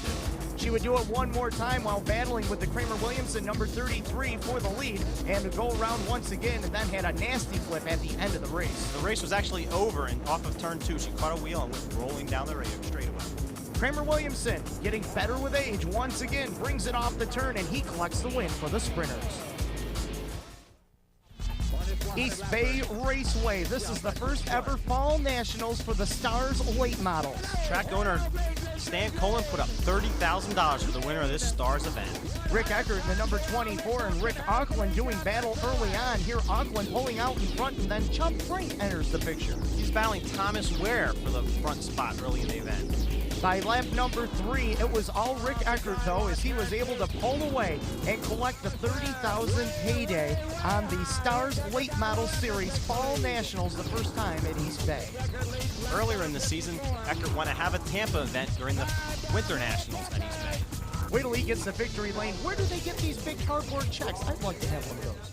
She would do it one more time while battling with the Kramer Williamson number 33 for the lead, and to go around once again, and then had a nasty flip at the end of the race. The race was actually over, and off of turn 2, she caught a wheel and went rolling down the straightaway. Kramer Williamson, getting better with age, once again brings it off the turn, and he collects the win for the sprinters. East Bay Raceway. This is the first ever Fall Nationals for the Stars late models. Track owner Stan Cullen put up $30,000 for the winner of this Stars event. Rick Eckert, the number 24, and Rick Auckland doing battle early on. Here, Auckland pulling out in front, and then Chuck Frank enters the picture. He's battling Thomas Ware for the front spot early in the event. By lap number 3, it was all Rick Eckert, though, as he was able to pull away and collect the $30,000 payday on the Stars Late Model Series Fall Nationals, the first time at East Bay. Earlier in the season, Eckert won a Have a Tampa event during the Winter Nationals at East Bay. Wait till he gets the victory lane. Where do they get these big cardboard checks? I'd like to have one of those.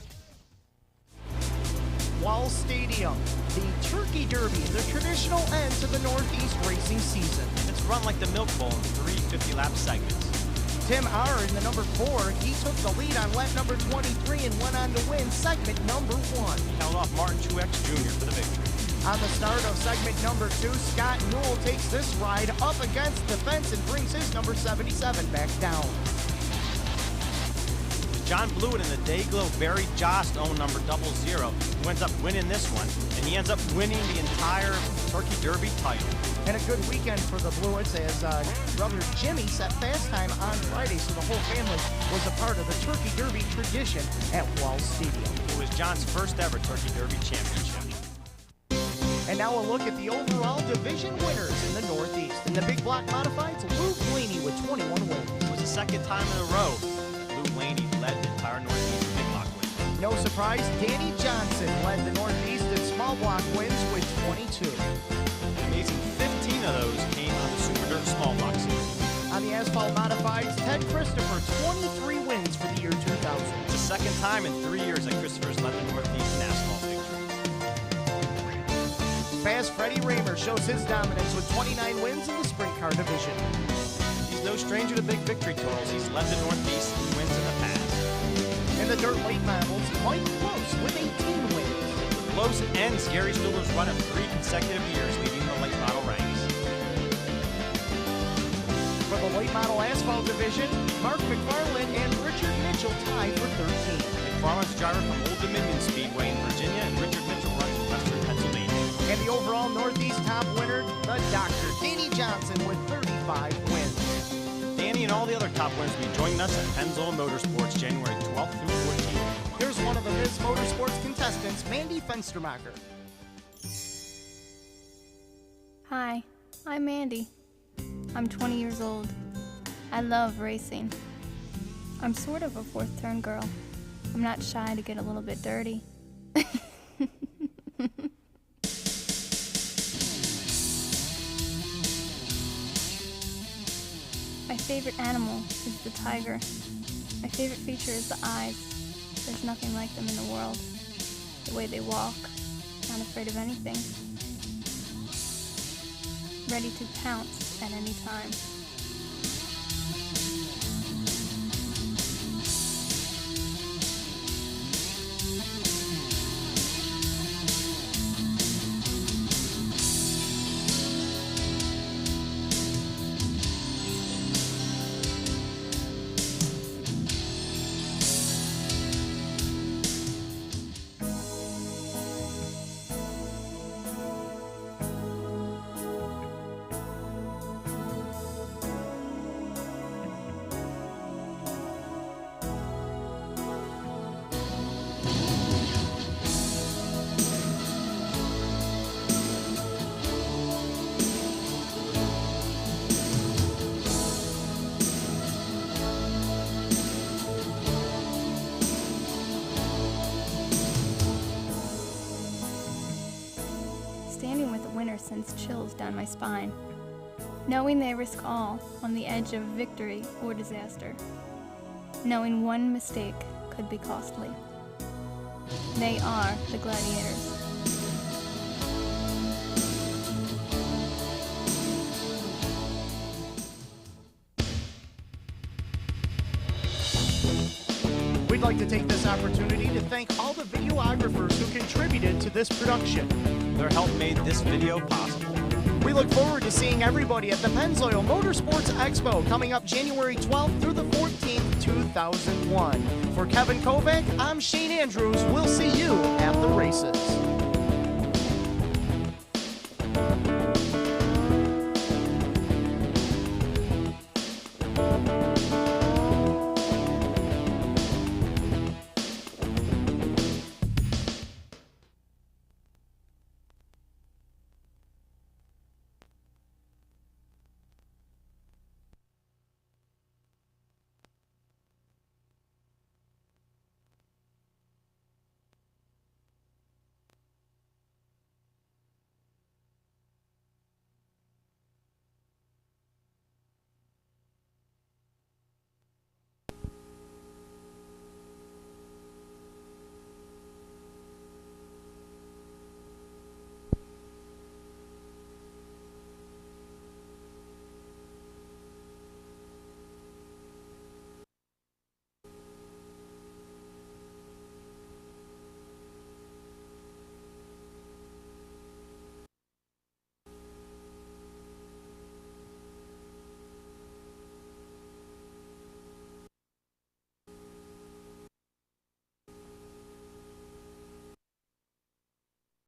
Wall Stadium, the Turkey Derby, the traditional end to the Northeast racing season. It's run like the Milk Bowl in 3 50-lap segments. Tim Arr in the number 4, he took the lead on lap number 23 and went on to win segment number 1. He held off Martin Truex Jr. for the victory. On the start of segment number 2, Scott Newell takes this ride up against the fence and brings his number 77 back down. John Blewett in the Dayglow Barry Jost owned number 00, who ends up winning this one, and he ends up winning the entire Turkey Derby title. And a good weekend for the Blewetts as brother Jimmy set fast time on Friday, so the whole family was a part of the Turkey Derby tradition at Wall Stadium. It was John's first ever Turkey Derby championship. And now a look at the overall division winners in the Northeast. In the big block modifieds, Lou Blaney with 21 wins. It was the second time in a row Lou Blaney led the entire Northeast big block wins. No surprise, Danny Johnson led the Northeast in small block wins with 22. An amazing 15 of those came on the Super Dirt small block series. On the asphalt modifieds, Ted Christopher, 23 wins for the year 2000. It's the second time in 3 years that Christopher's led the Northeast in asphalt victories. Fast Freddie Raymer shows his dominance with 29 wins in the sprint car division. He's no stranger to big victory totals. He's led the Northeast in wins in the past. In the dirt late models, Mike Close with 18 wins. Close ends Gary Stiller's run of 3 consecutive years leading the late model ranks. For the late model asphalt division, Mark McFarland and Richard Mitchell tied for 13. McFarland's a driver from Old Dominion Speedway in Virginia, and Richard Mitchell runs in Western Pennsylvania. And the overall Northeast top winner, the Doctor, Danny Johnson with 35 wins. Danny and all the other top winners will be joining us at Pennzoil Motorsports January 12th through 14th. Here's one of the Ms. Motorsports contestants, Mandy Fenstermacher. Hi, I'm Mandy. I'm 20 years old. I love racing. I'm sort of a fourth turn girl. I'm not shy to get a little bit dirty. My favorite animal is the tiger. My favorite feature is the eyes. There's nothing like them in the world. The way they walk, not afraid of anything. Ready to pounce at any time. Standing with a winner sends chills down my spine, knowing they risk all on the edge of victory or disaster, knowing one mistake could be costly. They are the Gladiators. We'd like to take this opportunity to thank all the videographers who contributed to this production. Their help made this video possible. We look forward to seeing everybody at the Pennzoil Motorsports Expo coming up January 12th through the 14th, 2001. For Kevin Kovac, I'm Shane Andrews. We'll see you at the races.